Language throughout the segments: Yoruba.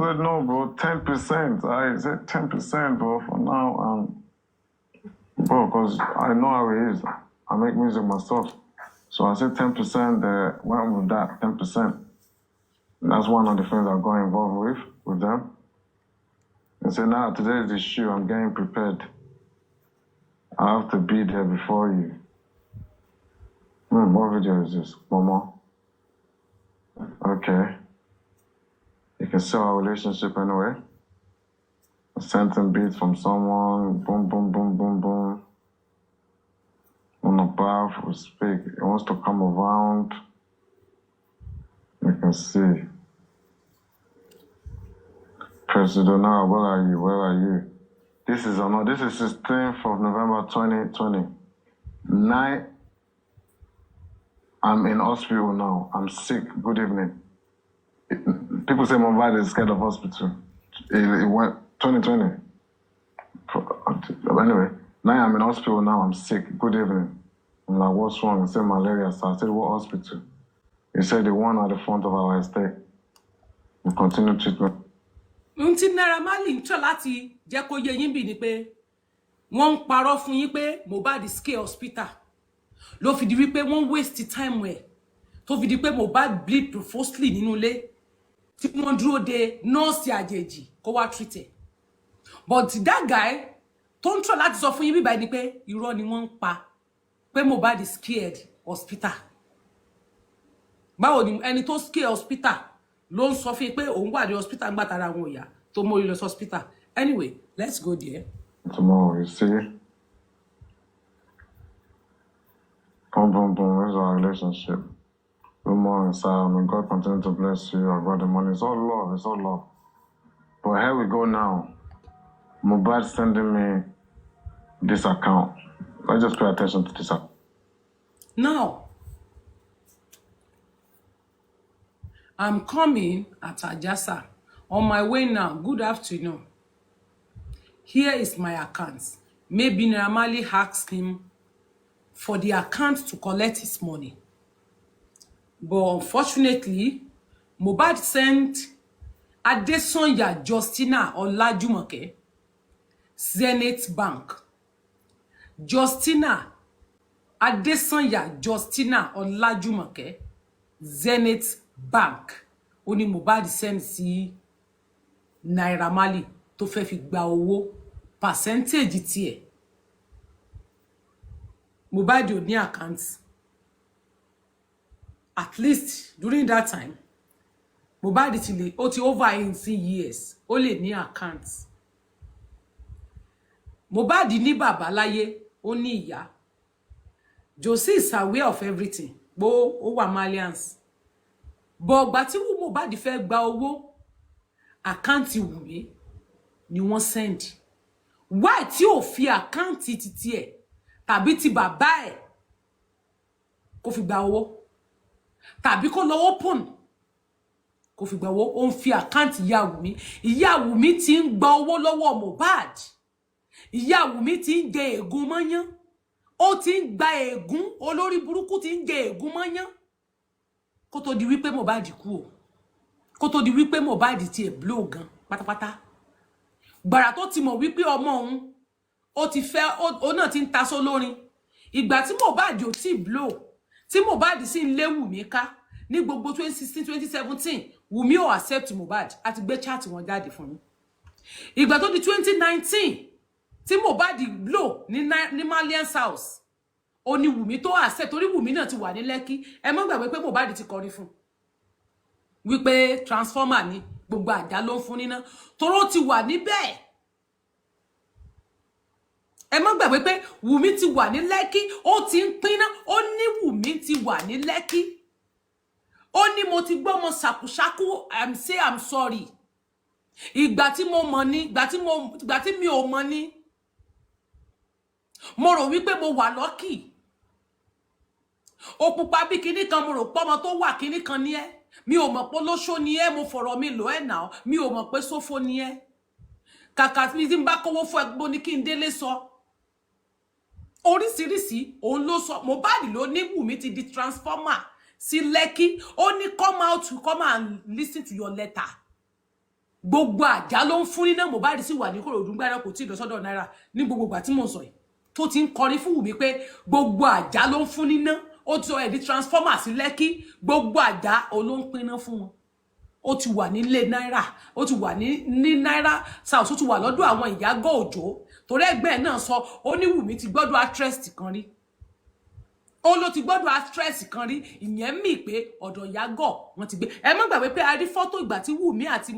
said, no, bro, 10%. I said 10%, bro, for now. Bro, because I know how it is. I make music myself. So I said 10%, went with that, 10%. That's one of the things I got involved with them. And so now, today is the shoot, I'm getting prepared. I have to be there before you. What video is this? Momo? Okay. You can see our relationship anyway. I sent him beats from someone, boom, boom, boom, boom, boom. On the path, we speak. He wants to come around. You can see. President, now, where are you? Where are you? This is 16th of November 2020. I'm in hospital now. I'm sick. Good evening. People say my body is scared of hospital. It went 2020. Anyway, now I'm in hospital now. I'm sick. Good evening. I'm like, what's wrong? He said malaria. So I said, what hospital? He said the one at the front of our estate. We continue treatment. Unti Naira Marley ń tọ́ láti jẹ́ kó yé yín bí ni pé wọ́n ń parọ́ fún yín pé Mohbad scare hospital ló fi di wípé wọ́n waste time ẹ̀ tó fi di pé Mohbad bleed profusely nínú ilé tí wọ́n dúró de nọ́ọ̀sì àjèjì kó wá treat ẹ̀. But that guy tó ń tọ́ láti sọ fún yín bí báyìí ni pé irọ́ ni wọ́n ń pa pé Mohbad scared hospital. Báwo ni ẹni tó scare hospital ló ń sọ fún yín pé òun wà ní hospital ń gbà tara àwọn ìyá tó mórí lọ sí hospital. Anyway, let's go there. Tomorrow, you see? Boom, boom, boom. Where's our relationship? Good morning, sir. May God continue to bless you. I got the money. It's all love. It's all love. But here we go now. Mohbad sending me this account. Let's just pay attention to this account. Now, I'm coming at Ajasa. On my way now. Good afternoon. Here is my account. Maybe Naira Marley asked him for the account to collect his money. But unfortunately, Mohbad sent Adesanya Justina Olajumoke, Zenith Bank. Justina Adesanya Justina Olajumoke, Zenith Bank. Oni Mohbad send sí Naira Marley tó fẹ́ fi gba owó percentage tiẹ̀. Mohbad ò ní account. At least during that time, Mohbad ti over 18 years. Ó lè ní account. Mohbad ní bàbá láyé, ó ní ìyá. Josie is aware of everything. Bo ó wà Malians. But gbà tí Mohbad fẹ́ gba owó, account Wunmi ni wọ́n send. Why tí ó fi account titi ẹ̀ tàbí ti bàbá ẹ̀ kó fi gba owó? Tàbí kó lọ open kó fi gba owó, ó ń fi account ìyá Wunmi. Ìyá Wunmi ti ń gba owó lọ́wọ́ Mohbad. Ìyá Wunmi ti ń jẹ ègún mọ́yán. Ó ti ń gba ègún, olórí burúkú ti ń jẹ ègún mọ́yán. Kó tó di wípé Mohbad kú o. Kó tó di wípé Mohbad ti ẹ̀ blow gan pátápátá. Gbàrà tó ti mọ̀ wípé ọmọ òun ó ti fẹ́ ó náà ti ń ta sólórin. Ìgbà tí Mohbad ò tí blow, tí Mohbad sì ń lé Wunmi ká ní gbogbo 2016 2017, Wunmi ò accept Mohbad àti gbé chat wọn jáde fún yín. Ìgbà tó di 2019 tí Mohbad blow ní Malians house, ó ní Wunmi tó accept torí Wunmi náà ti wà ní Lekki. Ẹ mọ́ gbàgbé pé Mohbad ti kọrí fún wípé transformer ni gbogbo àjà ló ń fún níná toró ti wà níbẹ̀. Ẹ mọ́ gbàgbé pé Wunmi ti wà ní Lekki, ó ti ń pínná. Ó ní Wunmi ti wà ní Lekki. Ó ní mo ti gbọ́ mo ṣàkúṣàkú, I'm sorry. Ìgbà tí mo mọ̀ ni, ìgbà tí mi ò mọ̀ ni. Mo rò wípé mo wà lucky. Ó pupa bí kíní kan, mo rò pé ọmọ tó wà kíní kan ni ẹ́. Mi ò mọ̀ pé lóṣó ni ẹ́, mo fọ̀rọ̀ mi lò ẹ́ náà. Mi ò mọ̀ pé sófo ni ẹ́. Kàkà mi tí ń bá kówó fún ẹgbó ní kí n délé sọ. Oríṣiríṣi òun ló sọ. Mohbad ló ní Wunmi ti di transformer sí Lekki. Ó ní come out to come and listen to your letter. gbogbo àjà ló ń fún níná Mohbad sì wà ní Ìkòròdú gbára kò tí ì lọ sọ́dọ̀ náírà ní gbogbo ìgbà tí mò ń sọ yìí tó ti ń kọrin fún Wùmí pé gbogbo àjà ló ń fún níná ó ti sọ ẹ̀ di transformer sí Lẹ́kí gbogbo àjà ló ń pinná fún wọn ó ti wà nílé náírà ó ti wà ní náírà south ó ti wà lọ́dọ̀ àwọn Ìyágọ̀ Òjó torí ẹgbẹ́ náà sọ ó ní Wùmí ti gbọ́dọ̀ actress kan rí ó ló ti gbọ́dọ̀ actress kan rí ìyẹn mì pé ọ̀dọ̀ Ìyágọ̀ wọ́n ti gbé ẹ má gbàgbé pé a rí fọ́tò ìgbà tí Wùmí àti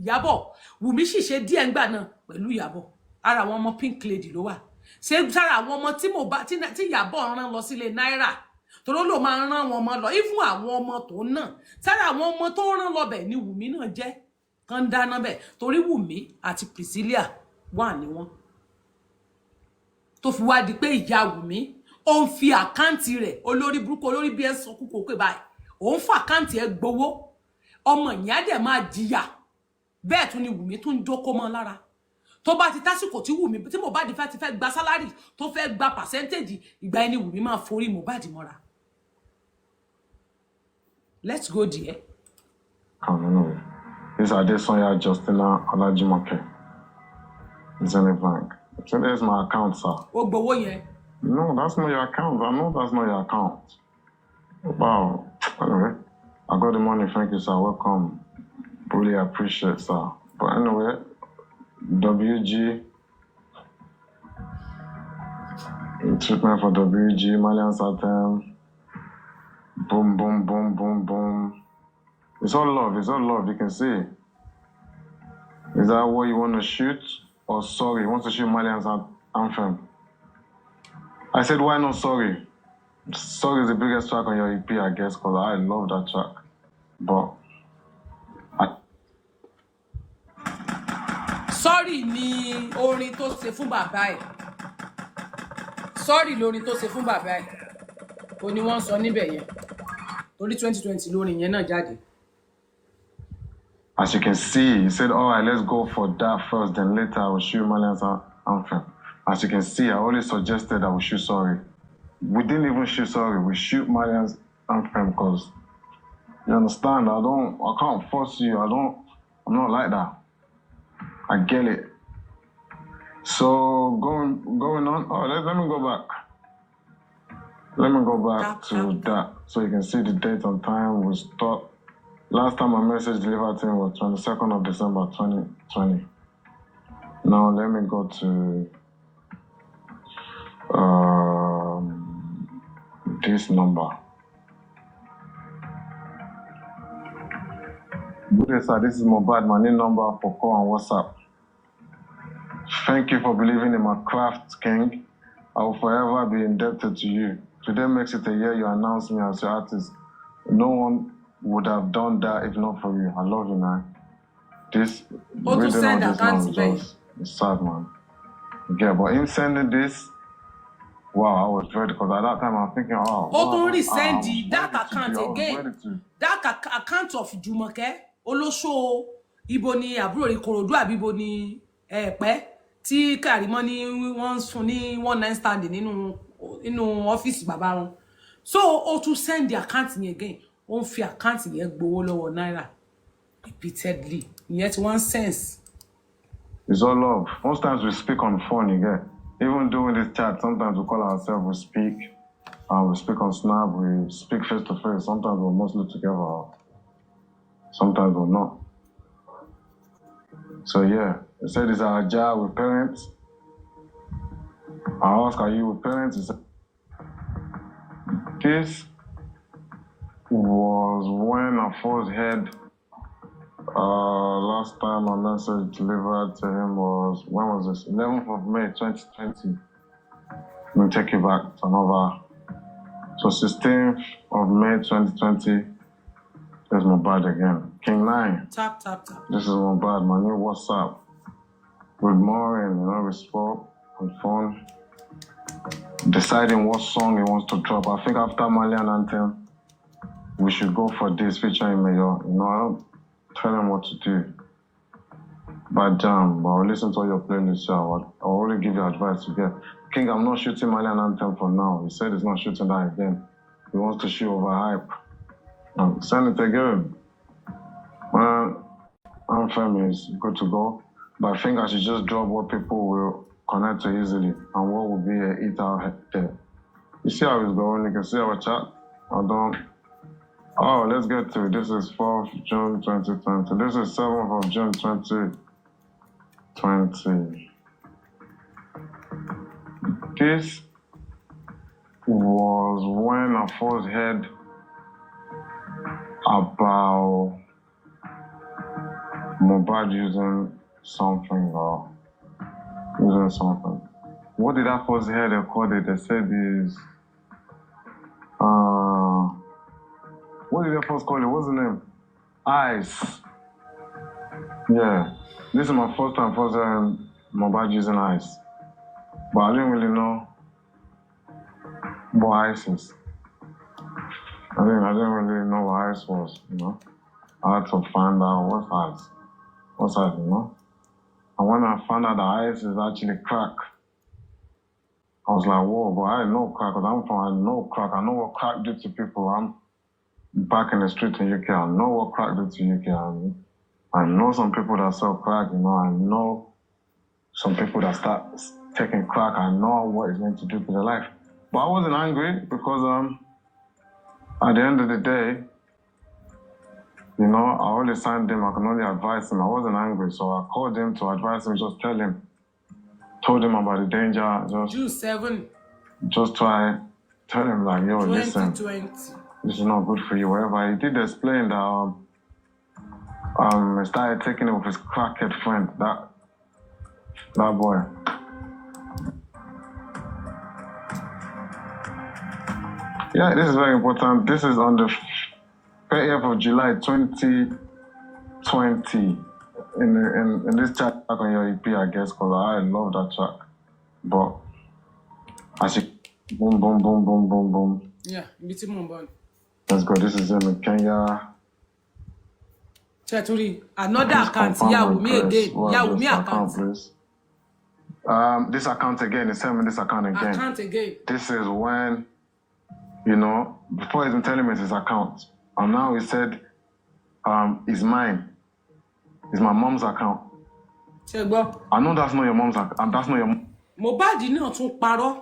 Ìyábọ̀ Wùmí sì ṣe díẹ̀ ńgbà náà pẹ̀lú Ìyábọ̀ ara àwọn ọmọ pink lady ló wà ṣé sára àwọn ọmọ tí Ìyábọ̀ rán lọ sílé náírà torí ló máa rán wọn ọmọ lọ even àwọn ọmọ tó náà sára àwọn ọmọ tó rán lọ bẹ̀ ni Wùmí náà jẹ́ kan dáná bẹ̀ torí Wùmí àti Priscilla wà ní wọn tó fi wá di pé ìyá Wùmí ó ń fi àkáǹtì rẹ̀ olórí burúkú olórí bí ẹ sọ kúkú pé báyìí ó ń fa àkáǹtì ẹ gbowó ọmọ ìyá dẹ̀ máa jìyà bẹ́ẹ̀ tún ni Wùmí tún jókòó mọ́ lára tó bá ti tásìkò tí Wùmí tí Mohbad ti fẹ́ gba sálárì tó fẹ́ gba percentage ìgbà ẹni Wùmí máa forí Mohbad mọ́ra. Let's go there. I don't know. This is Adesanya Justina Olajumoke. Zenith Bank. So there's my account, sir. Ó gbowó yẹn. No, that's not your account. I know that's not your account. Wow. Anyway, I got the money. Thank you, sir. Welcome. Really appreciate, sir. But anyway, WG. Treatment for WG. Malian Satem. Boom, boom, boom, boom, boom. It's all love. It's all love. You can see. Is that what you want to shoot? Or sorry, you want to shoot Malian's anthem? I said, why not sorry? Sorry is the biggest track on your EP, I guess, because I love that track. But Sorry ni orin tó ṣe fún bàbá ẹ̀. Sorry lórin tó ṣe fún bàbá ẹ̀. Ó ní wọ́n sọ níbẹ̀ yẹn. Torí 2020 lórin yẹn náà jáde. As you can see, he said, all right, let's go for that first, then later I will shoot Malian's anthem. As you can see, I always suggested that we shoot sorry. We didn't even shoot sorry. We shoot Malian's anthem because, you understand, I can't force you. I'm not like that. I get it. So going on, let me go back. Let me go back to that so you can see the date and time we stopped. Last time my message delivered to him was 22nd of December 2020. Now let me go to this number. Good day, sir. This is Mohbad. My new number for call on WhatsApp. Thank you for believing in my craft, King. I will forever be indebted to you. Today makes it a year you announced me as your artist. No one would have done that if not for you. I love you, man. This reading all this now is just sad, man. Yeah, but in sending this, wow, I was ready because at that time I'm thinking, oh, Ó tún resend that account again. That account of Jumoke olóṣó ibo ni àbúrò Ìkòròdú àbí ibo ni Ẹ̀pẹ́ tí Karimo ní wọ́n fún ní 19 stand nínú office bàbá wọn. So ó tún send the account yẹn again. Ó ń fi account yẹn gbowó lọ́wọ́ náírà repeatedly. Yet one sense. It's all love. Most times we speak on the phone, you get. Even doing this chat, sometimes we call ourselves, we speak on Snap, we speak face to face. Sometimes we're mostly together, sometimes we're not. So yeah, they said it's our job with parents. I ask, are you with parents? He said, this was when I first heard, last time my message delivered to him was, when was this? 11th of May, 2020. Let me take you back to another. So 16th of May, 2020, there's Mohbad again. King 9. Tap. This is Mohbad, my new WhatsApp. Good morning, we spoke on phone, deciding what song he wants to drop. I think after Malian Anthem, we should go for this featuring Mayor. I don't tell him what to do. But I'll listen to all your playlists, so I'll only give you advice to get. King, I'm not shooting Malian Anthem for now. He said he's not shooting that again. He wants to shoot over hype. Send it again. I Anthem is good to go. But I think I should just drop what people will connect to easily and what will be a hit out there. You see how it's going, you can see our chat. Oh, let's get to it. This is 4th June 2020. This is 7th of June 2020. This was when I first heard about Mohbad using something or using something. What did I first hear they called it? They said is what did they first call it? What's the name? Ice. Yeah. This is my first time first hearing Mohbad using ice. But I didn't really know what ice is. I didn't really know what ice was, you know. I had to find out what's ice. What's ice, you know? And when I found out that ice is actually crack, I was like, whoa, but I didn't know crack, because I know crack. I know what crack did to people. I'm back in the street in UK. I know what crack did to UK. I know some people that sell crack, you know. I know some people that start taking crack. I know what it's going to do to their life. But I wasn't angry because at the end of the day, you know, I only signed him. I can only advise him. I wasn't angry, so I called him to advise him, just told him about the danger. June 7, just tell him like, yo, listen, 2020. this is not good for you, whatever. He did explain that he started taking it with his crackhead friend, that boy. Yeah, this is very important. This is on the 30th of July 2020 in this track on your EP, I guess, because I love that track. But I should boom, boom, boom, boom, boom, boom. Yeah, biti mo bon. Let's go. This is him in Kenya. Cheturi, another account. Yawumi again. Yawumi account. Please. This account again. It's him in this account again. Account again. This is when, you know, before he's been telling me it's his account. And now he said, it's mine. It's my mom's account. Chegbo. I know that's not your mom's account. That's not your Mohbad náà tún parọ́.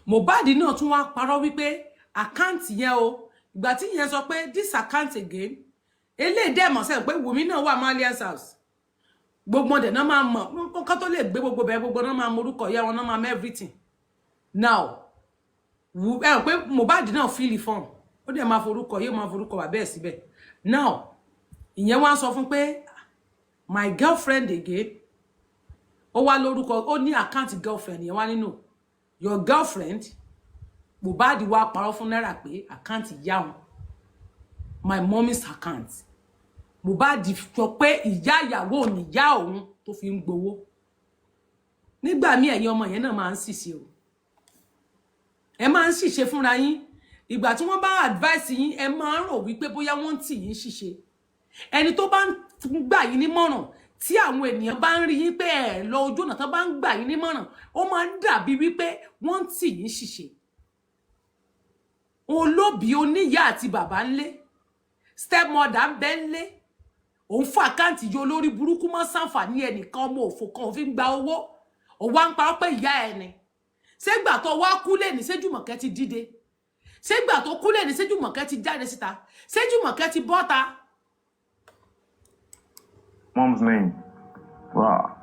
Mohbad náà tún wá parọ́ wípé account yẹn o. Ìgbà tí yẹn sọ pé this account again. Eléyìí dẹ̀ mọ̀ ṣe pé Wùmí náà wà Malian's house. Gbogbo de náà máa mọ̀. Nǹkan tó lè gbé gbogbo bẹ́ẹ̀ gbogbo náà máa mọ orúkọ ìyá wọn náà máa mọ everything. Now, pé Mohbad náà fill form. Ó dẹ̀ máa forúkọ yóò máa forúkọ wà bẹ́ẹ̀ síbẹ̀. Now, ìyẹn wá sọ fún pé my girlfriend again. Ó wá lórúkọ, ó ní account girlfriend yẹn wá nínú. Your girlfriend, Mohbad wá parọ́ fún Naira pé account ìyá wọn. My mommy's account. Mohbad sọ pé ìyá ìyàwó ni ìyá òun tó fi ń gbowó. Nígbà míì ẹ̀yin ọmọ yẹn náà máa ń ṣìṣe o. Ẹ máa ń ṣìṣe fúnra yín. Ìgbà tí wọ́n bá advice yín, ẹ máa ń rò wípé bóyá wọ́n tì yín ṣìṣe. Ẹni tó bá ń gbà yín nímọ̀ràn tí àwọn ènìyàn bá ń rí yín pé ẹ lọ ojú ọ̀nà tó bá ń gbà yín nímọ̀ràn, ó máa ń dàbí wípé wọ́n tì yín ṣìṣe. Olóbì oníyá àti bàbá ńlé, stepmother ń bẹ ńlé, òun fún àkáǹtì yọ lórí burúkú mọ́ ṣàǹfààní ẹnìkan ọmọ òfò kan òfin gba owó, ó wá ń parọ́ pé ìyá ẹni. Ṣégbà tó wá kú lé ní Séjùmọ̀kẹ́ ti dìde. Ṣégbà tó kú lé ní Séjùmọ̀kẹ́ ti jáde síta. Séjùmọ̀kẹ́ ti bọ́ta. mom's name. Well,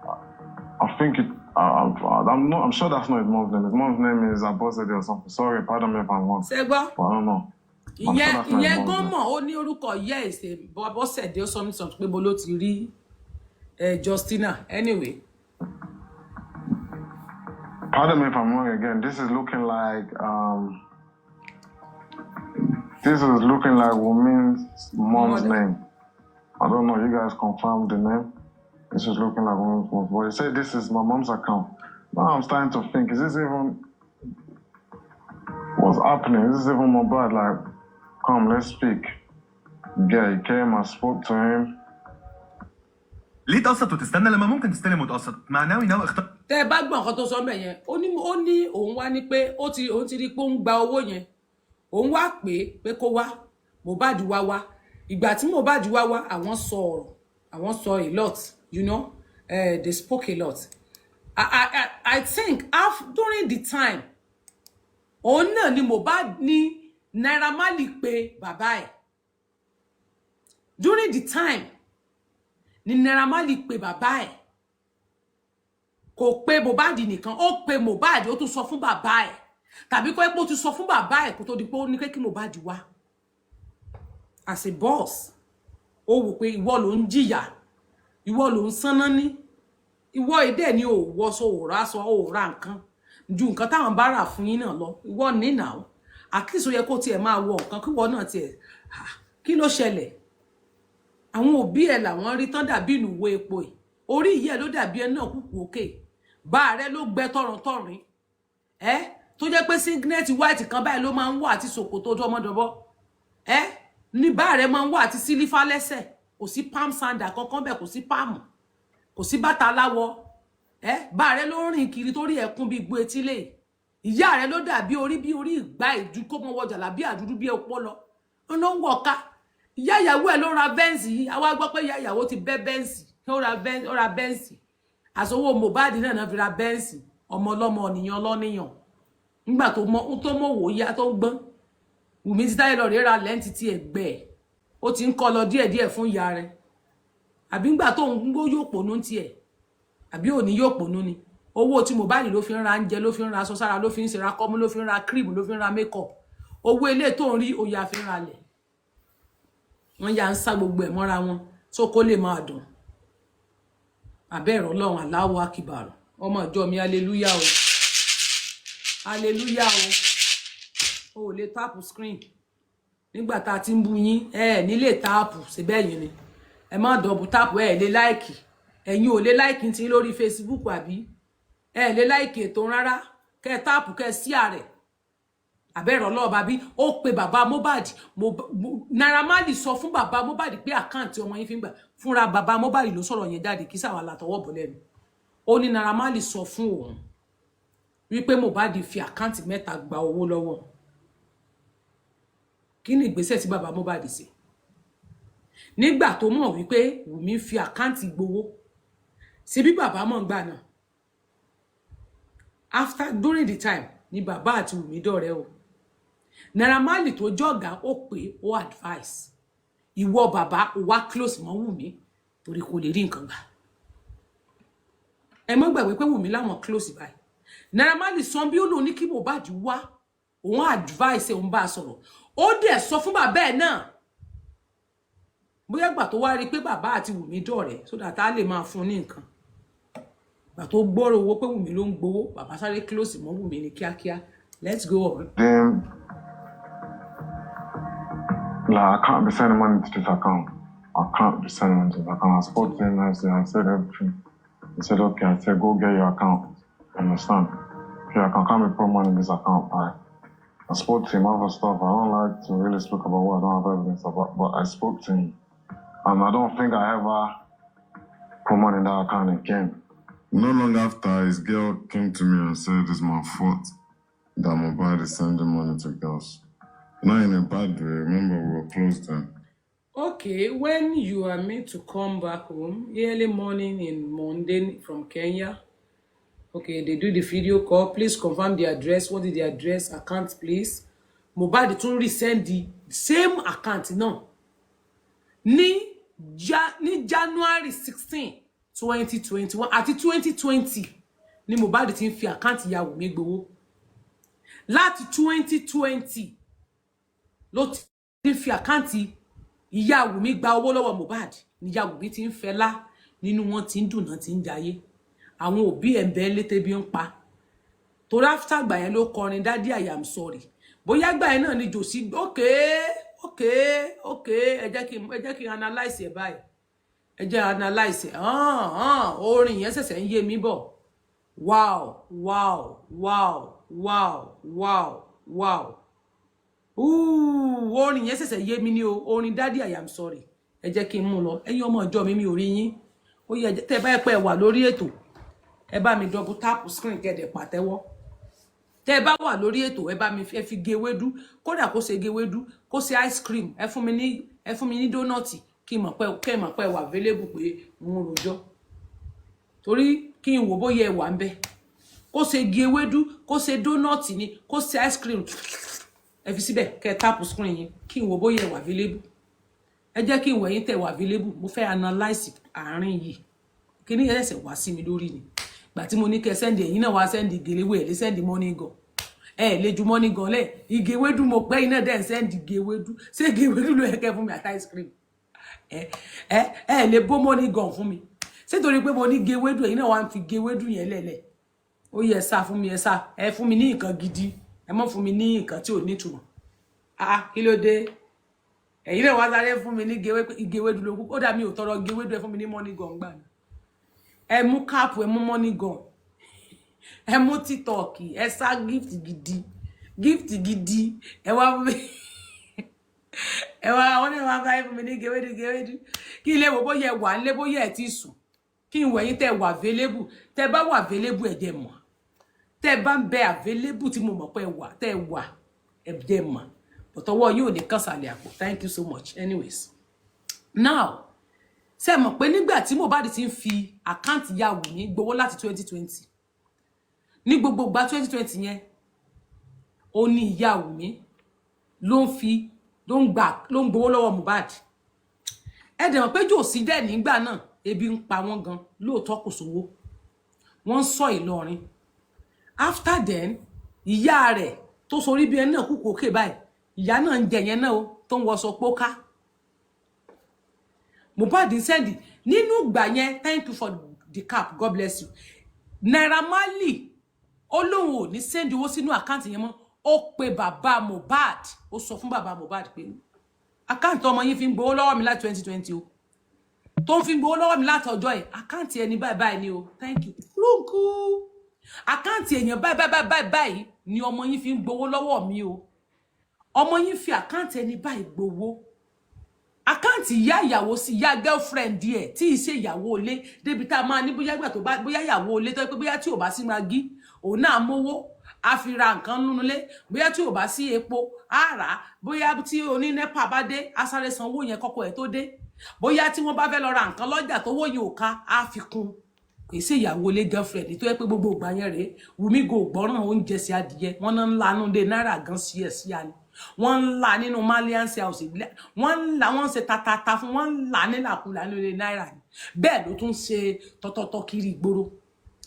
I think it. I'm sure that's not his mom's name. His mom's name is Abosede or something. Sorry, pardon me if I'm wrong. Ṣégbọ́. But I don't know. Ìyẹn gan mọ̀ ó ní orúkọ ìyá ẹ̀sẹ̀ Abosede ó sọ ní sọ pé bo ló ti rí Justina. Anyway. Pardon me if I'm wrong again. This is looking like Wumi's mom's name. I don't know. You guys confirmed the name. This is looking like Wumi's mom's. But he said this is my mom's account. Now I'm starting to think: is this even what's happening? Is this even more bad? Like, come, let's speak. Yeah, he came. I spoke to him. ليه تقسط وتستنى لما ممكن تستلم وتقسط؟ معناوي ناوي اختار. Tẹ́ bá gbọ́ nǹkan tó sọ ńbẹ̀ yẹn, ó ní òun wá ní pé òun ti rí pé ó ń gba owó yẹn. Òun wá pé kó wá, Mohbad wá. ìgbà tí Mohbad wá àwọn sọ ọ̀rọ̀ àwọn sọ a lot you know they spoke a lot I think during the time òun náà ni Mohbad ní Naira Marley pé bàbá ẹ̀ during the time ni Naira Marley pé bàbá ẹ̀ kò pé Mohbad nìkan ó pé Mohbad ó tún sọ fún bàbá ẹ̀ tàbí kó epo tún sọ fún bàbá ẹ̀ kó tó di pé ó ní kí Mohbad wá as a boss ó wò pé ìwọ ló ń jìyà ìwọ ló ń sanná ní ìwọ èdè ni ó wọ so ó ra so ó ra nǹkan ju nǹkan táwọn bá rà fún yín náà lọ ìwọ ní now at least ó yẹ kó tiẹ̀ máa wọ nǹkan kí ìwọ náà tiẹ̀ kí ló ṣẹlẹ̀ àwọn òbí ẹ̀ làwọn rí tán dàbí ìnùwó epo ẹ̀ orí ìyẹ́ ló dàbí ẹ náà kúkú òkè bá rẹ ló gbẹ tọrùntọrùn tó jẹ́ pé singlet white kan báyìí ló máa ń wọ̀ àti ṣòkòtò tó ọmọdọbọ ní bá rẹ máa ń wọ̀ àti sílífà lẹ́sẹ̀ kò sí palm sandal kankan bẹ́ẹ̀ kò sí palm kò sí bàtà aláwọ̀ bá rẹ ló rìn kiri torí ẹkún bí gbó etílé ìyá rẹ ló dàbí orí bí orí ìgbà ìjú kó mọ wọjà làbí àdúdú bí epo lọ ọ̀nà ń wọ̀ ká ìyá ìyàwó ẹ̀ ló ra bẹ́ǹsì yìí àwa gbọ́ pé ìyá ìyàwó ti bẹ́ bẹ́ǹsì ó ra bẹ́ǹsì àsowó Mohbad náà fi ra bẹ́ǹsì ọmọ ọlọ́mọ ọ̀nìyàn lọ́nìyàn nígbà tó mọ̀ wò yá tó gbọ́n Wùmí ti táyé lọ rí ra lẹ́ǹtì tí ẹgbẹ́ ẹ̀ ó ti ń kọ́ lọ díẹ̀díẹ̀ fún ìyá rẹ̀ àbí ńgbà tó ń gbó yóò pònú tiẹ̀ àbí òní yóò pònú ni owó tí Mohbad ló fi ń ra oúnjẹ ló fi ń ra aṣọ sára ló fi ń ṣe ra kọ́mú ló fi ń ra cream ló fi ń ra makeup owó ilé tó ń rí oyè àfi ń ra lẹ̀ wọ́n ya ń sá gbogbo ẹ̀ mọ́ra wọn tó kó lè máa dùn àbẹ́ẹ̀rọ Ọlọ́run Allahu Akbar ọmọ ìjọ mi hallelujah o hallelujah o ò lè táàpù screen nígbà tá a ti ń bu yín nílé táàpù síbẹ̀ yín ni ẹ má dọ̀bù táàpù lè láìkì ẹ̀yin ò lè láìkì tí lórí Facebook àbí lè láìkì ètò rárá kẹ́ táàpù kẹ́ sí ààrẹ àbẹ́ẹ̀rọ Ọlọ́run bàbí ó pe bàbá Mohbad Naira Marley sọ fún bàbá Mohbad pé àkáǹtì ọmọ yín fi ń gbà fúnra bàbá Mohbad ló sọ̀rọ̀ yẹn jáde kí sàwọn àlàtọwọ́ bọ̀ lẹ́nu ó ní Naira Marley sọ fún òun wípé Mohbad fi àkáǹtì 3 gba owó lọ́wọ́ kí ni ìgbésẹ̀ tí bàbá Mohbad ṣe nígbà tó mọ̀ wípé Wùmí fi àkáǹtì gbowó sí bí bàbá mọ̀ gbà náà during the time ni bàbá àti Wùmí dọ̀rẹ́ o Naira Marley tó jọ̀gá ó pé ó advice ìwọ bàbá ó wá close mọ́ Wùmí torí kò lè rí nǹkan gbà ẹ mọ́ gbàgbé pé Wùmí láwọn close báyìí Naira Marley sọ bí ó lò ní kí Mohbad wá òun advice òun bá sọ̀rọ̀ ó dẹ̀ sọ fún bàbá ẹ̀ náà bóyá gbà tó wá rí pé bàbá àti Wùmí dọ̀rẹ́ so that a lè máa fún ní nǹkan gbà tó gbọ́rọ̀ owó pé Wùmí ló ń gbowó bàbá sáré close mọ́ Wùmí ní kíákíá let's go on. I can't be sending money to this account. I can't be sending money to this account. I spoke to him nicely. I said everything. He said, okay. I said, go get your account. Understand? Okay, I can't be putting money in this account. I spoke to him other stuff. I don't like to really speak about what I don't have evidence about, but I spoke to him. And I don't think I ever put money in that account again. Not long after, his girl came to me and said, it's my fault that Mohbad is sending money to girls. Not in a bad way. Remember, we were close then. Okay, when you are meant to come back home, early morning in Monday from Kenya, okay, they do the video call. Please confirm the address. What is the address? Account, please. Mohbad tún resend the same account náà. Ní January 16, 2021 àti 2020 ni Mohbad ti ń fi account ìyá Wùmí gbowó. Láti 2020 ló ti fi account ìyá Wùmí gba owó lọ́wọ́ Mohbad ni ìyá Wùmí ti ń fẹ́lá nínú wọn ti ń dùn náà ti ń jayé. Àwọn òbí ẹ̀ ń bẹ létè bí ń pa. Torí after gbà yẹn ló kọrin Daddy I am sorry. Bóyá gbà yẹn náà ni Josi okay ẹ jẹ́ kí analyze ẹ̀ báyìí. Ẹ jẹ́ analyze orin yẹn ṣẹ̀ṣẹ̀ ń yé mi bọ̀. Wow. Orin yẹn ṣẹ̀ṣẹ̀ yé mi ní o. Orin Daddy I am sorry. Ẹ jẹ́ kí n mú lọ. Ẹ̀yin ọmọ ìjọ mi ò rí yín. Ó yẹ tẹ́ bá pẹ́ wà lórí ètò. Ẹ bá mi double tap screen kẹ́dẹ̀ pàtẹ́wọ́. Tẹ́ bá wà lórí ètò ẹ bá mi fi gé ewédú kódà kó ṣe gé ewédú kó ṣe ice cream ẹ fún mi ní ẹ fún mi ní dónọ́ọ̀tì kí n mọ̀ pé wà available pé mo rojọ́ torí kí n wò bóyá ẹ wà ń bẹ̀ kó ṣe igi ewédú kó ṣe dónọ́ọ̀tì ni kó ṣe ice cream ẹ fi síbẹ̀ kẹ́ tap screen yín kí n wò bóyá ẹ wà available ẹ jẹ́ kí n wò yín tẹ́ wà available mo fẹ́ analyse àárín yìí kí ni ẹsẹ̀ wá sí mi lórí ni gbà tí mo ní kẹ́ send ẹ̀yin náà wá send gelewe ẹ lè send money go ẹ lè ju money go lẹ igi ewédú mo pẹ́ iná den send igi ewédú ṣé igi ewédú ló yẹ kẹ́ fún mi àti ice cream ẹ lè bó money go fún mi ṣé torí pé mo ní igi ewédú ẹ̀yin náà wá ń fi igi ewédú yẹn lẹ̀lẹ̀ ó yẹ sá fún mi ẹ fún mi ní nǹkan gidi ẹ má fún mi ní nǹkan tí ò ní ìtumọ̀ kí ló dé ẹ̀yin náà wá sáré fún mi ní igi ewédú ló kù ó dà mí ò tọrọ igi ewédú ẹ fún mi ní money go gbà ní ẹ mú káàpù ẹ mú money go ẹ mú tiktok ẹ sá gift gidi ẹ wá fún mi ẹ wá wọn ní wọn bá fún mi ní igi ewédú kí ilé wo bóyá ẹ wà nílé bóyá ẹ ti sùn kí n wẹ̀yìn tẹ́ wà available tẹ́ bá wà available ẹ jẹ́ mọ̀ tẹ́ bá ń bẹ available tí mo mọ̀ pé wà tẹ́ wà ẹ jẹ́ mọ̀ ọ̀tọ̀wọ́ yóò ní kásálẹ̀ àpò thank you so much anyways now ṣé mọ̀ pé nígbà tí Mohbad ti ń fi àkáǹtì ya Wùmí gbowó láti 2020 ní gbogbo gba 2020 yẹn ó ní ìyá Wùmí ló ń gbowó lọ́wọ́ Mohbad ẹ dẹ̀ mọ̀ pé Jòsí dẹ̀ nígbà náà ebi ń pa wọ́n gan lóòótọ́ kò sówó wọ́n sọ Ìlọrin after then ìyá rẹ̀ tó sorí bí ẹni náà kú kòkè báyìí ìyá náà ń jẹ yẹn náà tó ń wọṣọ póká Mohbad send nínú ìgbà yẹn thank you for the cap God bless you Naira Marley ó lóun ò ní send owó sínú àkáǹtì yẹn mọ́ ó pe bàbá Mohbad ó sọ fún bàbá Mohbad pé àkáǹtì ọmọ yín fi ń gbowó lọ́wọ́ mi láti 2020 o tó ń fi gbowó lọ́wọ́ mi láti ọjọ́ ẹ̀ àkáǹtì ẹni báyìí ni o thank you lóńkú àkáǹtì èèyàn báyìí ni ọmọ yín fi ń gbowó lọ́wọ́ mi o ọmọ yín fi àkáǹtì ẹni báyìí gbowó àkáǹtì ìyá ìyàwó sí ìyá girlfriend ẹ̀ tí ì ṣe ìyàwó ilé débi tá a máa ní bóyá ìgbà tó bá bóyá ìyàwó ilé tó pé bóyá tí ò bá sí magí òun náà mówó a fi ra nǹkan nínú ilé bóyá tí ò bá sí epo á rà bóyá tí oní nepa bá dé á sáré sanwó yẹn kọ́kọ́ ẹ̀ tó dé bóyá tí wọ́n bá fẹ́ lọ ra nǹkan lọ́jà tó wó yẹn ò ká á fi kún kì í ṣe ìyàwó ilé girlfriend tó yẹ pé gbogbo ìgbà yẹn rèé Wùmí go gbọ́ràn oúnjẹ sí adìyẹ wọ́n náà ń lanú dé náírà gan sí ẹ̀ sí àná wọ́n ń la nínú Malian's house wọ́n ń la wọ́n ṣe tatata fún wọ́n ń la nílàkulà nílé náírà ni bẹ́ẹ̀ ló tún ṣe tọ́tọ́tọ́ kiri ìgboro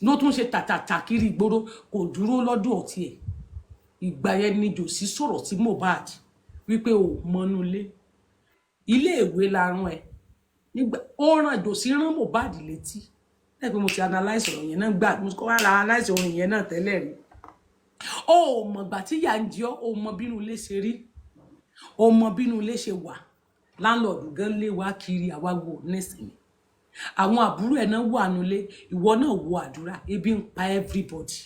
ló tún ṣe tàtàtà kiri ìgboro kò dúró lọ́dún ọ̀tí ẹ̀ ìgbà yẹn ni Jòsí sọ̀rọ̀ sí Mohbad wípé ò mọ́nú ilé ìwé la rán ẹ nígbà ó rán Jòsí rán Mohbad létí ẹ pé mo ti analyse ọ̀rọ̀ yẹn náà gbà mo kọ́ wá la analyse orin yẹn náà tẹ́lẹ̀ rí ó mọ̀ gbà tí yà ń jẹ́ ó mọ bínú ilé ṣe rí ó mọ bínú ilé ṣe wà láńlọ́ọ̀dù gan lé wá kiri àwa wò nísìnyí àwọn àbúrò ẹ̀ náà wà nulẹ̀ ìwọ náà wo àdúrà ebi ń pa everybody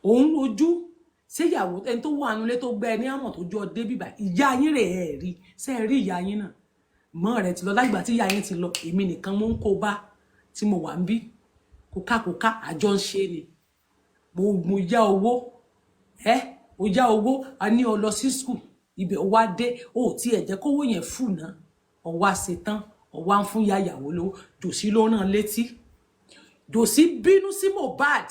òun lójú ṣéyàwó ẹni tó wà nulẹ̀ tó gbẹ ní àmọ̀ tó jọ dé bíbá ìyá yín rẹ̀ ẹ̀ rí ṣe é rí ìyá yín náà mọ́ rẹ̀ ti lọ lágbà tí ìyá yín ti lọ èmi nìkan mo ń kó bá tí mo wà ń bí kókákóká àjọ ń ṣe ni mo yá owó ó yá owó a ní ọ lọ sí school ibẹ̀ ó wá dé ó tí ẹ̀ jẹ́ kówó yẹn fún náà ó wá ṣe tán ó wá ń fún yàyàwó lówó Jòsí ló rán létí Jòsí bínú sí Mohbad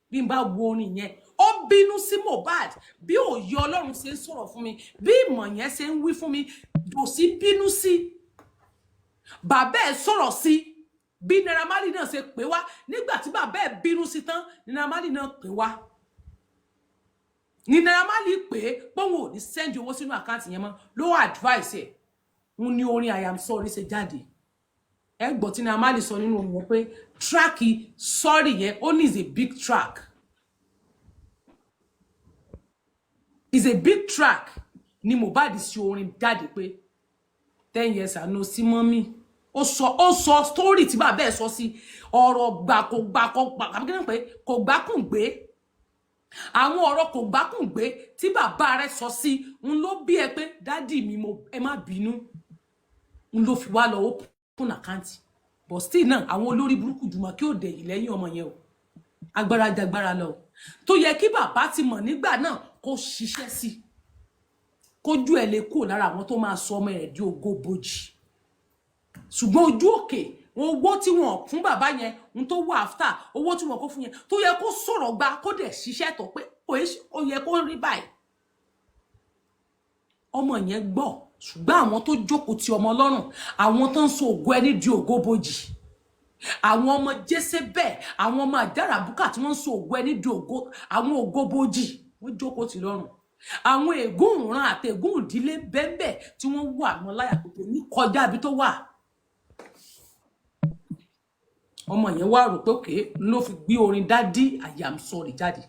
bí n bá wo orin yẹn ó bínú sí Mohbad bí òye Ọlọ́run ṣe ń sọ̀rọ̀ fún mi bí ìmọ̀ yẹn ṣe ń wí fún mi Jòsí bínú sí bàbá ẹ̀ sọ̀rọ̀ sí bí Naira Marley náà ṣe pè wá nígbà tí bàbá ẹ̀ bínú sí tán Naira Marley náà pè wá ní Naira Marley pé pọ́n ò ní send owó sínú àkáǹtì yẹn mọ́ ló advice ẹ̀ ń ní orin I am sorry ṣe jáde ẹ gbọ́ tí Naira Marley sọ nínú orin yẹn pé track sorry yẹn only is a big track is a big track ni Mohbad sí orin jáde pé 10 years ago sí mọ́mí ó sọ story tí bàbá ẹ̀ sọ sí ọ̀rọ̀ kò gbákùn gbé àwọn ọ̀rọ̀ kò gbákùn gbé tí bàbá rẹ̀ sọ sí ń ló bí ẹ pé dádì mi ẹ má bínú ń ló fi wá lọ open account but still náà àwọn olórí burúkú jùmọ̀ kí ó dẹ̀yìn lẹ́yìn ọmọ yẹn o agbára jagbára lọ tó yẹ kí bàbá ti mọ̀ nígbà náà kó ṣiṣẹ́ sí kójú ẹ̀ lè kúrò lára àwọn tó máa sọ ọmọ ẹ̀ di ògo bòjì ṣùgbọ́n ojú òkè owó tí wọ́n fún bàbá yẹn ń tó wà after owó tí wọ́n kó fún yẹn tó yẹ kó sọ̀rọ̀ gba kó dẹ̀ ṣiṣẹ́ tó pé ó yẹ kó rí báyìí ọmọ yẹn gbọ́ ṣùgbọ́n àwọn tó jókòó ti ọmọ lọ́rùn àwọn tó ń sọ ògo ẹni di ògo bòjì àwọn ọmọ Jésébẹ̀ àwọn ọmọ àjàràbùkà tí wọ́n ń sọ ògo ẹni di ògo àwọn ògo bòjì wọ́n jókòó ti lọ́rùn àwọn ègún ìran àti ègún ìdílé bẹ́ẹ̀bẹ́ tí wọ́n wà wọn láyà kò ní kọjá ibi tó wà ọmọ yẹn wá rò pé òkè ló fi gbé orin Daddy I am sorry jáde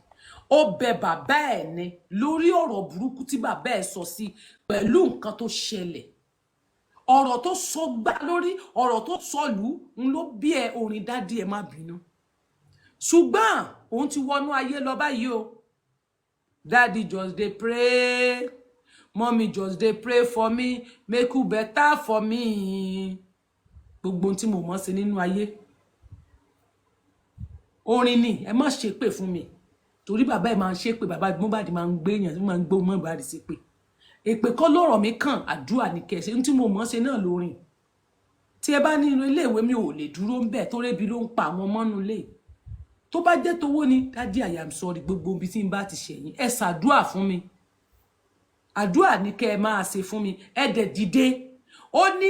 ó bẹ bàbá ẹ̀ ní lórí ọ̀rọ̀ burúkú tí bàbá ẹ̀ sọ sí pẹ̀lú nǹkan tó ṣẹlẹ̀ ọ̀rọ̀ tó sọ gbá lórí ọ̀rọ̀ tó sọ lù ń ló bí ẹ orin Daddy ẹ má bínú ṣùgbọ́n òun ti wọnú ayé lọ báyìí o Daddy just dey pray mommy just dey pray for me make you better for me gbogbo tí mo mọ̀ ṣe nínú ayé orin ni ẹ má ṣe pé fún mi torí bàbá ẹ máa ń ṣe pé bàbá Mohbad máa ń gbé èèyàn máa ń gbó Mohbad sí pé èpè kọ́ lọ́rọ̀ mi kàn àdúrà ní kẹsẹ tí mo mọ̀ ṣe náà lórin tí ẹ bá ní ilé ìwé mi ò lè dúró ń bẹ tó rébi ló ń pa àwọn mọ́nú lé tó bá jẹ́ tówó ni Daddy I am sorry gbogbo ibi tí n bá ti ṣẹ̀yìn ẹ ṣàdúà fún mi àdúà ní kẹ́ ẹ máa ṣe fún mi ẹ dẹ̀ dìde ó ní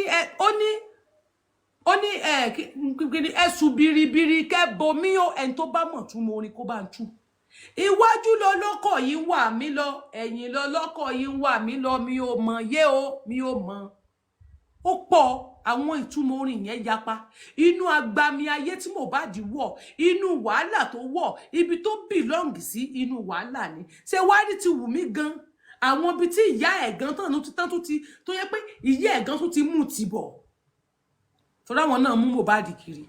ẹ̀sùn biribiri kẹ́ bomi ó ẹni tó bá mọ̀ tún mo orin kó bá ń tú iwájú lọ lọ́kọ̀ yìí ń wà mí lọ ẹ̀yìn lọ lọ́kọ̀ yìí ń wà mí lọ mi ò mọ̀ yé o mi ò mọ̀ ó pọ̀ àwọn ìtumọ̀ orin yẹn yapa inú agbami ayé tí Mohbad wọ̀ inú wàhálà tó wọ̀ ibi tó belong sí inú wàhálà ni ṣé wárí ti wù mí gan àwọn ibi tí ìyá ẹ̀ gan tán tó ti tó yẹ pé ìyá ẹ̀ gan tó ti mú ti bọ̀ torí àwọn náà mú Mohbad kiri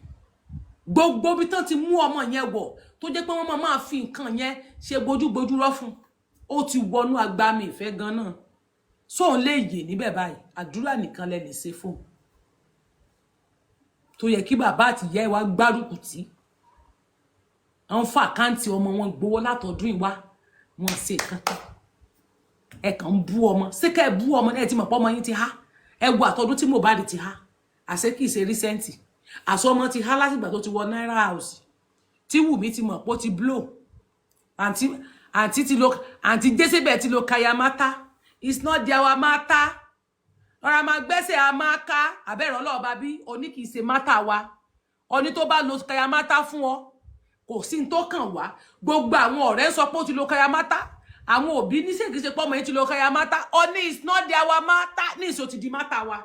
gbogbo ibi tán ti mú ọmọ yẹn wọ̀ tó jẹ́ pé wọ́n máa fi nǹkan yẹn ṣe bójúbójú rọ́ fún ó ti wọnú agbami ìfẹ́ gan náà sóun lè yè níbẹ̀ báyìí àdúrà nìkan lẹ lè ṣe fún tó yẹ kí bàbá àti ìyá ẹ̀ wá gbárùkù tí àwọn fa àkáǹtì ọmọ wọn gbowó látọdún ìwá wọn ṣe kankan ẹ kàn ń bú ọmọ ṣé ká ẹ bú ọmọ náà ti mọ̀ pé ọmọ yín ti há ẹ wo àtọdún tí Mohbad ti há àṣé kìí ṣe rísẹ́ǹtì àṣọ ọmọ ti há látìgbà tó ti wọ Naira House tí Wùmí ti mọ̀ pé ó ti blow àǹtí Jésébẹ̀ ti lo kayamata it's not their matter ọ̀rọ̀ máa gbẹ́sẹ̀ a máa ká àbẹ̀rẹ̀ ọlọ́ọ̀bá bí oní kìí ṣe mátà wa oní tó bá lo kayamata fún ọ kò sí ní tó kàn wá gbogbo àwọn ọ̀rẹ́ sọ pé ó ti lo kayamata àwọn òbí ní ṣèkì ṣe pọ́mọ yìí ti lo kayamata oní it's not their matter ní ìṣó ti di mátà wa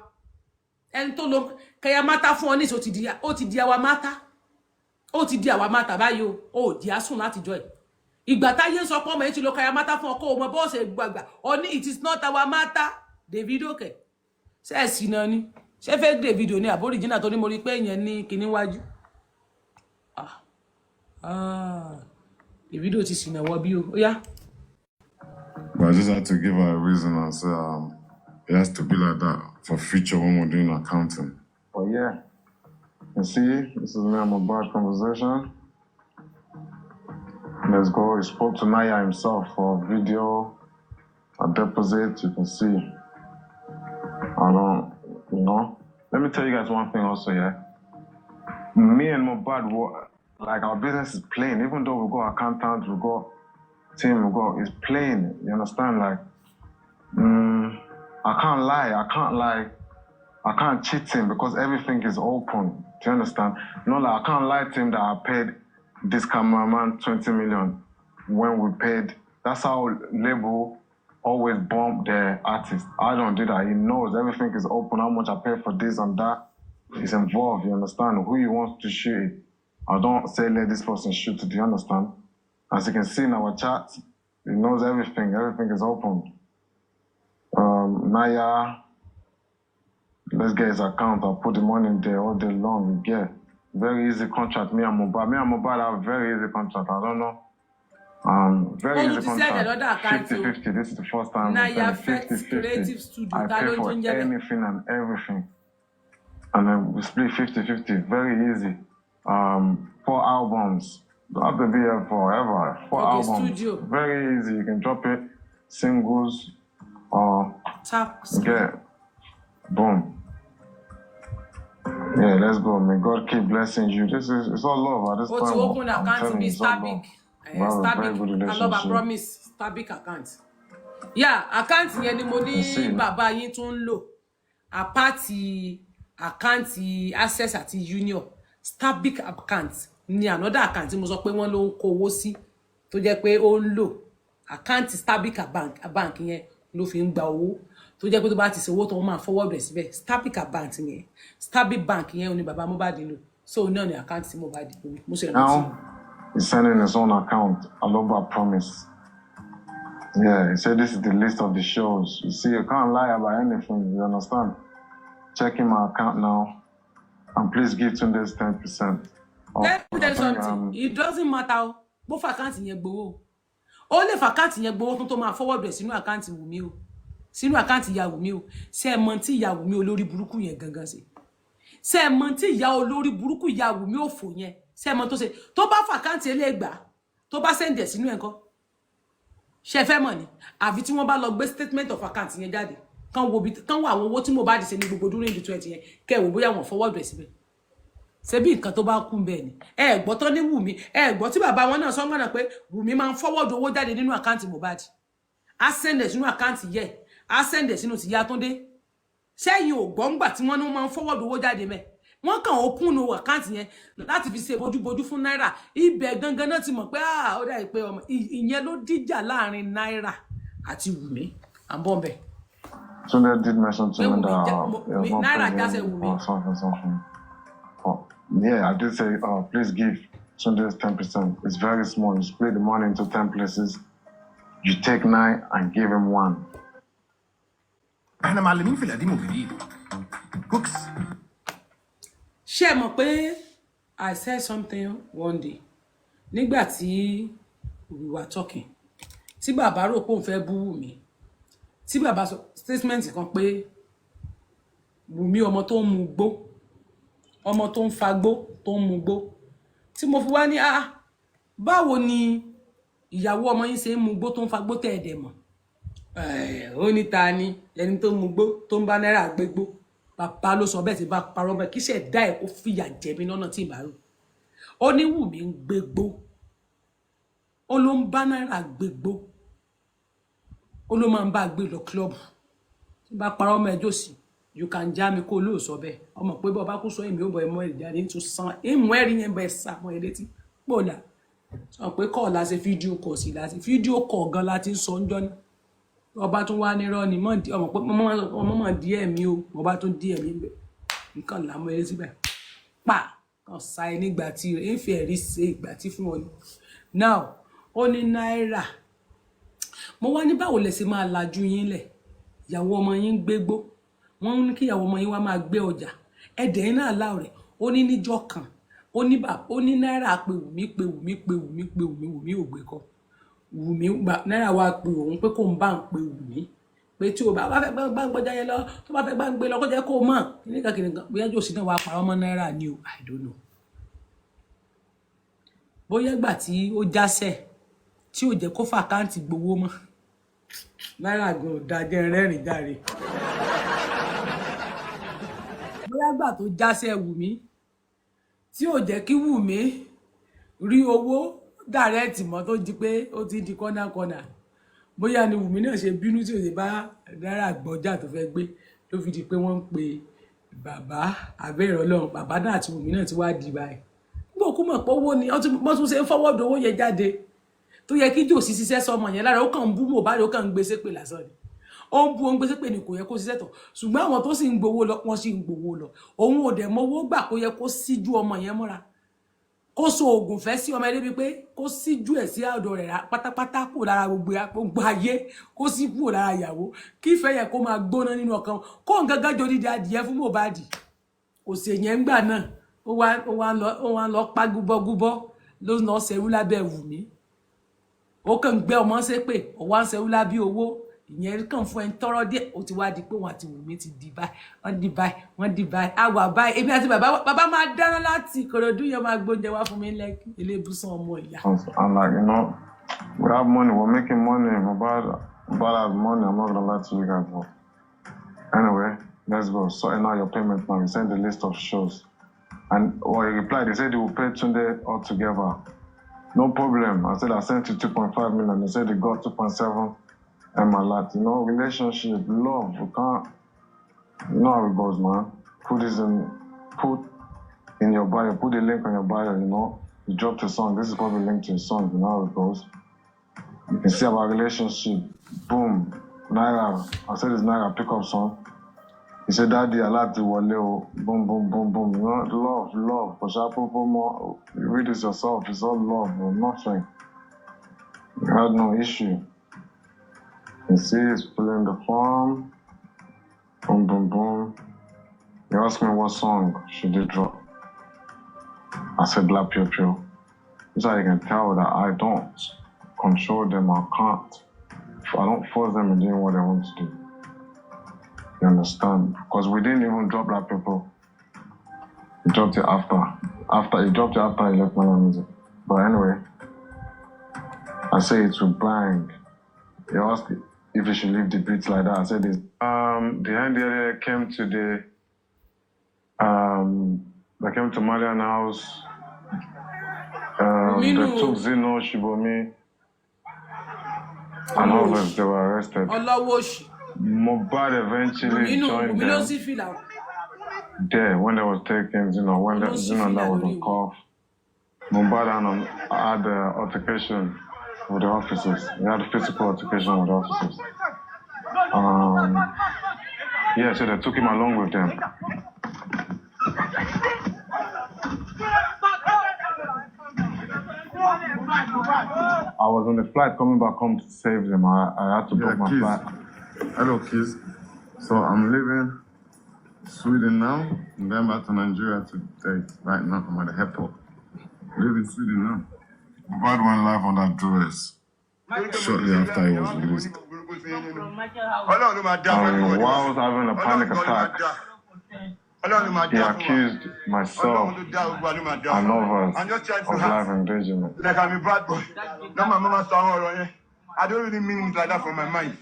ẹni tó lo kayamata fún ọ ní ìṣó ó ti di àwa mátà ó ti di àwa mátà báyìí ó di asùn láti jọ ẹ̀ ìgbà táyé sọ pọ́mọ yìí ti lo kayamata fún ọ kó o mọ bọ́ọ̀sì gbàgbà oní it is not our matter Davido kẹ̀ ṣé ẹ̀sìn náà ni ṣé fake Davido ní àbó original tó ní mo rí pé èèyàn ní kinní wájú Davido ti sìnà wọ bí o ó yá. But I just had to give her a reason and say it has to be like that for future when we're doing accounting. But yeah, you see, this is me and my bad conversation. Let's go. He spoke to Naya himself for video, a deposit, you can see. I don't, Let me tell you guys one thing also, yeah. Me and Mohbad, like our business is plain. Even though we got accountants, we got team, it's plain. You understand? Like, I can't lie. I can't cheat him because everything is open. Do you understand? Like I can't lie to him that I paid this cameraman 20 million when we paid. That's how label always bomb the artist. I don't do that. He knows everything is open, how much I pay for this and that. He's involved, you understand? Who he wants to shoot it. I don't say let this person shoot it, do you understand? As you can see in our chat, he knows everything. Everything is open. Naya, let's get his account. I'll put the money in there all day long. We get very easy contract. Me and Mohbad have a very easy contract. I don't know. Very easy contract. 50-50. This is the first time. Naya Flex Creative Studio. I pay for anything and everything. And then we split 50-50. Very easy. 4 albums. Don't have to be here forever. 4 albums. Studio. Very easy. You can drop it. Singles or Tap. Get. Boom. Yeah, let's go. May God keep blessing you. It's all love at this Ó ti time. open I'm account telling bí you, it's all love. Starbic. We have a very Starbic. good I love a relationship. promise. Starbic account. Yeah, account yẹn ni mo ní see. bàbá yín tún ń lò. Àpáàtì account Access àti Union. Starbic account ni another account tí mo sọ pé wọ́n ló ń kó owó sí tó jẹ́ pé ó ń lò. Account Starbic bank yẹn ló fi ń gba owó. Tó jẹ́ pé tó bá ti ṣe owó tó máa forward rẹ̀ síbẹ̀. Starbic account yẹn. Starbic bank yẹn ni bàbá Mohbad lò. So náà ni account tí Mohbad lò. Mo ṣe rántí. Now, he's sending his own account. Aloba promise. Yeah, he said this is the list of the shows. You see, you can't lie about anything. You understand? Checking my account now. And please give Tunde's 10%. Let me tell you something. It doesn't matter. Both account yẹn gbowó. Ó lè fa account yẹn gbowó tó máa forward rẹ̀ sínú account Wùmí o. Sínú account ìyá Wùmí o. Ṣé ẹ mọ̀ tí ìyá Wùmí olórí burúkú yẹn gangan ṣe. Ṣé ẹ mọ̀ tí ìyá olórí burúkú ìyá Wùmí òfò yẹn. Ṣé ẹ mọ̀ tó ṣe. Tó bá fa account elégbà, tó bá send ẹ̀ sínú ẹ̀ ńkọ́. Ṣé fẹ́ mọ̀ ni. Àfi tí wọ́n bá lọ gbé statement of account yẹn jáde. Kan wo àwọn owó tí Mohbad ṣe ní gbogbo during the 20 yẹn. Kẹ́ wò bóyá wọ́n forward rẹ̀ síbẹ̀. Ṣé bí nǹkan tó bá kún bẹ́ẹ̀ ni. Ẹ gbọ́ tán ní Wùmí. Ẹ gbọ́ tí bàbá wọn náà sọ mọ́nà pé Wùmí máa ń forward owó jáde nínú account Mohbad. A send ẹ̀ sínú account yẹ. A send ẹ̀ sínú ti Ìyá Túndé. Ṣẹ́yìn ò gbọ́ ńgbà tí wọ́n ní máa ń forward owó jáde mẹ́. Wọ́n kàn open no account yẹn láti fi ṣe bójúbójú fún Naira. Ibẹ̀ gangan náà ti mọ̀ pé ó dà pé ọmọ ìyẹn ló dìjà láàrin Naira àti Wùmí. À ń bọ̀ ńbẹ̀. Tunde did mention to me that Naira just said Wùmí. something. Oh, yeah, I did say, please give Tunde's 10%. It's very small. You split the money into 10 places. You take 9 and give him 1. احنا معلمين في القديم والجديد. كوكس. Ṣé ẹ mọ̀ pé I said something one day. Nígbà tí we were talking. Tí bàbá rò pé òun fẹ́ bú Wùmí. Tí bàbá sọ statement kan pé Wùmí ọmọ tó ń mu gbó. Ọmọ tó ń fagbó tó ń mu gbó. Tí mo fi wá ní báwo ni ìyàwó ọmọ yín ṣe ń mu gbó tó ń fagbó tẹ́ ẹ dẹ̀ mọ̀. Ó ní ta ni ẹni tó ń mu gbó tó ń bá Naira gbégbó. Bàbá ló sọ bẹ́ẹ̀ tí bá parọ́ bẹ́ẹ̀ kí ṣe dá ẹ̀ kó fìyà jẹ mí lọ́nà tí ìbá rò. Ó ní Wùmí ń gbégbó. Ó ló ń bá Naira gbégbó. Ó ló máa ń bá gbé lọ club. Tí bá parọ́ ọmọ ẹjọ́ sí you can jam me kó ló sọ bẹ́ẹ̀. Ọmọ pé bó bá kú sọ èmi ó bọ̀ ẹmọ ìjáde tó san ìmú ẹ̀rí yẹn bẹ́ẹ̀ sá mọ́ ẹ létí. Pòdà. Sọ pé kọ́ la ṣe fídíò kọ̀ sí láti fídíò kọ̀ gan láti sọ ńjọ́ ní. Ọba tún wá nírọ́ ni mọ́ ọmọ pé ọmọ mọ̀ díẹ̀ mi o. Ọba tún díẹ̀ mi bẹ́ẹ̀. Nǹkan là mọ́ ẹ létí bẹ́ẹ̀. Pa kan sa ẹ nígbà tí rẹ̀ ń fi ẹ̀rí ṣe ìgbà tí fún wọn. Now ó ní Naira. Mo wá ní báwo lẹ ṣe máa lajú yín lẹ̀. Ìyàwó ọmọ yín gbégbó. Wọ́n ní kí ìyàwó ọmọ yín wá máa gbé ọjà. Ẹ̀dẹ̀ iná láò rẹ̀. Ó ní níjọ́ kan. Ó ní Naira pé Wùmí ò gbé kọ́. Wùmí Naira wá pé òun pé kó ń bá ń pe Wùmí. Pé tí o bá fẹ́ bá ń gbọ́jà yẹn lọ, tó bá fẹ́ bá ń gbé lọ kó jẹ́ kó mọ̀. Kìnìkan bóyá jòsí náà wá parọ́ mọ́ Naira ni o. I don't know. Bóyá gbà tí ó jásẹ̀ tí ò jẹ́ kó fa àkáǹtì gbowó mọ́. Naira gan ò dájẹ́ rẹ́rìn járe. Bóyá gbà tó jásẹ̀ Wùmí tí ò jẹ́ kí Wùmí rí owó direct mọ́ tó di pé ó ti di kọ́nà. Bóyá ni Wùmí náà ṣe bínú tí ò ṣe bá Naira gbọ́jà tó fẹ́ gbé ló fi di pé wọ́n ń pe bàbá abẹ́rẹ́ Ọlọ́run. Bàbá náà àti Wùmí náà ti wá di báyìí. Gbogbo mọ̀ pé owó ni wọ́n tún ṣe ń forward owó yẹn jáde. Tó yẹ kí jòsí ṣiṣẹ́ sọmọ yẹn lára ó kàn ń bú Mohbad ó kàn ń gbé ṣépè lásán ni. Ó ń bú ó ń gbé ṣépè ni kò yẹ kó ṣiṣẹ́ tọ̀. Ṣùgbọ́n àwọn tó sì ń gbowó lọ wọ́n sì ń gbowó lọ. Òun ò dẹ̀ mọ owó gbà kó yẹ kó síjú ọmọ yẹn mọ́ra. Kó so oògùn fẹ́ sí ọmọ ẹlẹ́bi pé kó síjú ẹ̀ sí ọ̀dọ̀ rẹ̀ pátápátá kúrò lára gbogbo ayé kó sí kúrò lára ìyàwó kí ìfẹ́ yẹ kó máa gbóná nínú ọkàn kó ń gángan jọ dídí adìyẹ fún Mohbad. Kò sì yẹn ń gbà náà ó wá lọ pa gúbọ́gúbọ́ ló lọ ṣerú lábẹ́ Wùmí. Ó kàn gbé ọmọ ṣépè ó wá ń ṣerú lábẹ́ owó ìyẹn kàn fún ẹni tọrọ díẹ̀ ó ti wá di pé wọn àti Wùmí ti di báyìí wọ́n di báyìí àwa báyìí èmi àti bàbá máa dáná láti Ìkòròdú yẹn máa gbóúnjẹ wá fún mi Lẹ́kì elébùsàn ọmọ ìyá. I'm like, we have money, we're making money. Mohbad has money, I'm not gonna lie to you guys. Anyway, let's go. Sorting out your payment now. We send the list of shows. And he replied, he said he will pay Tunde altogether. No problem. I said I sent you 2.5 million. He said he got 2.7 and my lot. You know, relationship, love, we can't, you know how it goes, man. Put in your bio, put the link on your bio, you know. You dropped a song. This is probably linked to a song, you know how it goes. You can see our relationship. Boom. Naira. I said it's Naira pickup song. He said, Daddy, I like the Wale. Boom, boom, boom, boom. You know, love. For example, more. You read it yourself. It's all love, bro. Nothing. You had no issue. You see, it's filling the form. Boom, boom, boom. He asked me what song should he drop. I said Black Pio Pio. That's how you can tell that I don't control them. I can't. I don't force them into doing what they want to do. You understand? Because we didn't even drop Black People. He dropped it after. He dropped it after he left my music. But anyway, I say it will bang. He asked if he should leave the beats like that. I said this. The NDA came to they came to Malian house. They took Zino, Shibomi, and others. They were arrested. Mohbad eventually joined them there when they was taken, when Zino that was on call. Mohbad had the altercation with the officers. He had a physical altercation with the officers. Yeah, so they took him along with them. I was on the flight coming back home to save them. I had to book my flight. Hello, kids. So I'm leaving Sweden now. I'm going back to Nigeria today. Right now, I'm at the airport. Leaving Sweden now. Mohbad went live on that dress shortly after he was released. While I was having a panic attack, he accused myself and others of live endangerment. Like I'm a bad boy. Now my mama saw I don't really mean it like that from my mind.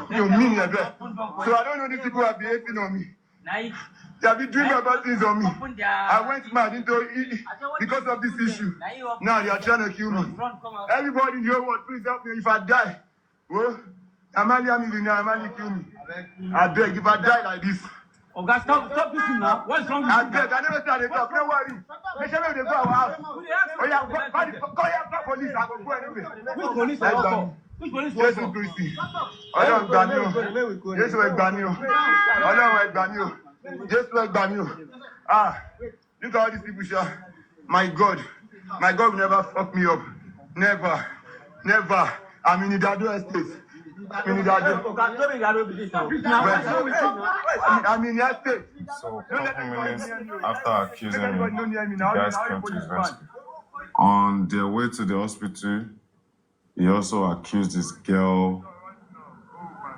You mean it like that. So I don't know these people are behaving on me. They have been doing bad things on me. I went mad into it because of this issue. Now they are trying to kill me. Everybody in your world, please help me. If I die, well, Amalia kill me. I beg, if I die like this. Oh, God, stop pushing now. What's wrong with you? I beg, I never started talk. Don't worry. They tell me they go our house. Oh, yeah, call your police. I will go anyway. Which police are you? Which police are Jesus Christ. Ọlọ́run gbà mí o. Jésù ẹ gbà mí o. Ọlọ́run ẹ gbà mí o. Jésù ẹ gbà mí o. Look at all these people, sha. My God will never fuck me up. Never. I'm in Idado estate. I'm in your state. So, a couple minutes after accusing me, the guys came to his rescue. On their way to the hospital, he also accused his girl,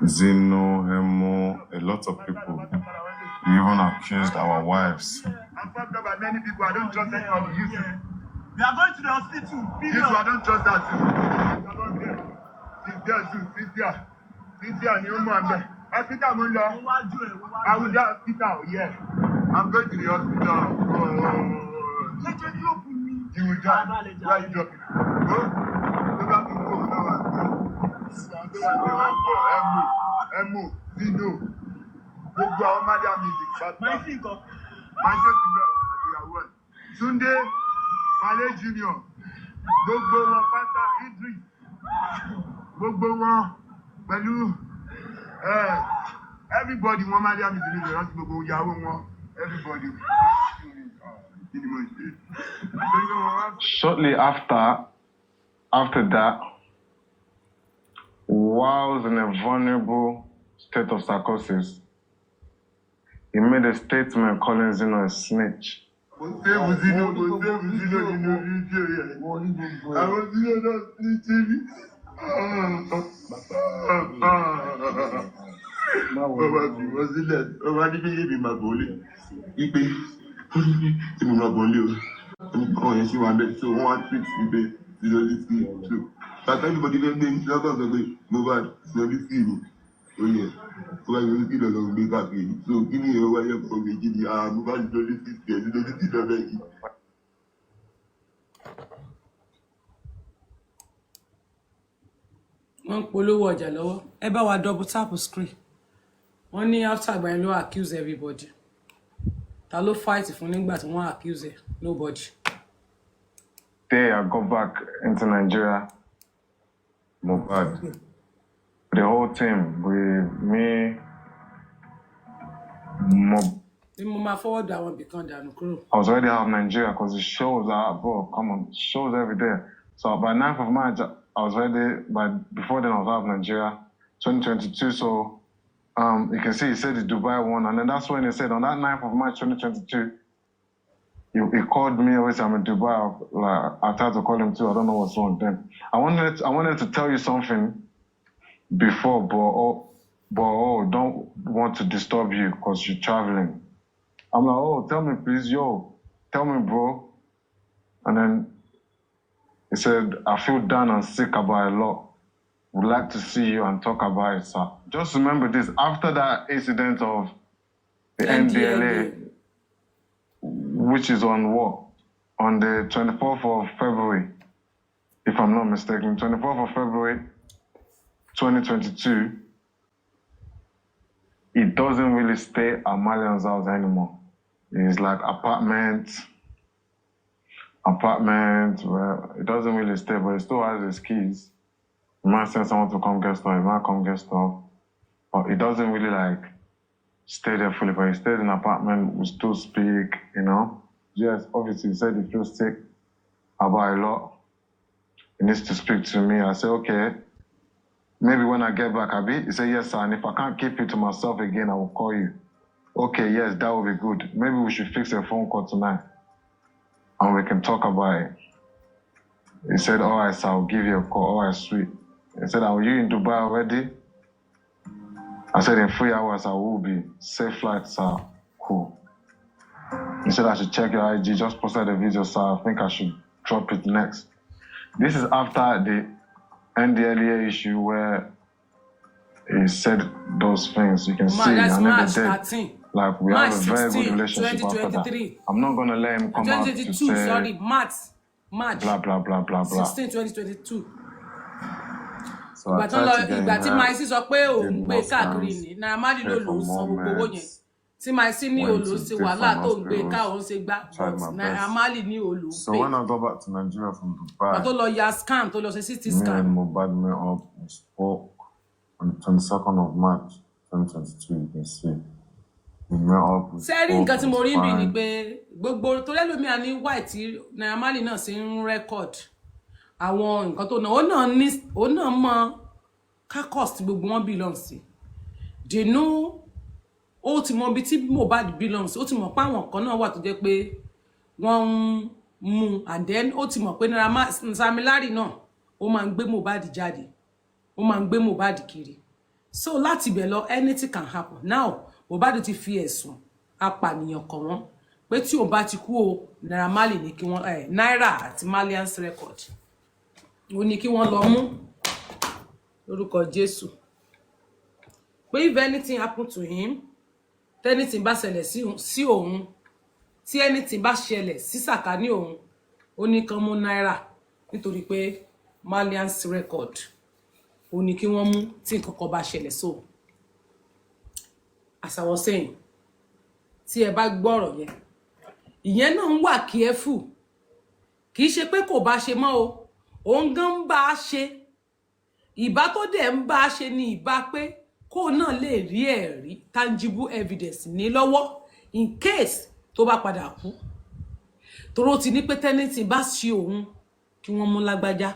Zino, Hemo, a lot of people. He even accused our wives. I'm fucked up by many people. I don't trust any of you. We are going to the hospital. You I don't trust that too. She's there too. Cynthia, Nyomo, I'm there. Hospital, Mundo. I will die hospital, yeah. I'm going to the hospital. You will die. Where are you dropping? Emo, Zino. Gbogbo àwọn Malian music. My show ti bẹ̀rẹ̀ àti ìyàwó ẹ̀. Tunde, Male Junior. Gbogbo wọn pátá Idris. Gbogbo wọn pẹ̀lú everybody wọn Malian music ní ìrántí gbogbo ìyàwó wọn. Everybody. Shortly after that, while I was in a vulnerable state of psychosis, he made a statement calling Zino a snitch. Everybody ó yẹ tó bá yọrí kí lọ́lọ́ gbé káàkiri so kí ni ìyẹn wáyé kọ́ mi kí ni mo bá ti lórí sí ẹ̀ ní lórí sí lọ́bẹ̀ yìí. wọ́n ń polówó ọjà lọ́wọ́ ẹ bá wa double tap screen wọ́n ní after àgbà yẹn ló accuse everybody ta ló fight fún nígbà tí wọ́n accuse ẹ̀ nobody. Day I got back into Nigeria, Mohbad. the whole team with me, bí mo máa forward àwọn ibìkan dànù kúrò. I was already out of Nigeria because the shows are, bro, come on, shows every day. So by 9th of March, I was ready, but before then I was out of Nigeria, 2022. So you can see he said the Dubai one, and then that's when he said on that 9th of March 2022, he called me. Always I'm in Dubai. Like I tried to call him too. I don't know what's wrong then. I wanted to tell you something before, but don't want to disturb you because you're traveling. I'm like, oh, tell me please, tell me, bro. And then he said, I feel down and sick about a lot. Would like to see you and talk about it, sir. Just remember this, after that incident of the NDLA, which is on what? On the 24th of February, if I'm not mistaken, 24th of February, 2022, it doesn't really stay at Malian's house anymore. It's like apartment, where it doesn't really stay, but it still has his keys. He might send someone to come get stuff, he might come get stuff, but it doesn't really like stay there fully, but he stays in an apartment, we still speak, you know. Yes, obviously he said he feels sick about a lot. He needs to speak to me. I said, okay, maybe when I get back, Abi. He said, yes, sir, and if I can't keep it to myself again, I will call you. Okay, yes, that would be good. Maybe we should fix a phone call tonight and we can talk about it. He said, all right, sir, I'll give you a call. All right, sweet. He said, are you in Dubai already? I said, in 3 hours, I will be. Safe flight, sir. Cool. He said, I should check your IG. Just posted a video, sir. I think I should drop it next. This is after the NDLEA issue where he said those things. You can see, That's I March never did. 13. Like, we March have a very 16, good relationship after that. 2023. I'm not going to let him come out to 2022, say sorry, March blah, blah, blah, blah, blah. 16, 2022. So I tried to get ìgbà tí him Maisi sọ pé òun did gbé more káàkiri scams, ni Naira Marley ló paid for lòún san more gbogbo owó yẹn meds, tí Maisi ní went òòlù to ṣe wàhálà tó ń gbé different ká òun ṣe gbá tried but my Naira best. Marley ní òòlù So pé when I got back to Nigeria from ìgbà tó Dubai, lọ ya scam tó lọ ṣe CT me scan and Mohbad met up and spoke on the 22nd of March 2022. You can see we met up. We sẹ́rí spoke, nǹkan tí it mo was rí bì ni fine. pé gbogbo tó lẹ́lòmíà ní white tí Naira Marley náà ṣe ń record àwọn nǹkan tó náà ó náà mọ kákọ́s tí gbogbo wọn belong sí dènú ó ti mọ ibi tí Mohbad belong sí ó ti mọ̀ pé àwọn kan náà wà tó jẹ́ pé wọ́n ń mú and then ó ti mọ̀ pé Sam Larry náà ó máa ń gbé Mohbad jáde ó máa ń gbé Mohbad kiri so láti ibẹ̀ lọ anything can happen now Mohbad ti fi ẹ̀sùn apànìyàn kàn wọ́n pé tí òun bá ti kú o Naira Marley ní kí wọ́n Naira àti Malians record ó ní kí wọ́n lọ mú lórúkọ Jésù pé if anything happen to him anything bá ṣẹlẹ̀ sí òun tí anything bá ṣẹlẹ̀ sí sàkání òun ó ní kán mú Naira nítorí pé Malians record ó ní kí wọ́n mú tí nǹkan kan bá ṣẹlẹ̀ so as I was saying tí ẹ bá gbọ́rọ̀ yẹn ìyẹn náà ń wà careful kì í ṣe pé kò bá ṣe mọ́ o òun gan ń bá a ṣe ìbá tó dẹ̀ ń bá a ṣe ni ìbá pé kó náà lè rí ẹ̀rí tangible evidence ní lọ́wọ́ in case tó bá padà kú toró ti ní pé tẹ́nìtì bá ṣe òun kí wọ́n mú lágbájá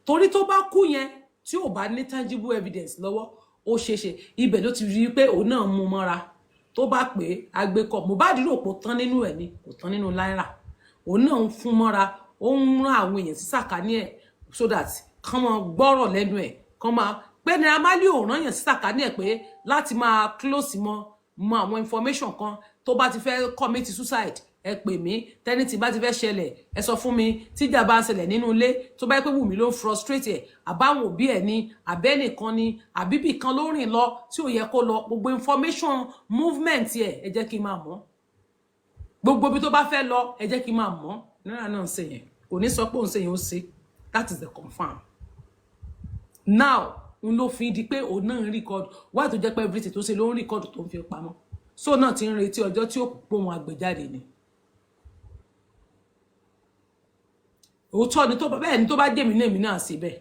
torí tó bá kú yẹn tí ò bá ní tangible evidence lọ́wọ́ ó ṣeéṣe ibẹ̀ ló ti rí pé òun náà mú mọ́ra tó bá pé agbékọ̀ Mohbad rò pé ó tán nínú ẹ̀ ni kò tán nínú Naira òun náà ń fún mọ́ra ó ń rán àwọn èèyàn sí sàkání ẹ̀ so that kán máa gbọ́rọ̀ lẹ́nu ẹ̀ kán máa pé Naira Marley ò rán èèyàn sí sàkání ẹ̀ pé láti máa close mọ́ àwọn information kan tó bá ti fẹ́ commit suicide ẹ pè mí tẹ́ni tí bá ti fẹ́ ṣẹlẹ̀ ẹ sọ fún mi tíjà bá ń ṣẹlẹ̀ nínú ilé tó bá yẹ pé Wùmí ló ń frustrate ẹ̀ àbáwọn òbí ẹ̀ ni àbẹ́nìkan ni àbíbì kan ló rìn lọ tí ò yẹ kó lọ gbogbo information movement ẹ̀ ẹ jẹ́ kí n máa mọ̀ gbogbo bí tó bá fẹ́ lọ ẹ jẹ́ kí n máa mọ̀ náírà náà ń ṣe yẹn kò ní sọ pé òun ṣe yẹn ó ṣe that is the confirm now n ló fi di pé òun náà ń record why tó jẹ́ pé everything tó ṣe ló ń record tó ń fi pamọ́ so náà ti ń retí ọjọ́ tí ó pò wọn àgbéjáde ni òótọ́ ni tó bẹ́ẹ̀ ni tó bá jẹ́ mi náà èmi náà sí bẹ́ẹ̀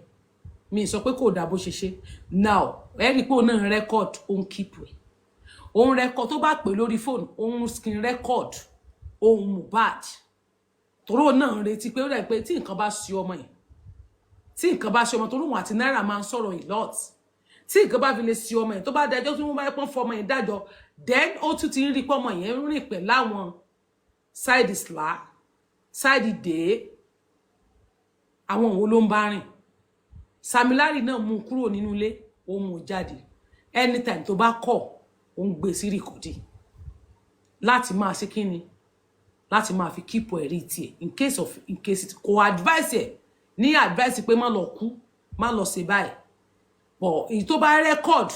mi sọ pé kò dà bó ṣe ṣe now ẹ rí i pé òun náà ń record òun keep ẹ̀ òun record tó bá pè lórí fóònù òun screen record òun Mohbad tòró náà ń retí pé ó rẹ̀ pé tí nǹkan bá ṣe ọmọ yìí tí nǹkan bá ṣe ọmọ tó lóun àti Naira máa ń sọ̀rọ̀ a lot tí nǹkan bá fi lè ṣe ọmọ yìí tó bá dájọ́ tí wọ́n bá pọ́n fọmọ yìí dájọ́ then ó tún ti ń rí pọ́mọ yẹn rìn pẹ̀ láwọn side isla side dé àwọn òun ló ń bá rìn Sam Larry náà mú kúrò nínú ilé ó mú jáde anytime tó bá kọ̀ ó ń gbé sí rìkọ́dì láti máa ṣe kíni láti máa fi keep ẹ̀rí tiẹ̀ in case kò advice ẹ̀ ní advice pé má lọ kú má lọ ṣe báyìí but èyí tó bá record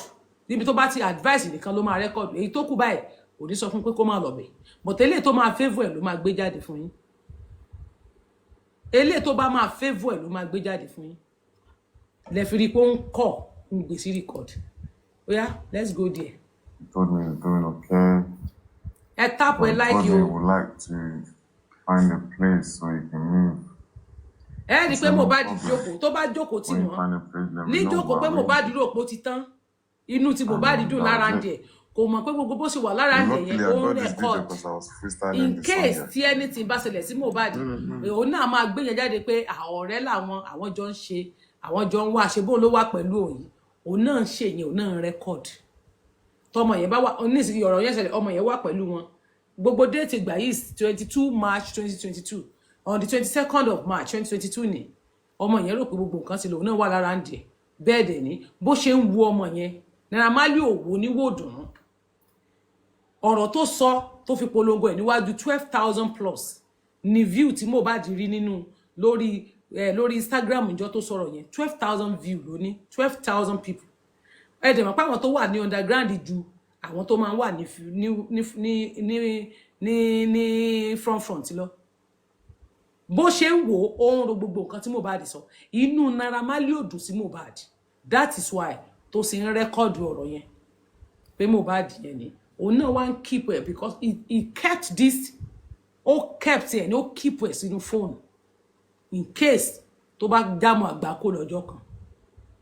níbi tó bá ti advice nìkan ló máa record èyí tó kù báyìí kò ní sọ fún pé kó má lọ bẹ̀ but eléyìí tó máa favour ẹ̀ ló máa gbé jáde fún yín eléyìí tó bá máa favour ẹ̀ ló máa gbé jáde fún yín lẹ fi rí pé ó ń kọ̀ ń gbé sí record oya let's go there. He told me he's doing okay. Ẹ tap ẹ like He you. would like to find a place so he can move. Ẹ rí pé Mohbad jókòó tó bá jókòó tí When you wọ́n find a place, let me ní know. jókòó pé Mohbad rò pé ó ti tán inú tí Mohbad dùn lára ń jẹ kò mọ̀ pé gbogbo bó ṣe wà lára ń jẹ Luckily, yẹn I ó got ń this video record because I was freestyling in this case song. tí anything bá ṣẹlẹ̀ sí Mohbad òun náà máa gbé yẹn jáde pé ọ̀rẹ́ làwọn àwọn jọ ń ṣe àwọn jọ ń wá ṣe bóun ló wà pẹ̀lú òun náà ń ṣe yẹn òun náà ń record tọmọ yẹn bá wà oníṣìí ọ̀rọ̀ yẹn ṣẹlẹ̀ ọmọ yẹn wà pẹ̀lú wọn gbogbo déètì ìgbà yìí 22 March 2022 on the 22nd of March 2022 ni ọmọ yẹn rò pé gbogbo nǹkan ti lòun náà wà lára ń jẹ bẹ́ẹ̀ dẹ̀ ni bó ṣe ń wo ọmọ yẹn Naira Marley ò wo níwò dùnú ọ̀rọ̀ tó sọ tó fi polongo ẹ̀ níwájú 12,000 plus ni view tí Mohbad rí nínú lórí Instagram ìjọ tó sọ̀rọ̀ yẹn 12,000 view ló ní 12,000 people ẹ dẹ̀ mọ̀ pé àwọn tó wà ní underground ju àwọn tó máa ń wà ní front lọ bó ṣe ń wò ó ń ro gbogbo nǹkan tí Mohbad sọ inú Naira Marley ò dùn sí Mohbad that is why tó sì ń rẹ́kọ̀dù ọ̀rọ̀ yẹn pé Mohbad yẹn ni òun náà wá ń keep ẹ̀ because he kept this ó kept ẹ̀ ní ó keep ẹ̀ sínú fóònù in case tó bá dámọ̀ àgbákò lọ́jọ́ kan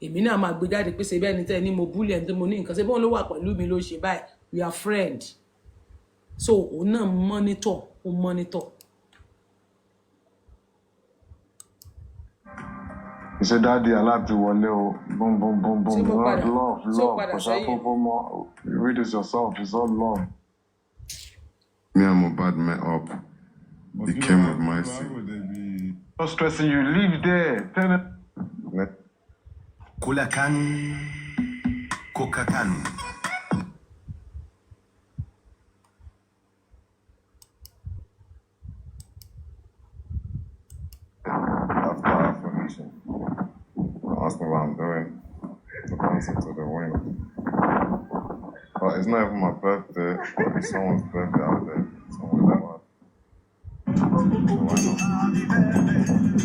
èmi náà máa gbé jáde pé ṣe bẹ́ẹ̀ ni tẹ́ ní mo búlẹ̀ ní tó mo ní nǹkan ṣe bóun ló wà pẹ̀lú mi ló ṣe báyìí we are friend so òun náà monitor. He said, Daddy, I like to wale o. Boom, boom, boom, boom. Ṣé mo padà- Love. ṣé mo padà Because sẹ́yìn? more. You read it yourself. It's all love. Me and Mohbad met up. He came with my seat. No stressing you. Leave there. Tell him. Kula kanu, koka kanu. After our finished, asked me what I'm doing. The concert to the win. But it's not even my birthday. It's someone's birthday out there. Someone's birthday. So why not?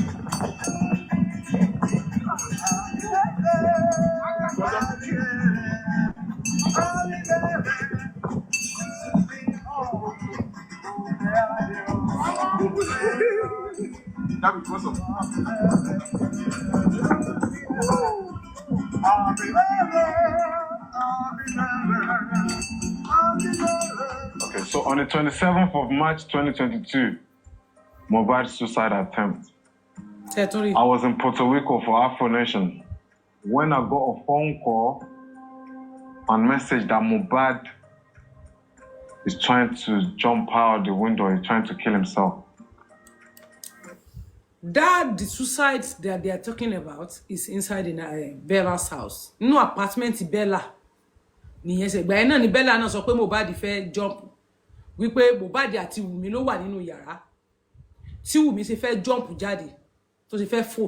That because of Okay, so on the 27th of March 2022, Mohbad's suicide attempt. tẹ̀tún rí I was in Puerto Rico for Afro Nation when I got a phone call and message that Mohbad is trying to jump out the window. He's trying to kill himself. that the suicide that they are talking about is inside in Bella's house nínú apartment Bella nìyẹn ṣe ìgbà yẹn náà ni Bella náà sọ pé Mohbad fẹ́ jump wípé Mohbad àti Wùmí ló wà nínú yàrá tí Wùmí ṣe fẹ́ jump jáde tó ṣe fẹ́ fò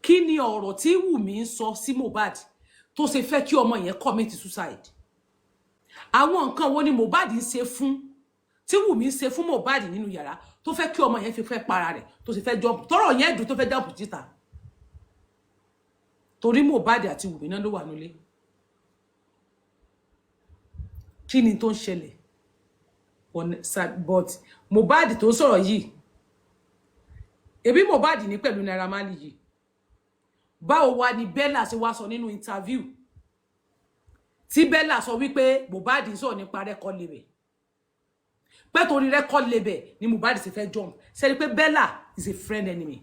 kí ni ọ̀rọ̀ tí Wùmí ń sọ sí Mohbad tó ṣe fẹ́ kí ọmọ yẹn commit suicide àwọn nǹkan wo ni Mohbad ń ṣe fún tí Wùmí ń ṣe fún Mohbad nínú yàrá tó fẹ́ kí ọmọ yẹn fi fẹ́ para rẹ̀ tó ṣe fẹ́ jump tọ́rọ̀ yẹn dùn tó fẹ́ jump síta torí Mohbad àti Wùmí náà ló wà nílé kí ni tó ń ṣẹlẹ̀ but Mohbad tó ń sọ̀rọ̀ yìí ebi Mohbad ní pẹ̀lú Naira Marley yìí báwo wá ni Bella ṣe wá sọ nínú interview tí Bella sọ wípé Mohbad ń sọ nípa record label pé torí record label ni Mohbad ṣe fẹ́ jump ṣe rí pé Bella is a friend enemy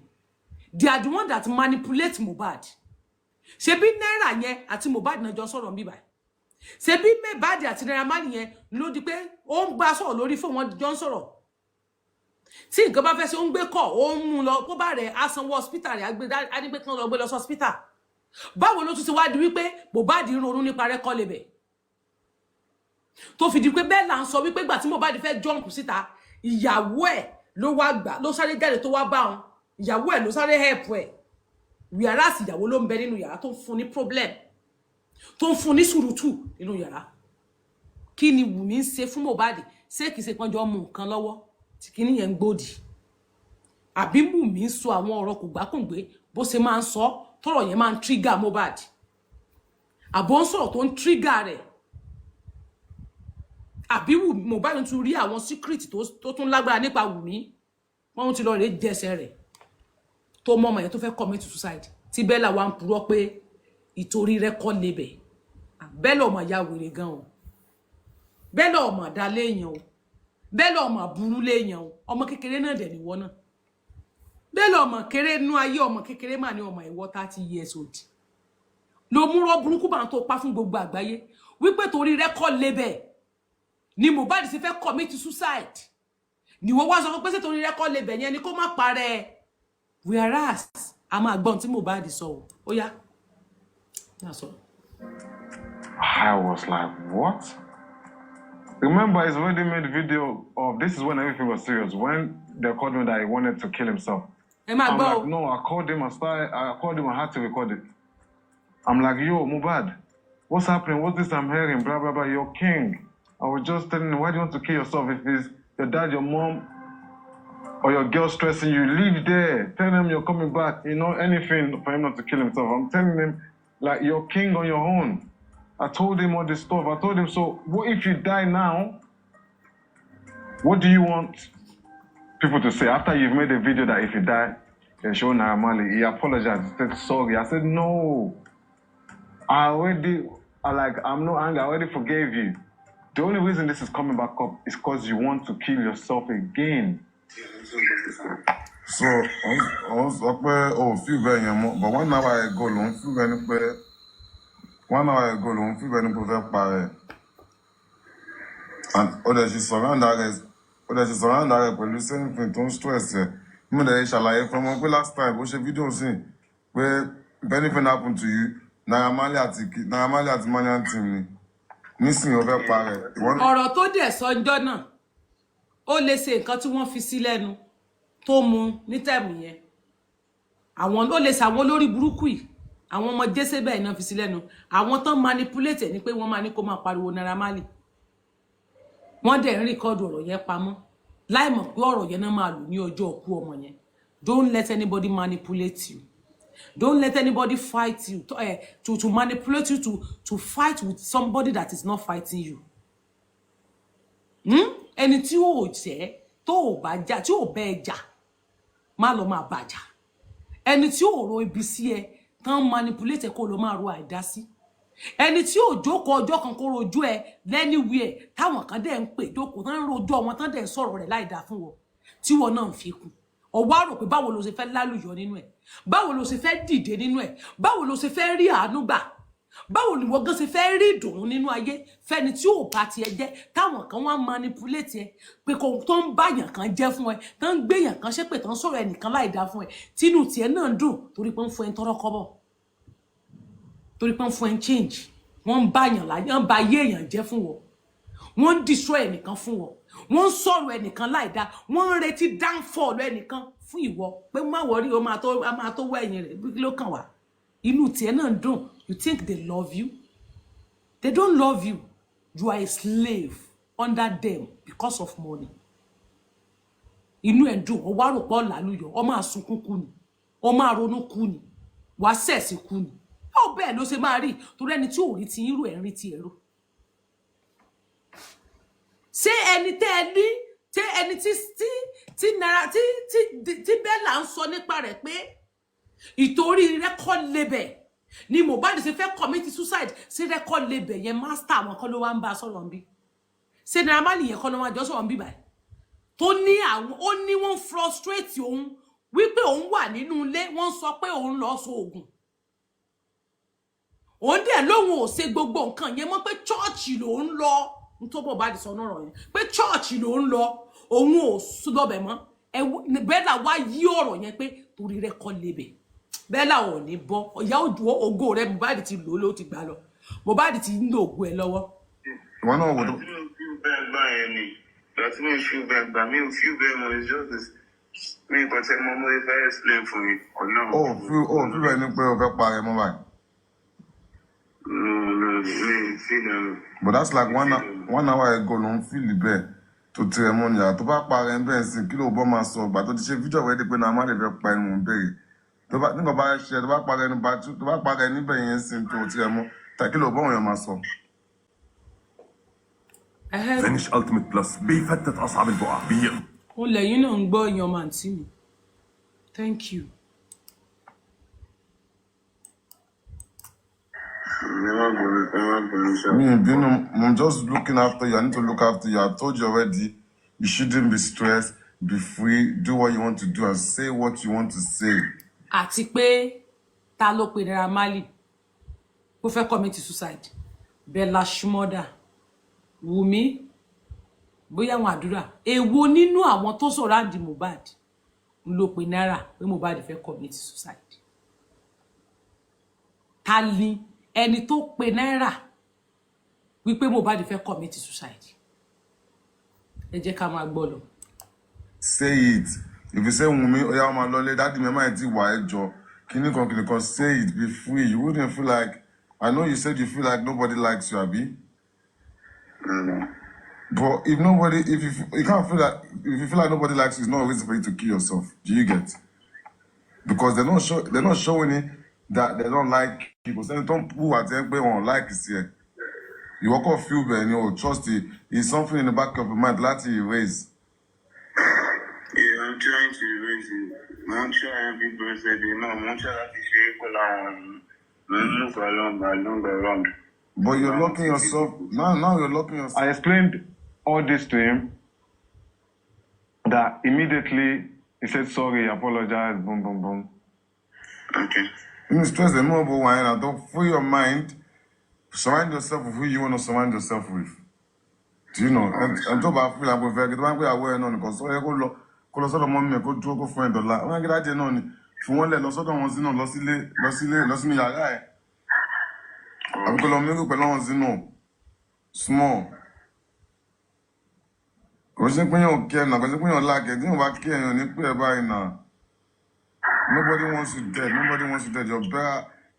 they are the one that manipulate Mohbad ṣe bí Naira yẹn àti Mohbad náà jọ sọ̀rọ̀ nbí báyìí ṣe bí Mohbad àti Naira Marley yẹn ló di pé ó ń gbà sọ̀rọ̀ lórí fún wọn jọ ń sọ̀rọ̀ tí nǹkan bá fẹ́ ṣe ó ń gbé kọ́ ó ń mú lọ kó bá rẹ̀ á sanwó hospital rẹ̀ á ní pé kí wọ́n lọ gbé lọ sí hospital báwo ló tún ti wá di wípé Mohbad ń ronú nípa record label tó fi di pé Bella ń sọ wípé gbà tí Mohbad fẹ́ jump síta ìyàwó ẹ̀ ló wá gbà ló sáré jáde tó wá bá wọn ìyàwó ẹ̀ ló sáré help ẹ̀ whereas ìyàwó ló ń bẹ nínú yàrá tó ń fún ní problem tó ń fún ní sùúrùtù nínú yàrá kí ni Wùmí ń ṣe fún Mohbad ṣé kìí ṣe pọ́njọ́ mú nǹkan lọ́wọ́ tí kìíní yẹn ń gbòdì àbí Wùmí ń sọ àwọn ọ̀rọ̀ kò gbákùngbé bó ṣe máa ń sọ tọ́rọ̀ yẹn máa ń trigger Mohbad àbọ̀ ń sọ̀rọ̀ tó ń trigger rẹ̀ àbí Mohbad tún rí àwọn secret tó tún lágbára nípa Wùmí wọ́n ti lọ rè jẹsẹ̀ rẹ̀ tó mọ ọmọ yẹn tó fẹ́ commit suicide tí Bella wá ń purọ́ pé ìtorí record label Bella ọmọ ya wèrè gan o Bella ọmọ dá léèyàn o Bella ọmọ burú léèyàn o ọmọ kékeré náà dẹ̀ níwọ náà Bella ọmọ kéré nú ayé ọmọ kékeré mà ní ọmọ ìwọ 30 years old ló múrọ́ burúkú bá ń tó pa fún gbogbo àgbáyé wípé torí record label ni Mohbad ṣe fẹ́ commit suicide ni wọ́n wá sọ pé ṣé torí record label yẹn ni kó má parẹ́ whereas a máa gbọ́n tí Mohbad sọ ó yá. That's all. I was like, what? Remember, he's already made a video of this is when everything was serious. When they called him that he wanted to kill himself. I'm like, no, I called him, I had to record it. I'm like, yo, Mohbad, what's happening? What's this I'm hearing? Blah, blah, blah, you're king. I was just telling him, why do you want to kill yourself? If it's your dad, your mom, or your girl stressing you, leave there. Tell him you're coming back. You know, anything for him not to kill himself. I'm telling him, like, you're king on your own. I told him all this stuff. I told him, so what if you die now? What do you want people to say? After you've made a video that if you die, they show Naira Marley. He apologized. He said, sorry. I said, no. I'm no anger. I already forgave you. The only reason this is coming back up is because you want to kill yourself again. So, on sọ pé o feel very yẹn but 1 hour ago ló ń feel very pé 1 hour ago ló ń feel very pé fẹ́ parẹ́ and ó dẹ̀ ṣe surround rẹ̀ pẹ̀lú same thing tó ń stress ẹ̀ mo dẹ̀ ṣàlàyé fún ọmọ pé last time bó ṣe fídíò sí pé if anything happen to you Naira Marley àti Marlian team ni nísìnyí ó fẹ́ parẹ́. ọ̀rọ̀ tó dẹ̀ sọ́jọ́ náà ó lè ṣe nǹkan tí wọ́n fi sí lẹ́nu tó mu ní tẹ̀mù yẹn àwọn ló lè ṣàwọn olórí burúkú yìí àwọn ọmọ Jésébẹ̀ iná fi sí lẹ́nu àwọn tán manipulate ni pé wọ́n máa ní kó máa pariwo Naira Marley wọ́n dẹ̀ ń rìkọ́dù ọ̀rọ̀ yẹn pamọ́ láì mọ̀ pé ọ̀rọ̀ yẹn náà máa lò ní ọjọ́ òkú ọmọ yẹn. Don't let anybody manipulate you. Don't let anybody fight you to manipulate you to fight with somebody that is not fighting you. Ẹni tí ó jẹ́ tó ò bá jà tí ò bẹ́ jà má lọ máa bàjà. Ẹni tí ó ro ibi sí ẹ tán manipulate kó lọ máa ro àìdá sí. Ẹni tí ó jókòó ọjọ́ kan kó rojú ẹ anywhere táwọn kan dẹ̀ ń pè jókòó tán rojọ́ wọn tán dẹ̀ ń sọ̀rọ̀ rẹ̀ láìdá fún wọn tí wọn náà ń fi kún. Ó wá rò pé báwo ló ṣe fẹ́ lálùyọ nínú ẹ̀, báwo ló ṣe fẹ́ dìde nínú ẹ̀, báwo ló ṣe fẹ́ rí àánú gbà, báwo ni wọ́n gan ṣe fẹ́ rí ìdùnnú nínú ayé fẹ́ni tí ò bá tiẹ̀ jẹ́ táwọn kan wá manipulate ẹ pé kò tó ń báyàn kan jẹ́ fún ẹ tó ń gbéyàn kan ṣépè tó ń sọ̀rọ̀ ẹnìkan láìdá fún ẹ tínú tiẹ̀ náà dùn torí pé ń fún ẹ tọrọ kọ́bọ̀ torí pé ń fún ẹ change wọ́n ń báyàn láyé ń ba ayé èèyàn jẹ́ fún wọn wọ́n ń destroy ẹnìkan fún wọn wọ́n sọ̀rọ̀ ẹnìkan láìdá wọ́n retí downfall ẹnìkan fún ìwọ pé má worry ó máa tó wẹ̀yìn rẹ̀ bí ló kàn wá inú tiẹ̀ náà dùn you think they love you they don't love you you are a slave under them because of money inú ẹ̀ dùn ó wá rò pọ̀ lálùyọ̀ ó máa sunkún kú ni ó máa ronú kú ni wàá sẹ̀sì kú ni ó bẹ́ẹ̀ ló ṣe máa rí torí ẹni tí ò rí ti irú ẹ̀ ń rí ti ẹ̀rọ ṣé ẹni tẹ́ ẹ ní tí ẹni tí náírà tí Bella ń sọ nípa rẹ̀ pé ìtorí record label ni Mohbad ṣe fẹ́ commit suicide ṣé record label yẹn master àwọn kan ló wá ń bá sọ̀rọ̀ ń bí ṣé Naira Marley yẹn kan ló wá jọ sọ̀rọ̀ ń bí báyìí tó ní àwọn ó ní wọ́n frustrate òun wípé òun wà nínú ilé wọ́n sọ pé òun lọ so oògùn òun dẹ̀ lóhun ò ṣe gbogbo nǹkan yẹn mọ́ pé chọ́ọ̀chì ló ń lọ tó bọ̀ bá di sọ náà yẹn pé chọ́ọ̀chì ló ń lọ òun ò lọ́bẹ̀ mọ́ Bella wá yí ọ̀rọ̀ yẹn pé torí rẹ̀ kọ́ lebẹ̀ Bella ò ní bọ́ ìyá ògo rẹ̀ Mohbad ti lò ló ti gbà lọ Mohbad ti ń lo ògo ẹ̀ lọ́wọ́. Wọ́n náà wò ó. That's me feel bad, but me feel bad when it's just this. Me, but take my money if I explain for me or no. Feel bad ní pé o fẹ́ parẹ́ mọ́ báyìí. No, me feel them. But that's like 1 hour ago ló ń feel bẹ́ẹ̀ tó tirẹ̀ mọ́ ni àtọ́ bá parẹ́ bẹ́ẹ̀ sí kí ló bọ́ máa sọ ọgbà tó ti ṣe fídíò wẹ́ẹ́ di pé Naira Marley fẹ́ pa ẹnu bẹ́ẹ̀ nígbà bá ṣe tó bá parẹ́ níbẹ̀ yẹn sí tó tirẹ̀ mọ́ kí ló bọ́ wọn yẹn máa sọ. فينيش التيميت بلس بيفتت اصعب البقع ó lẹ́yìn náà ń gbọ́ yan man tí mi thank you. I'm just looking after you. I need to look after you. I told you already. You shouldn't be stressed. Be free. Do what you want to do and say what you want to say. Àti pé ta ló pe Naira Marley ó fẹ́ commit suicide Bella Shmurda Wumi bóyá àwọn àdúrà èwo nínú àwọn tó surround Mohbad ló pe Naira pé Mohbad fẹ́ commit suicide ta ni ẹni tó pe Naira wípé Mohbad fẹ́ commit suicide ẹ jẹ́ ká máa gbọ́ lọ. Say it. If you say Wumi oya ma lole daddy me ma ti wa ejo kini kan say it, be free. You wouldn't feel like I know you said you feel like nobody likes you, Abi. But if you can't feel that, if you feel like nobody likes you, it's not a reason for you to kill yourself. Do you get? Because they're not showing it that they don't like people. So don't who are saying they won't like it here. You walk off feel bad and you trust it. It's something in the back of your mind that you erase. Yeah, I'm trying to erase it. I'm trying people say they know. I'm trying to share move along. But you're locking yourself now. You're locking yourself. I explained all this to him. That immediately he said sorry, apologize, boom, boom, boom. Okay. You stress the more about wine and don't free your mind. Surround yourself with who you want to surround yourself with. Do you know? And talk about feel like we're very good. I'm aware no because so you go lọ sọ́dọ̀ mọ́mí ẹ̀ kó dúró kó fún ẹ̀ dọ́là wọ́n á gé dájẹ́ náà ni fún wọn lẹ̀ lọ sọ́dọ̀ wọn sínú lọ sínú yàrá ẹ̀ àbí kó lọ mẹ́rù pẹ̀lú wọn sínú small kò sí pé yàn kí ẹ̀ nà kò sí pé yàn láàkẹ́ tí yàn bá kí ẹ̀yàn ní pé ẹ̀ báyìí nà nobody wants you dead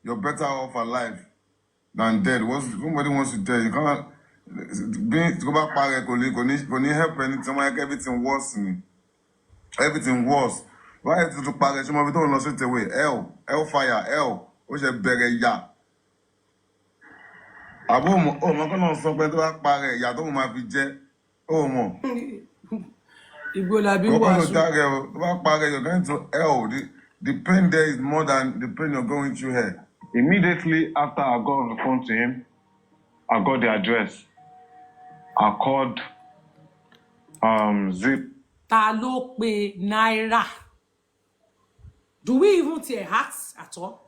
you're better off alive than dead nobody wants you dead you can't go back parẹ́ kò ní help anything wọ́n make everything worse ni. Everything was. Why is it to parẹ́ ṣe mọ́ fi tó ń lọ sí tèwé hell fire hell ó ṣe bẹ̀rẹ̀ ìyà. Àbó ọmọ kan náà sọ pé tó bá parẹ́ ìyà tó máa fi jẹ́ ó mọ̀. Ìgbò làbí wàásù. Ọkọ ló dáre o tó bá parẹ́ you're going to hell. The pain there is more than the pain you're going through here. Immediately after I got on the phone to him, I got the address. I called Zip. Ta ló pe Naira? Do we even tear hearts at all?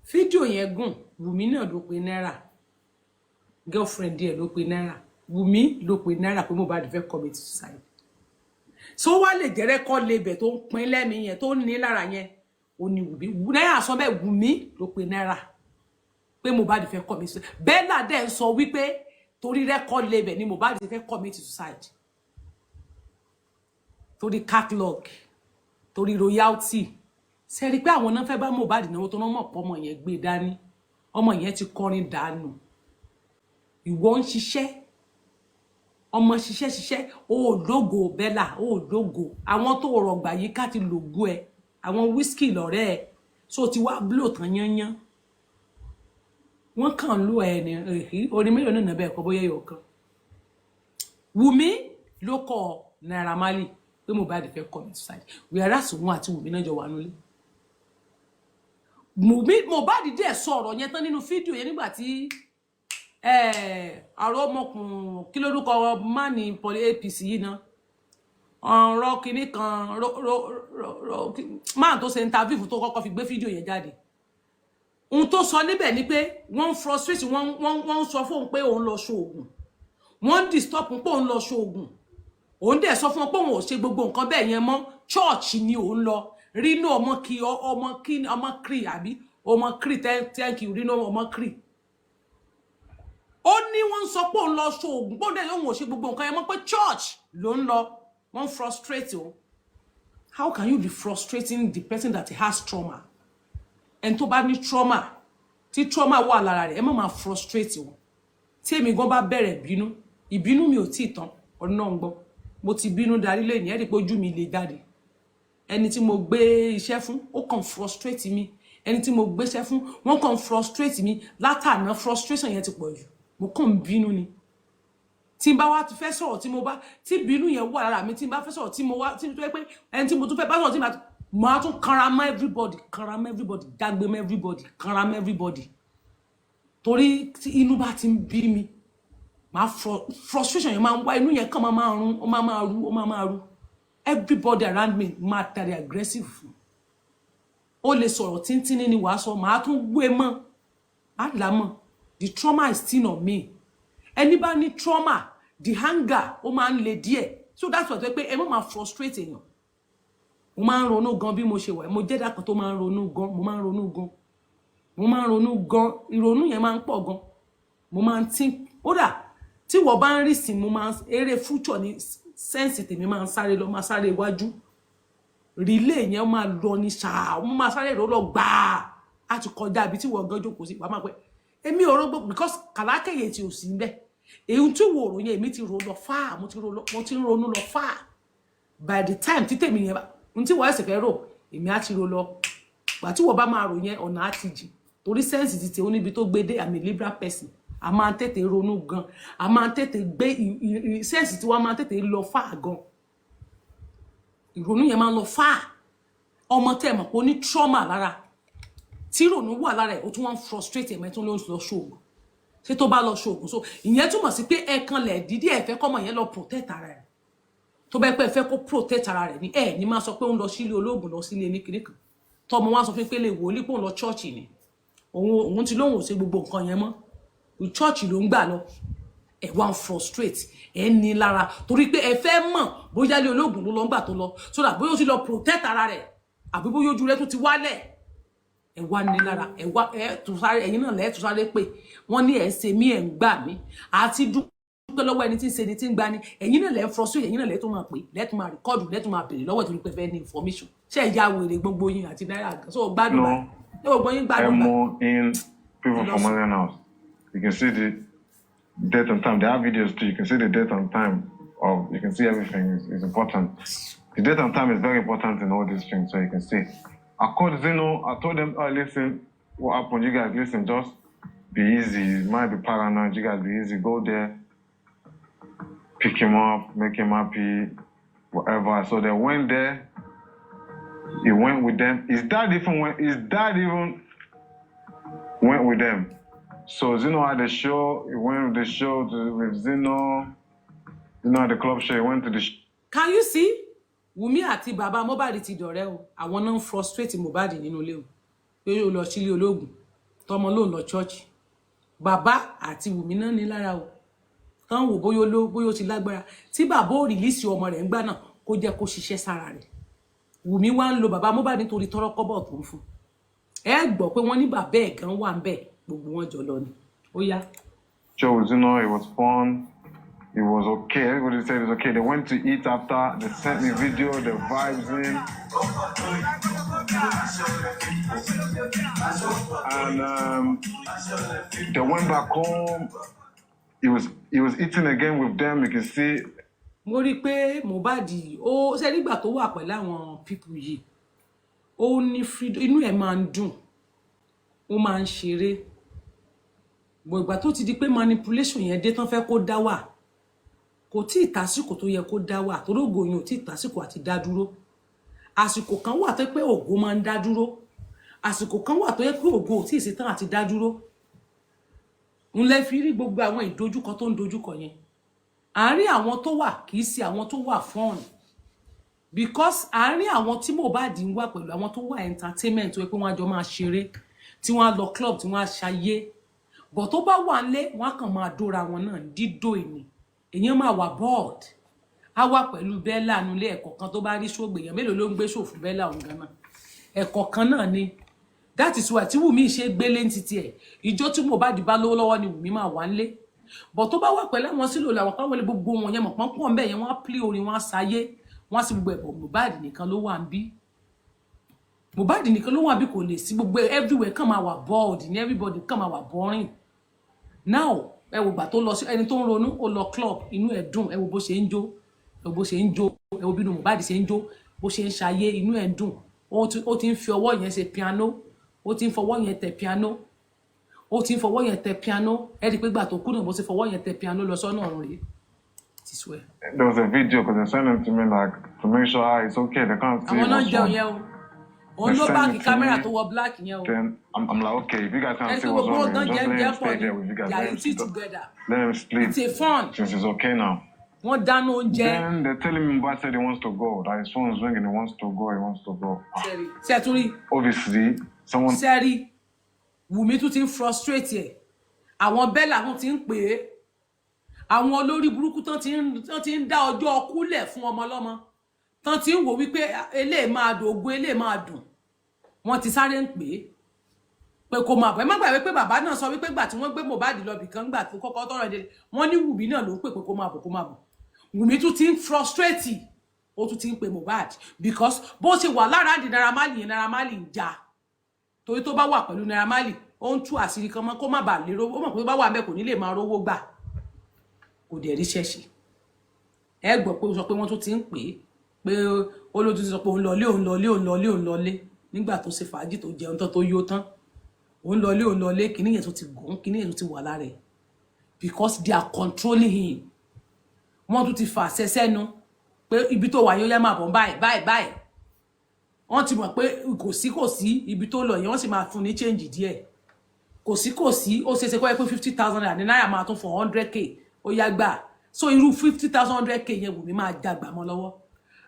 Fídíò yẹn gùn, Wùmí náà ló pe Naira. Girlfriend díẹ̀ ló pe Naira. Wùmí ló pe Naira pé Mohbad fẹ́ commit suicide. So wá lè jẹ́ record label tó ń pín lẹ́mìí yẹn tó ní lára yẹn. Ó ní Wùmí. Naira sọ bẹ́ẹ̀ Wùmí ló pe Naira pé Mohbad fẹ́ commit suicide. Bella dẹ̀ sọ wípé torí record label ni Mohbad fẹ́ commit suicide. torí catalog torí royalty ṣe rí pé àwọn náà fẹ́ bá Mohbad náwó tó náà mọ̀ pọ̀ ọmọ yẹn gbé dání ọmọ yẹn ti kọrin dànù ìwọ ń ṣiṣẹ́ ọmọ ṣiṣẹ́ ó lógo Bella ó lógo àwọn tó rọgbà yìí ká ti lògo ẹ àwọn Wizkid lọ́rẹ́ ẹ so ti wá blow tán yányán wọ́n kàn lù ẹ ní orin mélòó náà bẹ́ẹ̀ kọ́ bóyá yóò kan Wùmí ló kọ Naira Marley pé Mohbad fẹ́ commit suicide whereas òun àti Wùmí náà jọ wà nílé Mohbad dẹ̀ sọ̀rọ̀ yẹn tán nínú fídíò yẹn nígbà tí àrò ọmọkùnrin kí lórúkọ mani pọlì APC yìí náà ọ̀rọ̀ kìíní kan máa tó ṣe interview tó kọ́kọ́ fi gbé fídíò yẹn jáde ohun tó sọ níbẹ̀ ni pé wọ́n frustrate wọ́n sọ fóun pé òun lọ ṣoògùn wọ́n disturb pé òun lọ ṣoògùn òun dẹ̀ sọ fún wọn pé òun ò ṣe gbogbo nǹkan bẹ́ẹ̀ yẹn mọ́ church ni òun lọ Rino ọmọ kri àbí ọmọ kri thank you Rino ọmọ kri ó ní wọ́n sọ pé òun lọ ṣoògùn pé òun dẹ̀ òun ò ṣe gbogbo nǹkan yẹn mọ́ pé church ló ń lọ wọ́n frustrate o how can you be frustrating the person that has trauma ẹni tó bá ní trauma tí trauma wà lára rẹ̀ ẹ má máa frustrate wọn tí èmi gan bá bẹ̀rẹ̀ bínú ìbínú mi ò tí ì tán ọ̀nà ń gbọ́ mo ti bínú darí lẹ́yìn ẹ̀rí pé ojú mi lè jáde ẹni tí mo gbé iṣẹ́ fún ó kàn frustrate mi ẹni tí mo gbé iṣẹ́ fún wọ́n kàn frustrate mi látàná frustration yẹn ti pọ̀ jù mo kàn bínú ni tí n bá wá ti fẹ́ sọ̀rọ̀ tí mo bá tí bínú yẹn wà lára mi tí n bá fẹ́ sọ̀rọ̀ tí mo wá tí tó yẹ pé ẹni tí mo tún fẹ́ bá sọ̀rọ̀ tí màá tún kanra mọ́ everybody dágbé mọ́ everybody kanra mọ́ everybody torí tí inú bá ti ń bí mi máa frustration yẹn máa ń wá inú yẹn kàn máa rún ó máa rú everybody around me máa tàrí aggressive fún ó lè sọ̀rọ̀ tíntínní ni wàá sọ màá tún gbé mọ́ àlámọ̀ the trauma is still on me ẹni bá ní trauma the hunger ó máa ń le díẹ̀ so that's why pé ẹ má máa frustrate èèyàn mo máa ń ronú gan bí mo ṣe wà mo jẹ́ dákan tó máa ń ronú gan mo máa ń ronú gan ìrònú yẹn máa ń pọ̀ gan mo máa ń tí ó dà tí wọ́n bá ń rí sí mo máa ń eré future ní sense tèmi máa ń sáré lọ máa sáré iwájú relay yẹn máa lọ ní ṣáà mo máa sáré lọ gbàá á ti kọjá ibi tí wọ́n gan jókòó sí wàá máa pẹ́ èmi ò rò because kàlákẹ́yẹ tí ò sí ń bẹ̀ èyí tí wò rò yẹn èmi ti rò lọ fáà mo ti ń ronú lọ fáà by the time tí tèmi yẹn bá n tí wọ́n ẹ̀sẹ̀ fẹ́ rò èmi á ti rò lọ gbà tí wọ́n bá máa rò yẹn ọ̀nà á ti jì torí sense ti tẹ̀ ó níbi tó gbé dé I'm a liberal person a máa ń tètè ronú gan a máa ń tètè gbé sense tí wọ́n máa ń tètè lọ fáà gan ìrònú yẹn máa ń lọ fáà ọmọ tẹ́ mọ̀ pé ó ní trauma lára tí ìrònú wà lára ẹ̀ ó tún wọ́n frustrate ẹ̀mẹ́ tó ló ń lọ ṣoògùn ṣé tó bá lọ ṣoògùn so ìyẹn túmọ̀ sí pé ẹ̀kan lẹ̀ dídí ẹ̀ fẹ́ kọ́mọ yẹn lọ protect ara rẹ̀ tó bá pẹ́ fẹ́ kó protect ara rẹ̀ ní ẹ̀ ní máa sọ pé ó ń lọ sílé olóògùn lọ sílé oníkìní kan tọmọ wá sọ fún pé lè wòlíì pé òun lọ church ni òun ti lóhùn ò ṣe gbogbo nǹkan yẹn mọ́ church ló ń gbà lọ ẹ̀ wá ń frustrate ẹ̀ ní lára torí pé ẹ fẹ́ mọ̀ bóyá lé olóògùn ló lọ ń gbà tó lọ so that bóyá ó ti lọ protect ara rẹ̀ àbí bóyá ojú rẹ̀ tó ti wálẹ̀ ẹ wá ní lára ẹ wá ẹ tún sáré ẹ̀yin náà lẹ tún sáré pé wọ́n ní ẹ ṣe mí ẹ ń gbà mí àti dúpẹ́ lọ́wọ́ ẹni tí ń ṣe ni tí ń gbà ní ẹ̀yin náà lẹ frustrate ẹ̀yin náà lẹ tún máa pè lẹ tún máa record lẹ tún máa béèrè lọ́wọ́ torí pé fẹ́ ní information ṣé ẹ ya wèrè gbogbo yín àti náírà gan so gbádùn báyìí ṣé gbogbo yín gbádùn báyìí. In people from Malian House you can see the date and time they have videos too you can see the date and time of you can see everything is important the date and time is very important in all these things so you can see. I called Zeno, I told them, oh, listen, what happened? You guys, listen, just be easy. You might be paranoid. You guys be easy. Go there, pick him up, make him happy, whatever. So they went there. He went with them. His dad even went with them. So Zeno had a show. He went with the show with Zeno. At the club show. He went to the show. Can you see? Wùmí àti bàbá Mohbad ti dọ̀rẹ́ o àwọn náà ń frustrate Mohbad nínú ilé o pé ó lọ sílé olóògùn tọmọ ló ń lọ church bàbá àti Wùmí náà ní lára o tán wò bóyá ó ti lágbára tí bàbá ò rìlíìsì ọmọ rẹ̀ ńgbà náà kó jẹ́ kó ṣiṣẹ́ sára rẹ̀ Wùmí wá ń lo bàbá Mohbad nítorí tọrọ kọ́bọ̀ tó ń fún ẹ gbọ́ pé wọ́n ní bàbá ẹ̀ gan wà ń bẹ̀ gbogbo wọn jọ lọ ni ó yá. Show, it was fun. it was okay. Everybody said it was okay. They went to eat after. They sent me video, the vibes in. And they went back home. He was eating again with them. You can see. Mo rí pé Mohbad ó ṣe nígbà tó wà pẹ̀lú àwọn people yìí. Ó ní freedom, inú ẹ̀ máa ń dùn. Ó máa ń ṣeré. Bó ìgbà tó ti di pé manipulation yẹn dé tán fẹ́ kó dá wà. Kò tí ì tásìkò tó yẹ kó dá wà. Torí ògo yẹn ò tí ì tásìkò àti dá dúró. Àsìkò kan wà tó pé ògo máa ń dá dúró. Àsìkò kan wà tó yẹ pé ògo ò tí ì ṣetán àti dá dúró. N lè fi rí gbogbo àwọn ìdojúkọ tó ń dojúkọ yẹn. Àárín àwọn tó wà kì í ṣe àwọn tó wà fun. Because àárín àwọn tí Mohbad ń wà pẹ̀lú àwọn tó wà entertainment tó yẹ pé wọ́n á jọ máa ṣeré, tí wọ́n á lọ club, tí wọ́n á ṣayé. But tó bá wà nílé, wọ́n á kàn máa dóra wọn náà dídó ìní. Èèyàn máa wà bored. Á wà pẹ̀lú Bella nulé ẹ̀kọ́ kan tó bá rí ṣògbè èèyàn mélòó ló ń gbé ṣò fún Bella òun gan náà. Ẹ̀kọ́ kan náà ni. That is why tí Wùmí ṣe gbélé ntiti ẹ̀. Ìjọ tí Mohbad bá lówó lọ́wọ́ ni Wùmí máa wà nílé. But tó bá wà pẹ̀lú àwọn sílò làwọn kan wọlé gbogbo wọn yẹn mọ̀ pọ́n pọ̀ ńbẹ̀ yẹn wọ́n á play orin wọn á sáyé. Wọ́n á sì gbogbo ẹ̀bọ̀ Mohbad nìkan ló wà níbí. Mohbad nìkan ló wà bí kò lè sí gbogbo everywhere kàn máa wà bored ni everybody kàn máa wà boring. Now ẹ wo gbà tó lọ sí ẹni tó ń ronú ó lọ club inú ẹ̀ dùn ẹ wo bó ṣe ń jó ẹ wo bó ṣe ń jó ẹ wo bí inú Mohbad ṣe ń jó bó ṣe ń ṣayé inú ẹ̀ dùn ó ti ń fi ọwọ́ yẹn ṣe piano ó ti ń fọwọ́ yẹn tẹ piano ó ti ń fọwọ́ yẹn tẹ piano ẹ rí pé gbà tó kú náà bó ṣe fọwọ́ yẹn tẹ piano lọ sọ́nà ọ̀run rèé. Ti swear. There was a video because they sent it to me like to make sure it's okay. They can't see. Àwọn náà what's jẹun wrong. yẹn o. Òun ló báàgì kámẹ́rà tó wọ black yẹn o. Then I'm like, okay, if you guys can't Ẹni see tó what's gbogbo wrong, ọgán just jẹ́ let him jẹ́ stay pọ̀ there with you guys. ni. Let Yàrá him tí sleep. together. Let him sleep It's a fun. since it's okay now. Wọ́n dáná oúnjẹ. Then they're telling me Mohbad said he wants to go. That his phone is ringing. He wants to go. He wants to go. Ṣé ẹ tún rí? Obviously, someone. Sẹ́rí Wùmí tún ti ń frustrate ẹ̀. Àwọn Bella tún ti ń pè é. Àwọn olórí burúkú tán ti ń dá ọjọ́ ọkúlẹ̀ fún ọmọ ọlọ́mọ. Tán ti ń wò wípé eléyìí máa dùn ògo eléyìí máa dùn. Wọ́n ti sáré ń pè é. Pé kó máa bọ̀ ẹ má gbàgbé pé bàbá náà sọ wípé gbà tí wọ́n gbé Mohbad lọ bìkan gbà tó kọ́kọ́ tọrọ dé wọ́n ní Wùmí náà ló ń pè pé kó máa bọ̀ kó máa bọ̀. Wùmí tún ti ń frustrate ó tún ti ń pè Mohbad because bó ṣe wà lára di Naira Marley yẹn Naira Marley ń jà. Torí tó bá wà pẹ̀lú Naira Marley ó ń tú àṣírí kan mọ́ kó má bàa lérò ó mọ̀ pé tó bá wà ńbẹ̀ kò ní lè máa rówó gbà. Kò dẹ̀ rí ṣẹ́ṣe. Ẹ gbọ́ pé ó sọ pé wọ́n tún ti ń pè é pé olójú ti sọ pé òun lọlé nígbà tó ṣe fàájì tó jẹun tán tó yó tán òun lọlé kíní yẹn tó ti gùn kíní yẹn tó ti wà lára ẹ̀ because they are controlling him. Wọ́n tún ti fà sẹ́sẹ́nu pé ibi tó wà yóò yá máa bọ̀ báyìí. Wọ́n ti mọ̀ pé kò sí ibi tó lọ yẹn wọ́n sì máa fún ní change díẹ̀. Kò sí ó ṣeéṣe kó yẹ pé 50,000 naira ní náírà máa tún fún 100k ó yá gbà. So irú 50,000 100k yẹn Wùmí máa dàgbà mọ́ lọ́wọ́.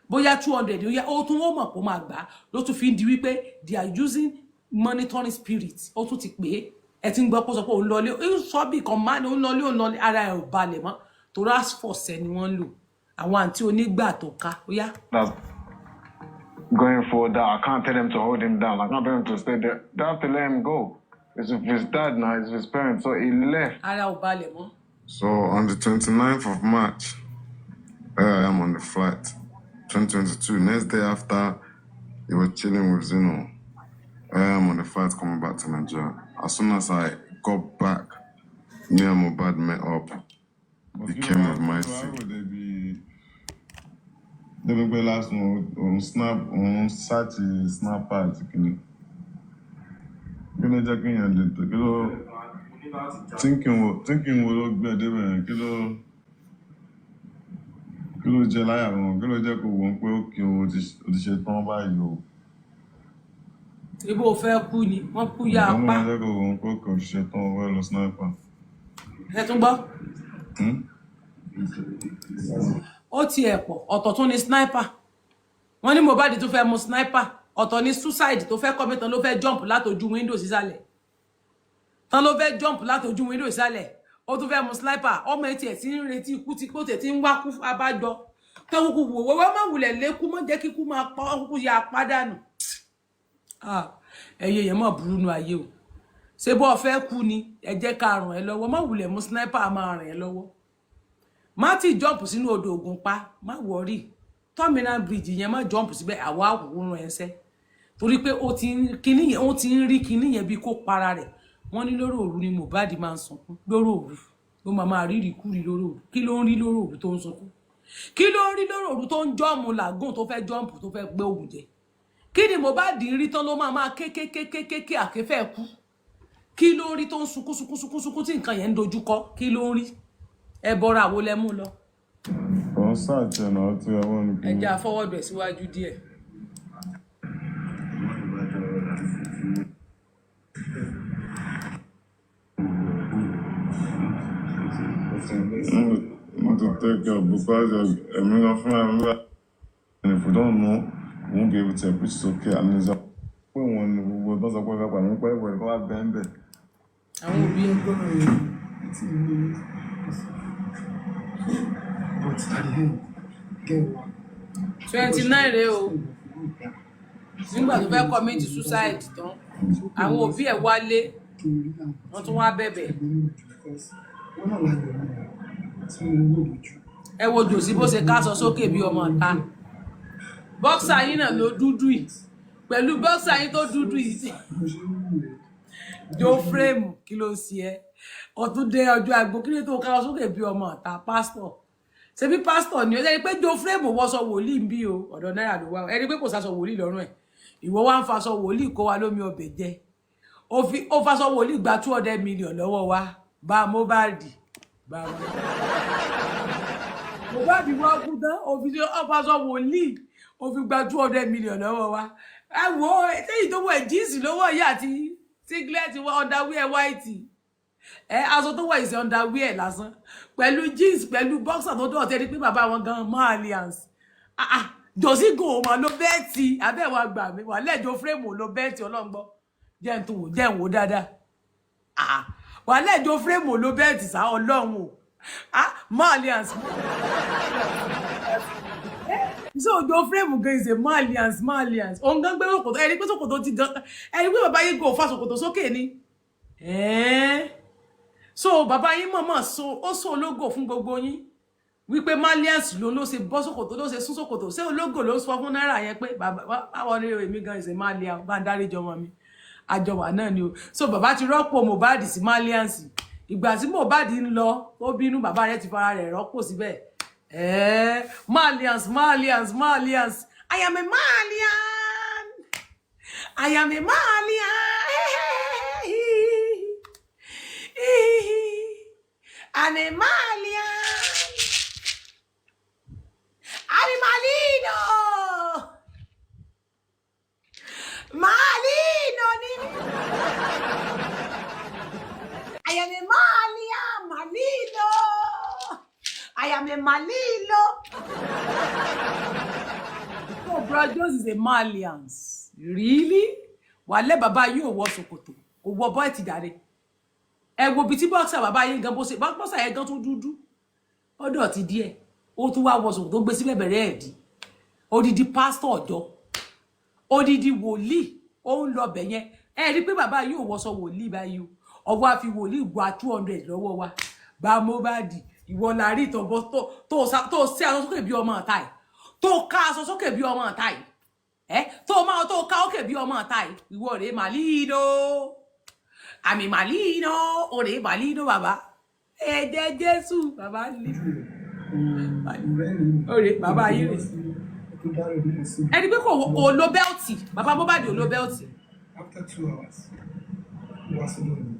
Bóyá 200 ó yá ó tún ó mọ̀ pé ó máa gbà ló tún fi ń di wípé they are using monitoring spirit ó tún ti pè é ti ń gbọ́ pé sọ pé òun lọlé ó sọ bí kan máa ní òun lọlé ara ẹ̀ ò balẹ̀ mọ́ torí asfọ̀sẹ̀ ni wọ́n ń lò àwọn àǹtí onígbà tó ká ó yá. That's going for that. I can't tell them to hold him down. I can't tell them to stay there. They have to let him go. It's his dad now. It's his parents. So he left. Ara ò balẹ̀ mọ́. So on the 29th of March, I am on the flight, 2022. Next day after, he was chilling with Zeno. I am on the flight coming back to Nigeria. As soon as I got back, me and Mohbad met up. He came with my seat. Why would they be? They be last on search Snapchat. Kí ló jẹ́ kí èèyàn lè tó? Kí ló thinking wo ló gbé ẹ débẹ̀? Kí ló jẹ láyà wọn? Kí ló jẹ́ kó wọ́n pé òkè o ti ṣe tán báyìí o? Ibo fẹ́ kú ni wọ́n kú yá apá. Wọ́n máa jẹ́ kó wọ́n pé òkè o ti ṣe tán o fẹ́ lọ sniper. Ẹ tún gbọ́. Ó ti ẹ̀ pọ̀ ọ̀tọ̀ tún ni sniper. Wọ́n ní Mohbad tó fẹ́ mú sniper. Ọ̀tọ̀ ni suicide tó fẹ́ commit tán ló fẹ́ jump látojú window sísàlẹ̀. Tán ló fẹ́ jump látojú window sísàlẹ̀. Ó tún fẹ́ mú sniper. Ọmọ ẹ̀ tiẹ̀ tí ń retí ikú tí kò tẹ̀ tí ń wá kú abájọ. Tó kúkú wò wọ́n má wulẹ̀ lékú mọ́ jẹ́ kíkú máa pa kúkú ya pádànù. Ẹyẹ yẹn mọ̀ burú nu ayé o. Ṣé bó fẹ́ kú ni ẹ jẹ́ ká ràn ẹ́ lọ́wọ́ má wulẹ̀ mú sniper máa ràn ẹ́ lọ́wọ́. má ti jump sínú odò Ògùnpa má worry terminal bridge yẹn má jump síbẹ̀ àwa àwòrán ẹsẹ̀ torí pé ó ti ń kíní yẹn ó ti ń rí kíní yẹn bí kó para rẹ̀ wọ́n ní lórí òru ni Mohbad máa ń sunkún lórí òru ló máa rí ìrìkúrì lórí òru kí ló ń rí lórí òru tó ń sunkún kí ló ń rí lórí òru tó ń jọ́ọ̀mù làgùn tó fẹ́ jọ́ọ̀mù tó fẹ́ gbé ògùn jẹ kí ni Mohbad rí tán ló máa kékékékéké àkẹ́fẹ́ kú kí ló ń rí tó ń sunkún tí nǹkan yẹn ń dojúkọ kí ló ń rí ẹ bọ́ra àwo lẹ mú lọ. Wọ́n ṣàjẹ́ náà tí wọ́n ní kí. ẹ jẹ́ àfọwọ́dọ̀ ẹ̀ síwájú díẹ̀. Not to take care because a million friends, and if we don't know, we won't be able to which is okay. And there's a when we don't support that one, we're going to bend it. àwọn òbí ẹ gbọ́ But at the end, get what? 29 rèé o nígbà tó fẹ́ commit suicide tán àwọn òbí ẹ̀ wálé wọ́n tún wá bẹ̀bẹ̀ ẹ wo jòsí bó ṣe káṣọ sókè bí ọmọ ọ̀tá bọ́ksà yín náà ló dúdú yìí pẹ̀lú bọ́ksà yín tó dúdú yìí jo frame kí ló ń ṣe ẹ́ ọ̀tún dé ọjọ́ àgbo kí ló tó káṣọ sókè bí ọmọ ọ̀tá pásítọ̀ ṣebí pásítọ̀ ni ó jẹ́ pé jo frame wọ́sọ wòlíì ń bí o ọ̀dọ̀ náírà ló wá ẹni pé kò sáṣọ wòlíì lọ́rùn ẹ̀ ìwọ wá ń faṣọ wòlíì kó wa lómi ọbẹ̀ jẹ ó faṣọ wòlíì gba 200 million lọ́wọ́ wa bá Mohbad bá Mohbad wá kú tán ó faṣọ wòlíì ó fi gba 200 million lọ́wọ́ wa ẹ wo èyí tó wọ jíìsì lọ́wọ́ yìí àti singlet underwear white aṣọ tó wọ ìṣe underwear lásán pẹ̀lú jeans pẹ̀lú boxer tó dọ̀tẹ́ ní pé bàbá wọn gan mọ́ alliance jòsí gò mà ló bẹ́ẹ̀tì abẹ́wò àgbà mi wà lẹ́jọ́ frame ló bẹ́ẹ̀tì ọlọ́ngbọ́ jẹ́ ń tó wò jẹ́ ń wò dáadáa wà lẹ́jọ́ frame ló bẹ́ẹ̀tì sá ọlọ́run o mọ́ alliance so ojo frame gan is a mọ́ alliance òun gan gbé ṣòkòtò ẹni pé ṣòkòtò ti gan ẹni pé bàbá yìí gò fa ṣòkòtò sókè ni so bàbá yín mọ̀mọ́ so ológo fún gbogbo yín wípé malians ló ṣe bọ́ ṣòkòtò ló ṣe sún ṣòkòtò ṣé ológo ló sọ fún náírà yẹn pé báwọn ní èmi gan ìṣe malia bá ń dárí jọmọ mi àjọwà náà ni o so bàbá ti rọ́pò Mohbad sí malians ìgbà tí Mohbad ń lọ ó bínú bàbá rẹ̀ ti fara rẹ̀ rọ́pò síbẹ̀ malians I am a malian I'm a malian Malino nini I am a Malino I am a Malino oh bro Jones is a Malians really wale baba yóò wọ ṣòkòtò kò wọ boy ti dare ẹ wo bí tí boxer bàbá yín gan bó ṣe boxer yẹn gan tó dúdú ọ̀dọ̀ ti díẹ̀ ó tún wá wọsùn tó gbé sí bẹ̀bẹ̀rẹ̀ ẹ̀dí odidi pastor ọjọ́ odidi wòlíì ó ń lọ bẹ̀ yẹn ẹ rí pé bàbá yìí ò wọṣọ wòlíì báyìí o ọwọ́ àfi wòlíì gba 200 lọ́wọ́ wa bá Mohbad ìwọ la rí ìtọ́bọ tó sí aṣọ sókè bí ọmọ ọ̀tá ẹ̀ tó ká aṣọ sókè bí ọmọ ọ̀tá ẹ̀ tó ká òkè bí ọmọ ọ̀tá ẹ̀ ìwọ rèé Malino àmì Malino òrèé Malino bàbá ẹ̀jẹ̀ Jésù bàbá ní ọ̀rẹ́ bàbá yìí rè ẹni pé kò lo bẹ́ẹ̀tì bàbá Mohbad ò lo bẹ́ẹ̀tì. After 2 hours wá sí lónìí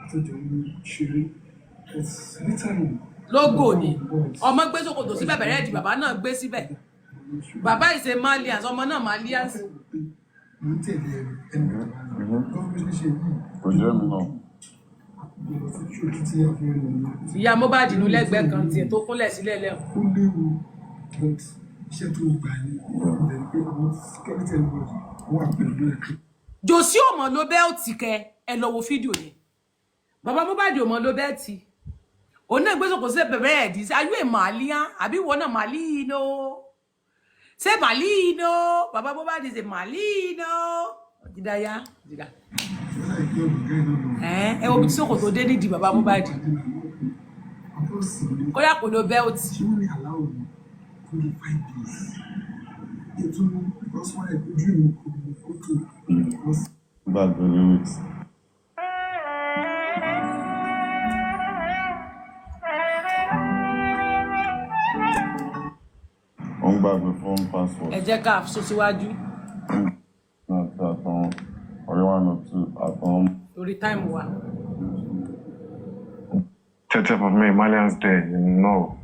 àtúntò ní ṣeré lítàrí. lógò ni ọmọ gbé ṣòkòtò sí bẹ̀bẹ̀rẹ̀ ẹ̀dì bàbá náà gbé síbẹ̀ bàbá ìṣe malians ọmọ náà malians. mo ń tẹ̀lé ẹni gọ́ọ̀mẹ̀ntì ṣe yìí. Kò jẹ́ mi náà. ìyá Mohbad nù lẹ́gbẹ̀ẹ́ kan tiẹ̀ tó kúnlẹ̀ sílẹ̀ lẹ́hùn. ó léwu but iṣẹ́ tó gbà ní ìbẹ̀rẹ̀ pé àwọn security everybody wà pẹ̀lú ẹ̀. jòsí ò mọ̀ ló bẹ́ẹ̀tì kẹ ẹ lọ wo fídíò yẹn bàbá Mohbad ò mọ̀ ló bẹ́ẹ̀tì òun náà gbèsò kò sí bẹ̀rẹ̀ ẹ̀dí sí ayé màlíà àbí ìwọ náà Malino ṣé Malino bàbá Mohbad ṣe Malino jìdáyà jìdá ẹ wo bí tí ṣòkòtò dé nídìí bàbá Mohbad. kò sí ilé. kóyà kò lo belt. Ṣé wọ́n lè allow mi for the 5 days? Ètò because wọ́n ẹ̀ ojú mi kò ní okay because. Back the lyrics. On back the phone password. ẹ jẹ́ ká sún síwájú Or you want to torí time wa. 30th of May, Malians Day, you know.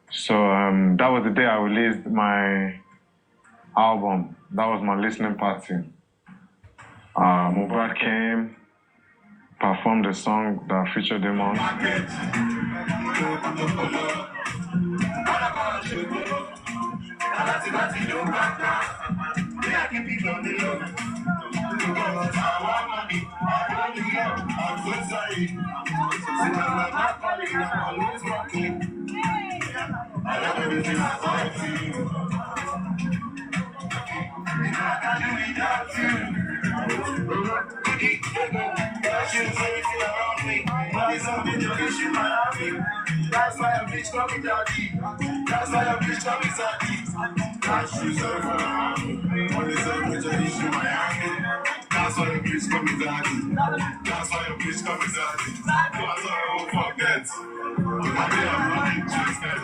So that was the day I released my album. That was my listening party. Mohbad came, performed the song that featured him on. That's why a bitch call me daddy. That's why a bitch call me daddy. That's why a bitch call me daddy. That's why a bitch call me daddy. That's why I won't forget. I mean, I'm not interested.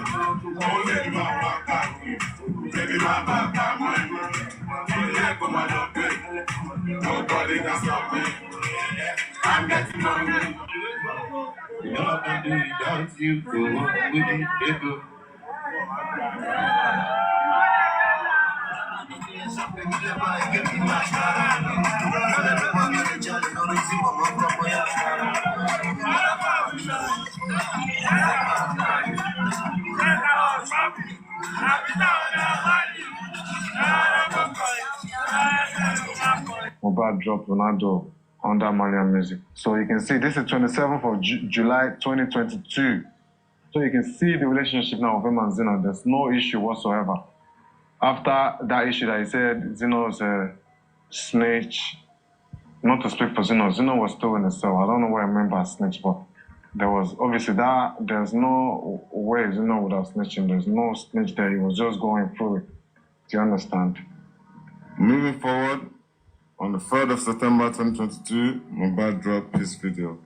Oh, baby, my back, baby, my back, my leg on my dog, nobody can stop me. I'm getting money. Love I do without you, for what would you do? Mohbad dropped Ronaldo under Malian music. So you can see this is 27th of July 2022. So you can see the relationship now of him and Zeno. There's no issue whatsoever. After that issue that he said Zeno's a snitch, not to speak for Zeno, Zeno was still in the cell. I don't know where I remember a snitch, but there was obviously that, there's no way Zeno would have snitched him. There's no snitch there. He was just going through it. Do you understand? Moving forward, on the 3rd of September 2022, Mohbad dropped his video.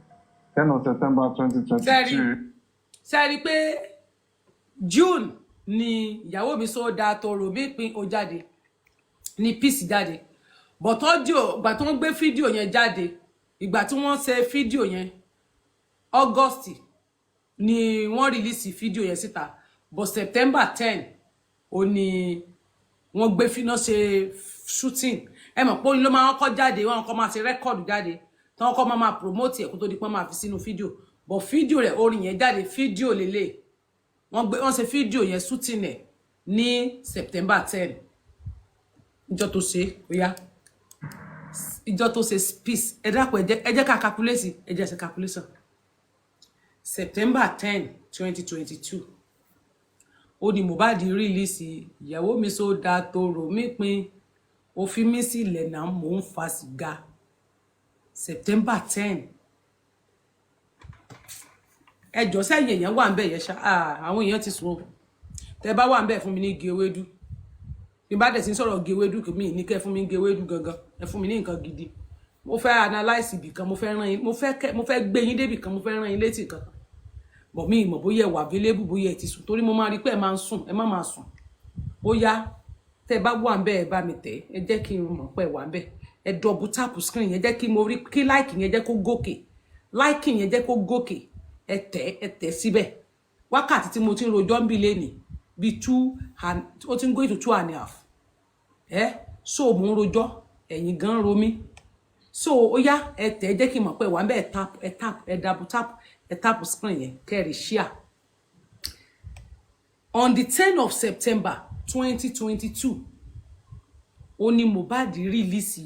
10th of September 2022. Sẹ́rí pé June ni ìyàwó mi so da toro mi pin ó jáde ni peace jáde but audio ìgbà tí wọ́n gbé fídíò yẹn jáde ìgbà tí wọ́n ṣe fídíò yẹn August ni wọ́n release fídíò yẹn síta but September 10 ó ní wọ́n gbé fíná ṣe shooting ẹ mọ̀ pé ló máa kọ́ jáde wọ́n kọ́ máa ṣe record jáde tí wọ́n kọ́ máa promote ẹ̀ kó tó di pé máa fi sínú fídíò but fídíò rẹ̀ orin yẹn jáde fídíò lélẹ̀ wọ́n ṣe fídíò yẹn shooting ẹ̀ ní September 10 ìjọ tó ṣe oya ìjọ tó ṣe peace ẹ dákun ẹ jẹ́ ká calculate ẹ jẹ́ ṣe calculation September 10 2022 ó ní Mohbad release ìyàwó mi so da toro mi pin ó fi mí sílẹ̀ náà mò ń fa sìgá September 10 ẹjọ́ sẹ́yìn èèyàn wà ńbẹ̀ yẹn ṣá àwọn èèyàn ti sùn tẹ́ bá wà ńbẹ̀ fún mi ní gèwédú bí bá dẹ̀ sí sọ̀rọ̀ gèwédú kì mí ní kẹ́ fún mi gèwédú gangan ẹ fún mi ní nǹkan gidi mo fẹ́ analyze ibì kan mo fẹ́ gbé yín débì kan mo fẹ́ rán yín létí kan bọ̀ mí ìmọ̀ bóyá ẹ wà available bóyá ẹ ti sùn torí mo máa rí pé ẹ máa ń sùn ẹ má máa sùn ó yá tẹ́ bá wà ńbẹ̀ ẹ bá mi tẹ̀ ẹ jẹ́ kí n mọ̀ pé wà ńbẹ̀ ẹ double tap screen yẹn jẹ́ kí mo rí kí like yẹn jẹ́ kó gòkè like yẹn jẹ́ kó gòkè ẹ tẹ̀ síbẹ̀ wákàtí tí mo ti ń rojọ́ ń bí lẹ́nìí bí 2 and ó ti ń go into 2.5 so mo ń rojọ́ ẹ̀yin gan ro mí so ó yá ẹ tẹ̀ jẹ́ kí n mọ̀ pé wà ńbẹ̀ ẹ double tap ẹ tap screen yẹn kẹ́rì share. On the 10th of September 2022 ó ní Mohbad release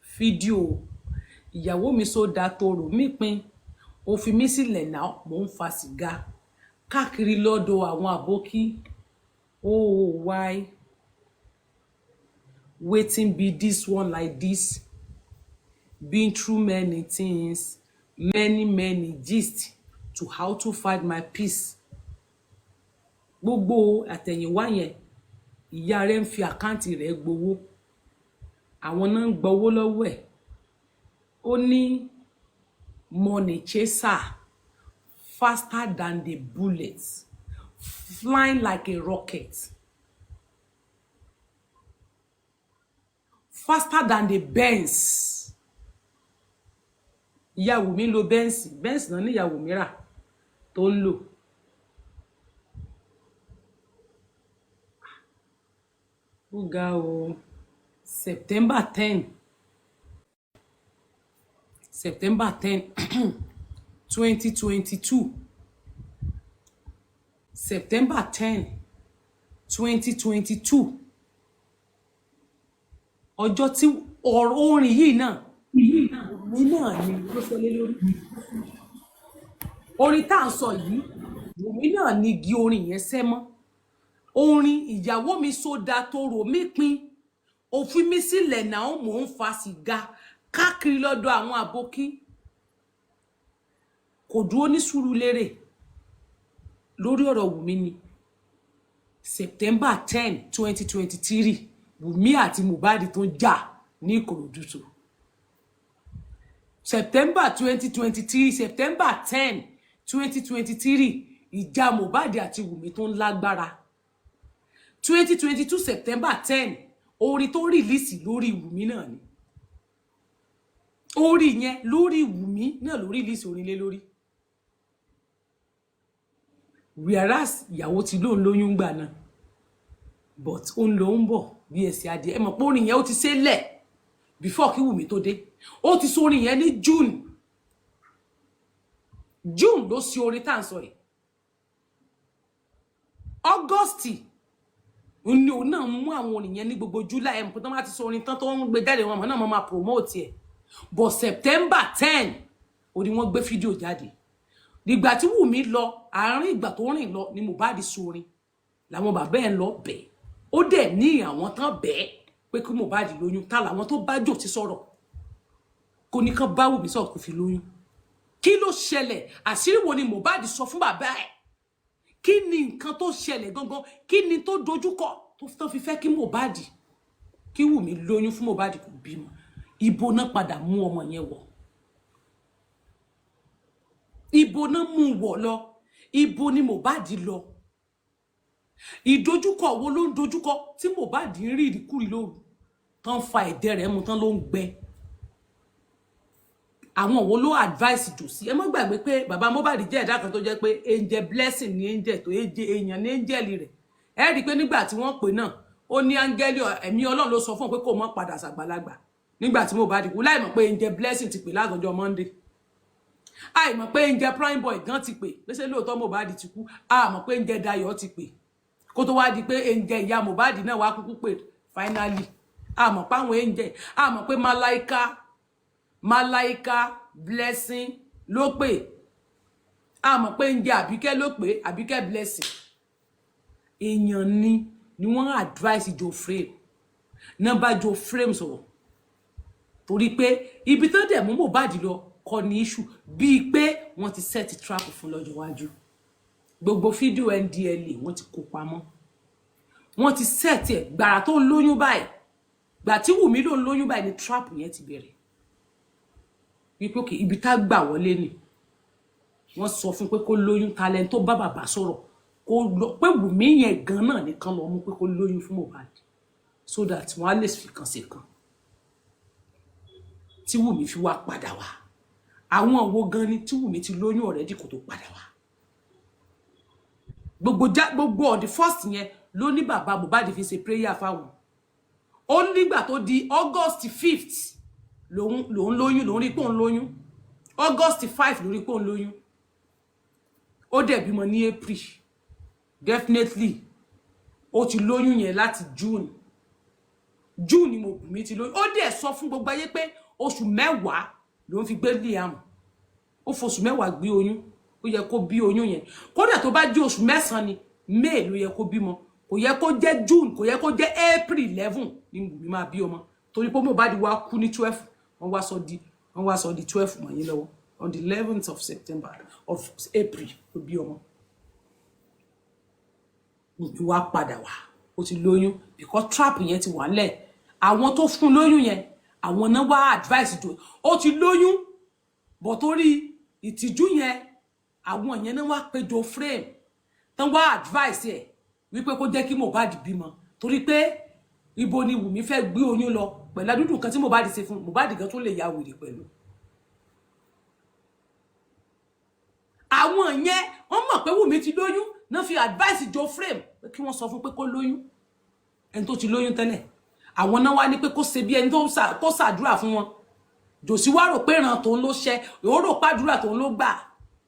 fídíò ìyàwó mi so da toro mi pin ó fi mí sílẹ̀ náà mò ń fa sìgá káàkiri lọ́dọ̀ àwọn àbókí oh why wetin be this one like this been through many things many gist to how to find my peace gbogbo àtẹ̀yìnwá yẹn ìyá rẹ̀ ń fi àkáǹtì rẹ̀ gbowó àwọn náà ń gbowó lọ́wọ́ ẹ̀ ó ní money chaser faster than the bullet flying like a rocket faster than the Benz ìyàwó mi lo Benz náà ní ìyàwó mi rà tó ń lò ó ga o September 10 2022 September 10 2022 ọjọ́ tí orin yìí náà mi náà ni ló sọ lé lórí orin tá à ń sọ yìí mi náà ni igi orin yẹn sẹ́ mọ́ orin ìyàwó mi sódà tó rò mí pin òfin mi sílẹ̀ náà mò ń fa sìgá káàkiri lọ́dọ̀ àwọn àbókí kò dúró ní Sùúrùlérè lórí ọ̀rọ̀ Wùmí ni September 10 2023 Wùmí àti Mohbad tó jà ní Ìkòròdú tó September 2023 September 10 2023 ìjà Mohbad àti Wùmí tó ń lágbára 2022 September 10 orin tó rìlíìsì lórí Wùmí náà ni orí yẹn lórí Wùmí náà lórí rìlíìsì orin lé lórí whereas ìyàwó ti lóun lóyún gbà náà but ó ń lọ ń bọ̀ bí ẹsẹ̀ adìẹ ẹ mọ̀ pé orin yẹn ó ti ṣẹlẹ̀ before kí Wùmí tó dé ó ti sọ orin yẹn ní June ló sí orin tá à ń sọ yìí August ní òun náà mú àwọn orin yẹn ní gbogbo July ẹ̀ mọ̀ tó máa ti sọ orin tán tó ń gbé jáde wọn náà máa promote ẹ̀ but September 10 orí wọn gbé fídíò jáde nígbà tí Wùmí lọ àárín ìgbà tó rìn lọ ni Mohbad sórin làwọn bàbá ẹ̀ lọ bẹ̀ ó dẹ̀ ní àwọn tán bẹ̀ pé kí Mohbad lóyún ta làwọn tó bá jò ti sọ̀rọ̀ kò ní kàn bá Wùmí sọ̀rọ̀ kò fi lóyún kí ló ṣẹlẹ̀ àṣírí wo ni Mohbad sọ fún bàbá ẹ̀ kí ni nǹkan tó ṣẹlẹ̀ gangan kí ni tó dojúkọ tó fi fẹ́ kí Mohbad kí Wùmí lóyún fún Mohbad kò bímọ ibo náà padà mú ọmọ yẹn wọ̀ ibo náà mú wọ̀ lọ ibo ni Mohbad lọ ìdojúkọ wo ló ń dojúkọ tí Mohbad ń rí ìrìkúrì lóru tán fa ẹ̀dẹ̀ rẹ̀ mu tán ló ń gbẹ àwọn wo ló advice Josie ẹ má gbàgbé pé bàbá Mohbad jẹ́ ẹ̀dá kan tó jẹ́ pé angel blessing ni angel tó èèyàn ní angel rẹ̀ ẹ rí pé nígbà tí wọ́n pè náà ó ní áńgẹ́lì ẹ̀mí Ọlọ́run ló sọ fún pé kó má padà ṣàgbàlagbà nígbà tí Mohbad kú láì mọ̀ pé angel blessing ti pè látọjọ́ Monday àì mọ̀ pé angel prime boy gan ti pè pé ṣé lóòótọ́ Mohbad ti kú a mọ̀ pé angel Dayọ̀ ti pè kó tó wá di pé angel ìyá Mohbad náà wá kúkú pè finally a mọ̀ pé àwọn angel a mọ̀ pé Malaika blessing ló pè a mọ̀ pé angel Àbíkẹ́ ló pè Àbíkẹ́ blessing èèyàn ni wọ́n advice Joe Frame náà bá Joe Frame sọ̀rọ̀ torí pé ibi tó dẹ̀ mú Mohbad lọ kọ́ ní issue bíi pé wọ́n ti set trap fún lọ́jọ́ iwájú gbogbo fídíò NDLA wọ́n ti kó pamọ́ wọ́n ti set ẹ̀ gbàrà tó ń lóyún báyìí gbà tí Wùmí ló ń lóyún báyìí ni trap yẹn ti bẹ̀rẹ̀ wípé òkè ibi tá gbà wọlé ni wọ́n sọ fún pé kó lóyún talent tó bá bàbá sọ̀rọ̀ kó lọ pé Wùmí yẹn gan náà nìkan lọ mú pé kó lóyún fún Mohbad so that wọ́n á lè fi kan sí kan tí Wùmí fi wá padà wá àwọn wo gan ni tí Wùmí ti lóyún already kó tó padà wá gbogbo on the first yẹn ló ní bàbá Mohbad fi ṣe prayer fáwọn ó nígbà tó di August 5th lòun lóyún lòun rí pé òun lóyún August 5 lórí pé òun lóyún ó dẹ̀ bímọ ní April definitely ó ti lóyún yẹn láti June ni Wùmí ti lóyún ó dẹ̀ sọ fún gbogbo ayé pé oṣù mẹ́wàá ló ń fi gbé Liam ó foṣù mẹ́wàá gbé oyún ó yẹ kó bí oyún yẹn kódà tó bá jẹ́ oṣù mẹ́sàn ni May ló yẹ kó bímọ kò yẹ kó jẹ́ June kò yẹ kó jẹ́ April 11 ni Wùmí máa bí ọmọ torí pé Mohbad wá kú ní 12 wọ́n wá sọ di 12 mọ́ yín lọ́wọ́ on the 11th of September of April ló bí ọmọ Wùmí wá padà wá ó ti lóyún because trap yẹn ti wà ńlẹ̀ àwọn tó fún lóyún yẹn àwọn náà wá advice jù ó ti lóyún bọ̀ torí ìtìjú yẹn àwọn yẹn náà wá péjọ frame tán wá advice ẹ̀ wípé kó jẹ́ kí Mohbad bímọ torí pé ibo ni Wùmí fẹ́ gbé oyún lọ pẹ̀lú àdúdù kan tí Mohbad ṣe fún Mohbad gan tó lè ya wèrè pẹ̀lú. Àwọn yẹn wọ́n mọ̀ pé Wùmí ti lóyún náà fi advice jọ frame pé kí wọ́n sọ fún pé kó lóyún ẹni tó ti lóyún tẹ́lẹ̀ àwọn náà wá ní pé kó ṣe bí ẹni tó ṣàdúrà fún wọn Jòsí wá rò pé ìran tòun ló ṣẹ ó rò pàdúrà tòun ló gbà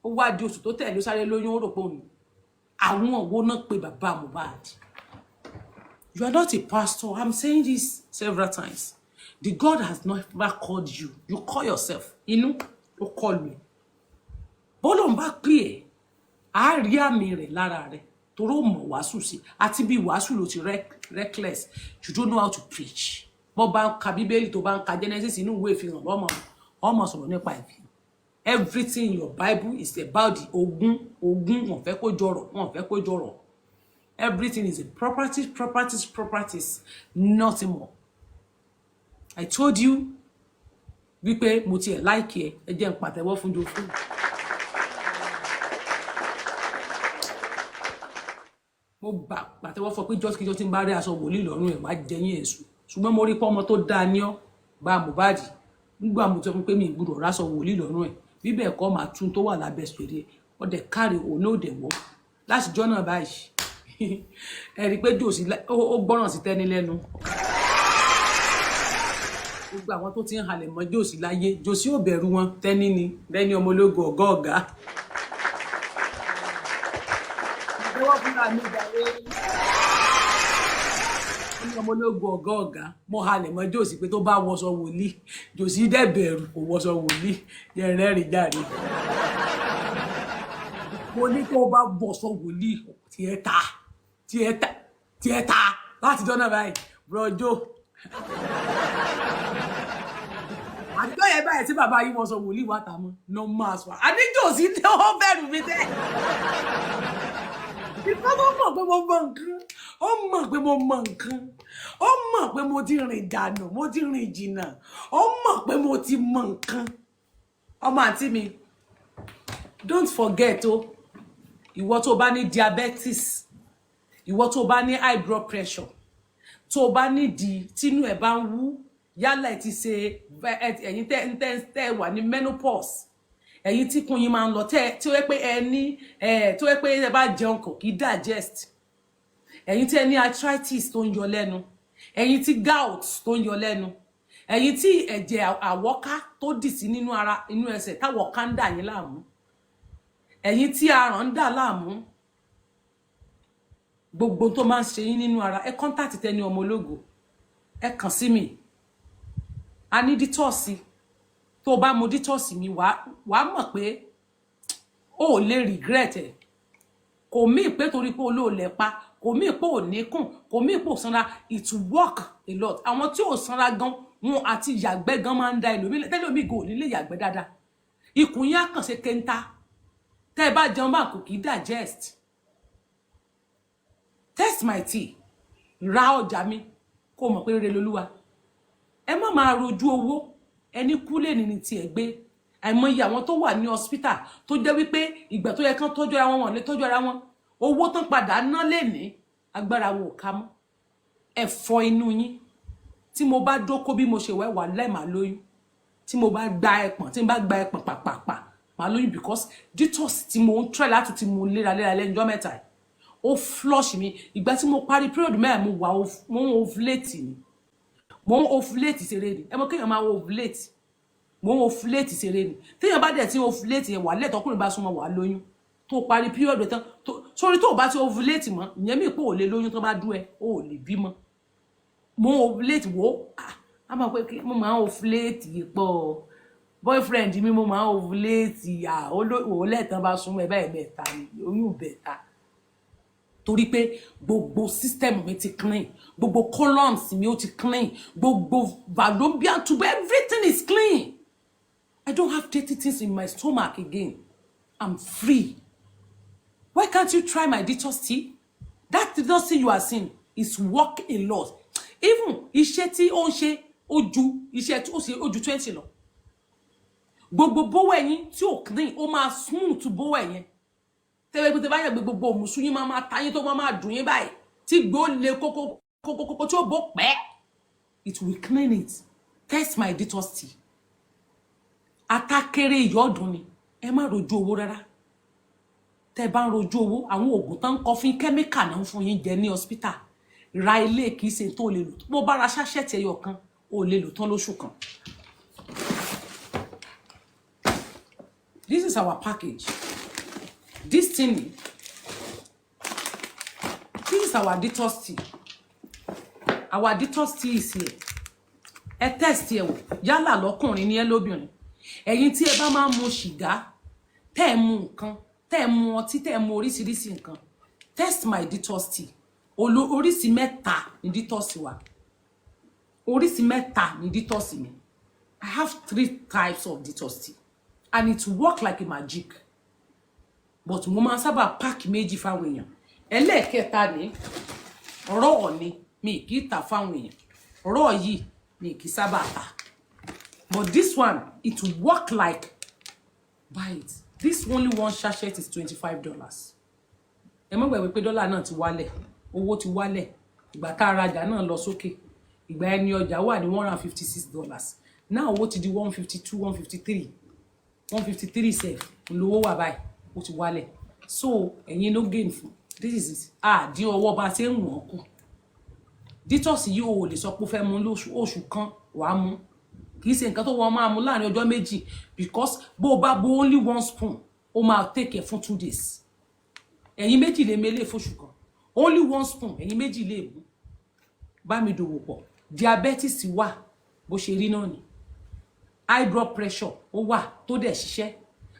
ó wá di oṣù tó tẹ̀lé ó sáré lóyún ó rò pé òun àwọn òwò náà pé bàbá Mohbad. You are not a pastor. I'm saying this several times. The God has never called you. You call yourself. Inú ó call me. Bọ́lọ̀ ń bá pè é, á rí àmì rẹ̀ lára rẹ̀ toró mọ̀ wàásù sí àti bí wàásù ló ti reckless. You don't know how to preach. Bó bá ń ka Bíbélì tó bá ń ka Genesis inú ìwé ìfihàn ọmọ sọ̀rọ̀ nípa ìfihàn. Everything in your Bible is about the ogún wọ́n fẹ́ kó jọrọ̀. Everything is a properties, nothing more. I told you, wípé mo tiẹ̀ like ẹ jẹ́ n pàtẹ́wọ́ fún Jofo. Mo gbà pàtẹ́wọ́ fún pé jọ́síkíjọ́ tí ń bá rí aṣọ wòlíì lọ́rùn ẹ̀ wá jẹyìn èṣù. Ṣùgbọ́n mo rí pé ọmọ tó dáa ní ọ́ bá Mohbad. Nígbà mo sọ fún pé mi gbọ́dọ̀ ráṣọ wòlíì lọ́rùn ẹ̀. Bí bẹ́ẹ̀ kọ́ máa tún tó wà lábẹ́ sórí ẹ̀. Ó dẹ̀ kárí òun ó dẹ̀ wọ́. Láti jọ́ náà báyìí. Ẹ rí pé Jòsí ó gbọ́ràn sí Tẹ́ni lẹ́nu. Gbogbo àwọn tó ti ń halẹ̀ mọ́ Jòsí láyé Jòsí ò bẹ̀rù wọn Tẹ́ni ni Tẹ́ni ọmọ ológo ọ̀gá. Ìjọwọ́ fúnra mi gbàgbé. Ní ọmọ ológo ọ̀gá mo halẹ̀ mọ́ Jòsí pé tó bá wọṣọ wòlíì Jòsí dẹ̀ bẹ̀rù kò wọṣọ wòlíì yẹn rẹ́rìn jáde. Mo ní tó bá wọṣọ wòlíì tiẹ̀ ta láti jọ́nà báyìí brọjó. Àjọ yẹn báyìí tí bàbá yìí wọ́n sọ wòlíì wá tà mọ́ no mass wa Jòsí ní ó bẹ̀rù mi tẹ́. Ìfẹ́ tó mọ̀ pé mo mọ nǹkan ó mọ̀ pé mo mọ nǹkan ó mọ̀ pé mo ti rìn dànù mo ti rìn jìnnà ó mọ̀ pé mo ti mọ nǹkan. Ọmọ àǹtí mi don't forget ìwọ tó bá ní diabetes ìwọ tó bá ní high blood pressure tó bá ní di tínú ẹ bá ń wú yálà ẹ ti ṣe ẹ̀yin tẹ́ wà ní menopause ẹ̀yin tí kun yín máa ń lọ tí ó yẹ pé ẹ ní tó yẹ pé ẹ bá jẹun kò kí digest ẹ̀yin tí ẹ ní arthritis tó ń yọ lẹ́nu ẹ̀yin tí gout tó ń yọ lẹ́nu ẹ̀yin tí ẹ̀jẹ̀ àwọ́ká tó dì sí nínú ara inú ẹsẹ̀ táwọ́ká ń dà yín láàmú ẹ̀yin tí aràn ń dà láàmú gbogbo tó máa ń ṣe yín nínú ara ẹ contact Tẹ́ni ọmọ ológo ẹ kàn sí mi a ní dítọ́ọ̀sì tó bá mu dítọ́ọ̀sì mi wàá mọ̀ pé ó lè regret ẹ̀ kò mí pé torí pé olóòlẹ̀ pa kò mí pé ò níkùn kò mí pé ò sanra it work a lot àwọn tí ò sanra gan wọn àti yàgbẹ́ gan máa ń da ẹlòmíì tẹ́lòmíì gan ò ní lè yàgbẹ́ dáadáa ikùn yín á kàn ṣe kẹńtà tẹ́ ẹ bá jẹun bá kò kì í digest test my tea ra ọjà mi kó mọ̀ pé rere lolúwa ẹ má máa rojú owó ẹni kú lè ní ti ẹ̀ gbé àìmọye àwọn tó wà ní hospital tó jẹ́ wípé ìgbà tó yẹ kán tọ́jú ara wọn lè tọ́jú ara wọn owó tán padà ná lè ní agbára wọn ò ká mọ́ ẹ̀fọ́ inú yín tí mo bá dóko bí mo ṣe wà lẹ́ẹ̀mà lóyún tí mo bá gba ẹpọ̀n tí mo bá gba ẹpọ̀n pàpàpà màá lóyún because detox tí mo ń try láti ti mo léraléra lẹ́njọ́ mẹ́ta ó flush mi ìgbà tí mo parí period mẹ́rin mo wà mo ń ovulate ni mo ń ovulate ṣeré ni ẹ mọ̀ kéèyàn máa ovulate mo ń ovulate ṣeré ni téèyàn bá dẹ̀ tí ovulate yẹn wà lẹ́tọ̀ọ́kùnrin bá súnmọ́ wà lóyún tó parí period tán sórí tó bá ti ovulate mọ́ ìyẹn mi pé ò lè lóyún tó bá dú ẹ ò lè bímọ mo ovulate wo a máa pé mo máa ovulate pọ̀ boyfriend mi mo máa ovulate ó lẹ́tàn bá súnmọ́ ẹ báyìí mẹ́ta ni oyún bẹ̀ta torí pé gbogbo system mi ti clean gbogbo columns mi ó ti clean gbogbo fallopian tube everything is clean I don't have dirty things in my stomach again I'm free. Why can't you try my detox tea? That detox you are seeing is work a lot. Even iṣẹ́ tí ó ń ṣe ojú iṣẹ́ tí ó ṣe ojú 20 lọ. Gbogbo bówó ẹ̀yin tí ó clean ó máa smooth bówó ẹ̀yin. Tẹ́wẹ́ pé tẹ́ bá yẹ gbogbo musu yín máa ta yín tó máa dùn yín báyìí. Tí gbó le kókó tí ó bó pẹ́. It will clean it. Test my detox tea. Atakere ìyọ́dún ni. Ẹ má rojú owó rárá. Tẹ́ bá ń rojú owó àwọn oògùn tán kọ fún chemical náà fún yín jẹ ní hospital. Ra ilé kìí ṣe tó lè lò. Bó bá ra sachet ẹyọ kan ó lè lò tán lóṣù kan. This is our package. This thing, this is our detox tea. Our detox tea is here. Ẹ test ẹ wò. Yálà lọ́kùnrin ni ẹ lóbìnrin. Ẹ̀yin tí ẹ bá máa mu sìgá, tẹ́ mu nǹkan, tẹ́ mu ọtí, tẹ́ mu oríṣiríṣi nǹkan. Test my detox tea. Oríṣi mẹ́ta ni detox wa. Oríṣi mẹ́ta ni detox mi. I have 3 types of detox tea. And it work like a magic. But mo máa sábà pack méjì fáwọn èèyàn. Ẹlẹ́ẹ̀kẹta ni raw ni mi kì í tà fáwọn èèyàn. Raw yìí mi kì í sábà tà. But this one, it work like buy it. This only one sachet is $25. Ẹ mọ̀ gbàgbé pé dọ́là náà ti wálẹ̀. Owó ti wálẹ̀. Ìgbà tá rajà náà lọ sókè. Ìgbà ẹni ọjà wà ní $156. Now owó ti di 152, 153. 153 sef. Olówó wà báyìí. Ó ti wálẹ̀. So, ẹ̀yin no gain fún. This is it. Dín ọwọ́ bá ṣe ń wọ̀n kù. Detox yìí ó lè sọ pé ó fẹ́ mú lóṣù kan wàá mú. Kì í ṣe nǹkan tó wọ́n máa mú láàrin ọjọ́ méjì because bó bá bo only 1 spoon ó máa take it for 2 days. Ẹ̀yin méjì lè mele fóṣù kan. Only 1 spoon ẹ̀yin méjì lè mú. Bá mi dòwò pọ̀. Diabetes wà bó ṣe rí náà ni. High blood pressure ó wà tó dẹ̀ ṣiṣẹ́.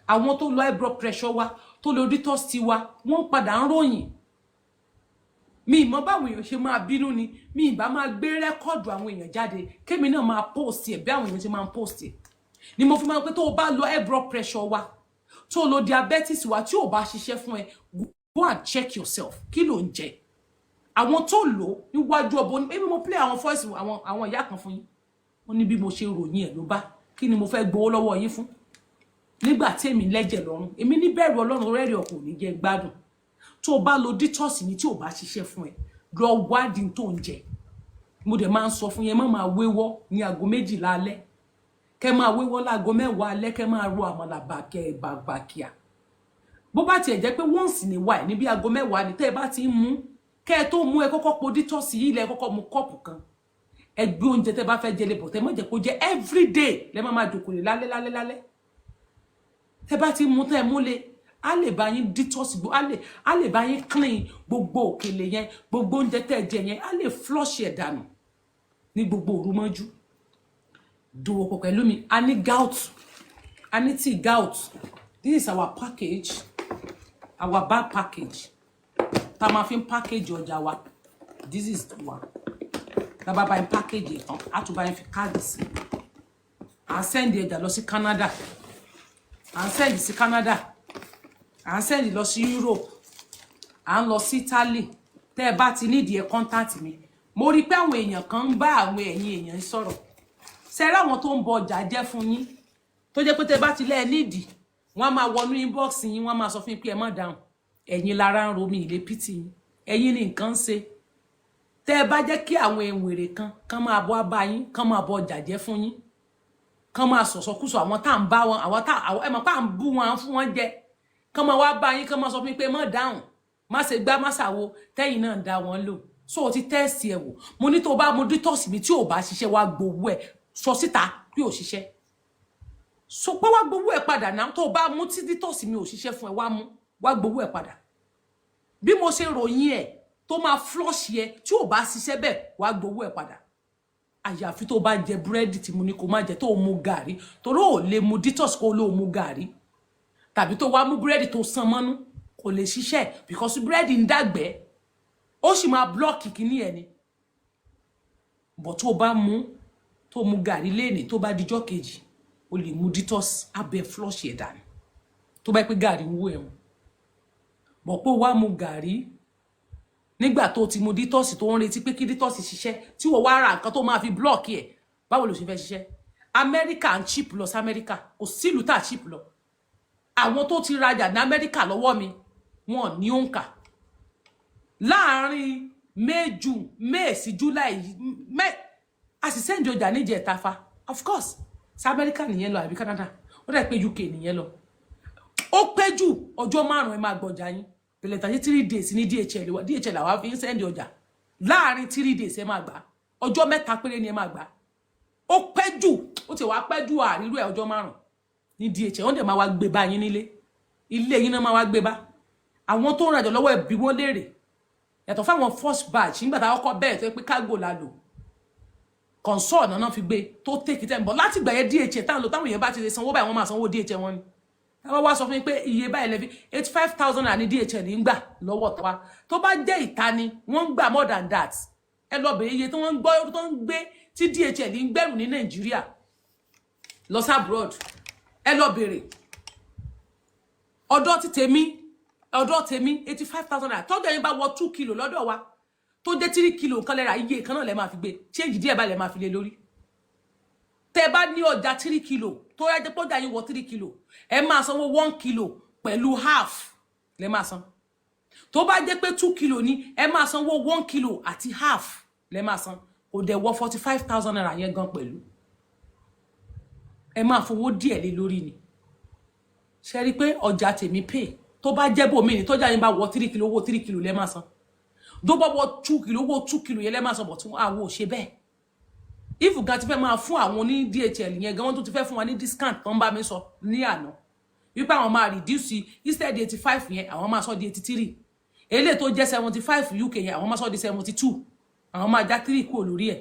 Àwọn tó lo high blood pressure wa tó lo detox tea wa wọ́n padà ń ròyìn. Mi mọ̀ báwo èèyàn ṣe máa bínú ni mi ìbá máa gbé rẹ́kọ̀dù àwọn èèyàn jáde kémi náà máa post ẹ̀ bí àwọn èèyàn ṣe máa ń post ẹ̀. Ni mo fi máa pé tó o bá lo high blood pressure wa tó lo diabetes wa tí ò bá ṣiṣẹ́ fún ẹ go and check yourself kí ló ń jẹ. Àwọn tó lò níwájú ọbọ ní mo play àwọn voice àwọn ìyá kan fún yín. Wọ́n ní bí mo ṣe ròyìn ẹ̀ ló bá kí ni mo fẹ́ gbowó lọ́wọ́ yín fún. Nígbà tí èmi lẹ́jẹ̀ lọ́rùn èmi ní bẹ̀rù Ọlọ́run rẹ́rì ọkàn ò ní jẹ́ gbádùn. Tó bá lo detox ni tí ò bá ṣiṣẹ́ fún ẹ lọ wádìí tó ń jẹ. Mo dẹ̀ máa ń sọ fún yẹn má máa wéwọ́ ní aago 12 alẹ́. Kẹ́ máa wéwọ́ láago 10 alẹ́ kẹ́ máa ro àmàlà bàkíà. Bó bá tiẹ̀ jẹ́ pé once in a while ní bí aago 10 ni tẹ́ ẹ bá ti ń mú kẹ́ ẹ tó mú ẹ kọ́kọ́ po detox yìí lẹ kọ́kọ́ mu kọ́ọ̀pù kan. Ẹ gbé oúnjẹ tẹ́ bá fẹ́ jẹ lébọ̀ tẹ́ má jẹ́ kó jẹ every day lẹ máa jókòó lé lálẹ́. Tẹ́ bá ti mú tẹ́ mú lé a lè bá yín detox a lè bá yín clean gbogbo òkèlè yẹn gbogbo oúnjẹ tẹ́ jẹ yẹn a lè flush ẹ̀ dànù ní gbogbo òru mọ́jú. Dòwò pọ̀ pẹ̀lú mi a ní gout a ní tea gout. This is our package, our bag package. Tá máa fi package ọjà wa. This is the one. Tá bá bá yín package ẹ̀ tán a tún bá yín fi káàdì sí. À send ẹja lọ sí Canada. À send sí Canada. À send lọ sí Europe. À lọ sí Italy. Tẹ́ bá ti need ẹ contact mi. Mo rí pé àwọn èèyàn kan ń bá àwọn ẹ̀yin èèyàn sọ̀rọ̀. Ṣé ra àwọn tó ń bọ ọjà jẹ́ fún yín. Tó jẹ́ pé tẹ́ bá ti lẹ́ need wọ́n máa wọnú inbox yín wọ́n máa sọ fún yín pé ẹ má dáhùn. Ẹ̀yin lára ń ro mi ilé pity yín. Ẹ̀yin ni nǹkan ṣe. Tẹ́ bá jẹ́ kí àwọn èwèrè kan máa bọ́ bá yín, kan máa bọ ọjà jẹ́ fún yín. Kan máa sọ̀sọ̀kúsọ àwọn tá ń bá wọn, àwọn tá ẹ mọ̀ pé à ń bú wọn fún wọn jẹ. Kan máa wá bá yín, kan máa sọ fún yín pé má dáhùn. Má ṣe gbá má ṣàwo, tẹ́yin náà dá wọn lò. So o ti test ẹ wò. Mo ní tó bá mo detox mi tí ò bá ṣiṣẹ́ wá gbowó ẹ̀ sọ síta pé ò ṣiṣẹ́. So pé wá gbowó ẹ̀ padà náà tó bá mú tí detox mi ò ṣiṣẹ́ fún ẹ wá gbowó ẹ̀ padà. Bí mo ṣe ròyìn ẹ̀ tó máa flush ẹ tí ò bá ṣiṣẹ́ bẹ́ẹ̀ wá gbowó ẹ̀ padà. Àyàfi tó bá jẹ búrẹ́dì tí mo ní kó má jẹ tó mu gàrí torí ò lè mu detox kó ló mu gàrí. Tàbí tó wá mú búrẹ́dì tó san mọ́nú kò lè ṣiṣẹ́ because búrẹ́dì ń dàgbẹ́ ó sì máa block kíní ẹ ni. But tó bá mu gàrí léni tó bá dijọ́ kejì o lè mu detox abẹ́ flush ẹ̀ dànù tó bá pé gàrí ń wó ẹ̀wọ̀n. But pé wá mu gàrí nígbà tó ti mu dítọ́sì tó ń retí pé kí dítọ́sì ṣiṣẹ́ tí wọ́n wá ra nǹkan tó máa fi blọ́ọ̀kì ẹ̀ báwo ló ṣe fẹ́ ṣiṣẹ́ Amẹ́ríkà ń chip lọ sí Amẹ́ríkà kò sílùú tá chip lọ àwọn tó ti rajà ní Amẹ́ríkà lọ́wọ́ mi wọn ní òǹkà láàárín May sí July a sì send ọjà níjẹta fa of course sí Amẹ́ríkà nìyẹn lọ àbí Canada ó dẹ̀ pé UK nìyẹn lọ ó pẹ́ jù ọjọ́ 5 ẹ máa gbọ́jà yín pẹ̀lẹ́ tàbí 3 days ní DHL wa DHL àwa fi ń send ọjà láàárín 3 days ẹ máa gbà ọjọ́ 3 péré ni ẹ máa gbà ó pẹ́ jù ó ti wá pẹ́ jù àrírú ẹ̀ ọjọ́ 5 ní DHL wọ́n dẹ̀ máa wá gbé bá yín nílé ilé yín náà máa wá gbé bá àwọn tó ń rajà lọ́wọ́ ẹ̀ bí wọ́n léèrè yàtọ̀ fáwọn first batch nígbà tá a kọ́kọ́ bẹ̀rẹ̀ tó pé cargo la lò console náà fi gbé tó take time but láti gbà yẹn DHL táwọn èèyàn bá ti lè sanwó báyìí wọ́n máa sanwó DHL wọn ni táwọn wá sọ fún mi pé iye báyìí lẹ́fi 85,000 naira ní DHL ń gbà lọ́wọ́ tó wá tó bá jẹ́ ìta ni wọ́n ń gbà more than that ẹ lọ bẹ̀rẹ̀ iye tó ń gbọ́ tó ń gbé tí DHL ń gbẹ̀rù ní Nàìjíríà lọ sí abroad ẹ lọ bẹ̀rẹ̀ ọ̀dọ̀ tèmi 85,000 naira tọ́jọ́ yín bá wọ 2 kilo lọ́dọ̀ wa tó jẹ́ 3 kilo nǹkan lẹ́ra iye kan náà lẹ́ máa fi gbé change díẹ̀ bá lẹ́ máa fi lé lórí tẹ́ bá ní ọjà 3 kilo tó yá jẹ́ pọ́jà yín wọ 3 kilo ẹ máa sanwó 1 kilo pẹ̀lú half lẹ́ máa san tó bá jẹ́ pé 2 kilo ní ẹ máa sanwó 1 kilo àti half lẹ́ máa san kò dẹ̀ wọ 45,000 naira yẹn gan pẹ̀lú ẹ máa fowó díẹ̀ lé lórí ni ṣe rí pé ọjà tèmi pay tó bá jẹ́ bòmí ni tọ́jà yín bá wọ 3 kilo owó 3 kilo lẹ́ máa san tó bá wọ 2 kilo owó 2 kilo yẹn lẹ́ máa san bọ̀ tún àwọ̀ ṣe bẹ́ẹ̀ if gan ti fẹ́ máa fún àwọn ní DHL yẹn gan wọ́n tó ti fẹ́ fún wa ní discount tó ń bá mi sọ ní àná wípé àwọn máa reduce instead 85 yẹn àwọn máa sọ di 83 eléyìí tó jẹ́ 75 UK yẹn àwọn máa sọ di 72 àwọn máa já 3 kúrò lórí ẹ̀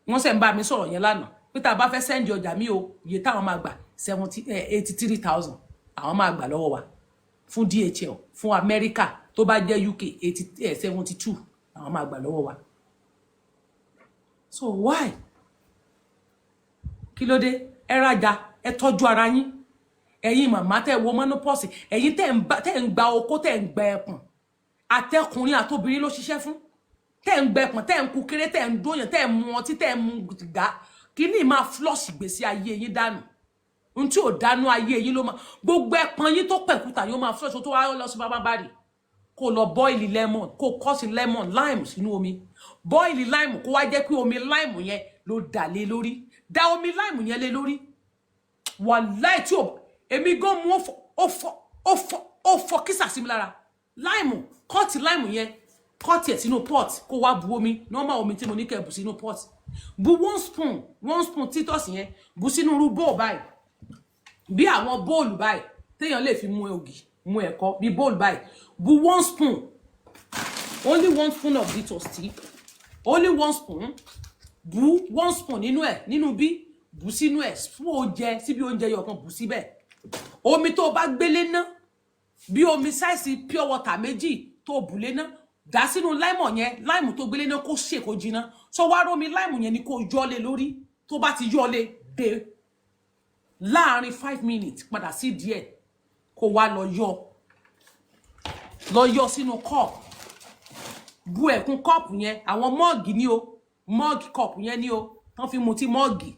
wọ́n ṣe ń bá mi sọ̀rọ̀ yẹn lánàá pé tá bá fẹ́ send ọjà mi o iye táwọn máa gbà 83,000 àwọn máa gbà lọ́wọ́ wa fún DHL fún America tó bá jẹ́ UK 72 àwọn máa gbà lọ́wọ́ wa so why kí ló dé ẹ rajà ẹ tọ́jú ara yín ẹ̀yin màmá tẹ́ wo menopause ẹ̀yin tẹ́ ń gba okó tẹ́ ń gba ẹpọ̀n àtẹkùnrin àtobìnrin ló ṣiṣẹ́ fún tẹ́ ń gba ẹpọ̀n tẹ́ ń kú kéré tẹ́ ń dóyàn tẹ́ ń mu ọtí tẹ́ ń mu gà kíní máa flush ìgbésí ayé yín dànù n tí ò dánú ayé yín ló máa gbogbo ẹpọ̀n yín tó pẹ̀kúta yóò máa flush tó wá lọ sí bàbá bari kó lọ boil lemon kó kọ́ sí lemon lime sínú omi boil lime kó wá jẹ́ pé omi lime yẹn ló dà lé lórí dá omi lime yẹn lé lórí wàláì tí ò èmi gan mú ó fọ kísà sí mi lára lime kọ́ọ̀tì lime yẹn kọ́ọ̀tì ẹ̀ sínú pot kó wá bu omi normal omi tí mo ní kẹ́ bù sínú pot bu 1 spoon titus yẹn bu sínú irú bowl báyìí bí àwọn bowl báyìí téèyàn lè fi mu ògì mu ẹ̀kọ bí bowl báyìí bu 1 spoon only 1 spoon of titus tea only 1 spoon bu 1 spoon nínú bí bu sínú ẹ̀ fún oúnjẹ síbi oúnjẹ yọkan bu síbẹ̀ omi tó bá gbélé ná bí omi size pure water méjì tó bù lé ná dá sínú lime yẹn lime tó gbélé ná kó ṣe kó jiná so wá romi lime yẹn ni kó yọ lé lórí tó bá ti yọ lé dé láàrin 5 minutes padà sí díẹ̀ kó wá lọ yọ sínú cup bu ẹ̀kún cup yẹn àwọn mọ́ọ̀gì ni o mọ́ọ̀gì cup yẹn ni o tán fi mu tí mọ́ọ̀gì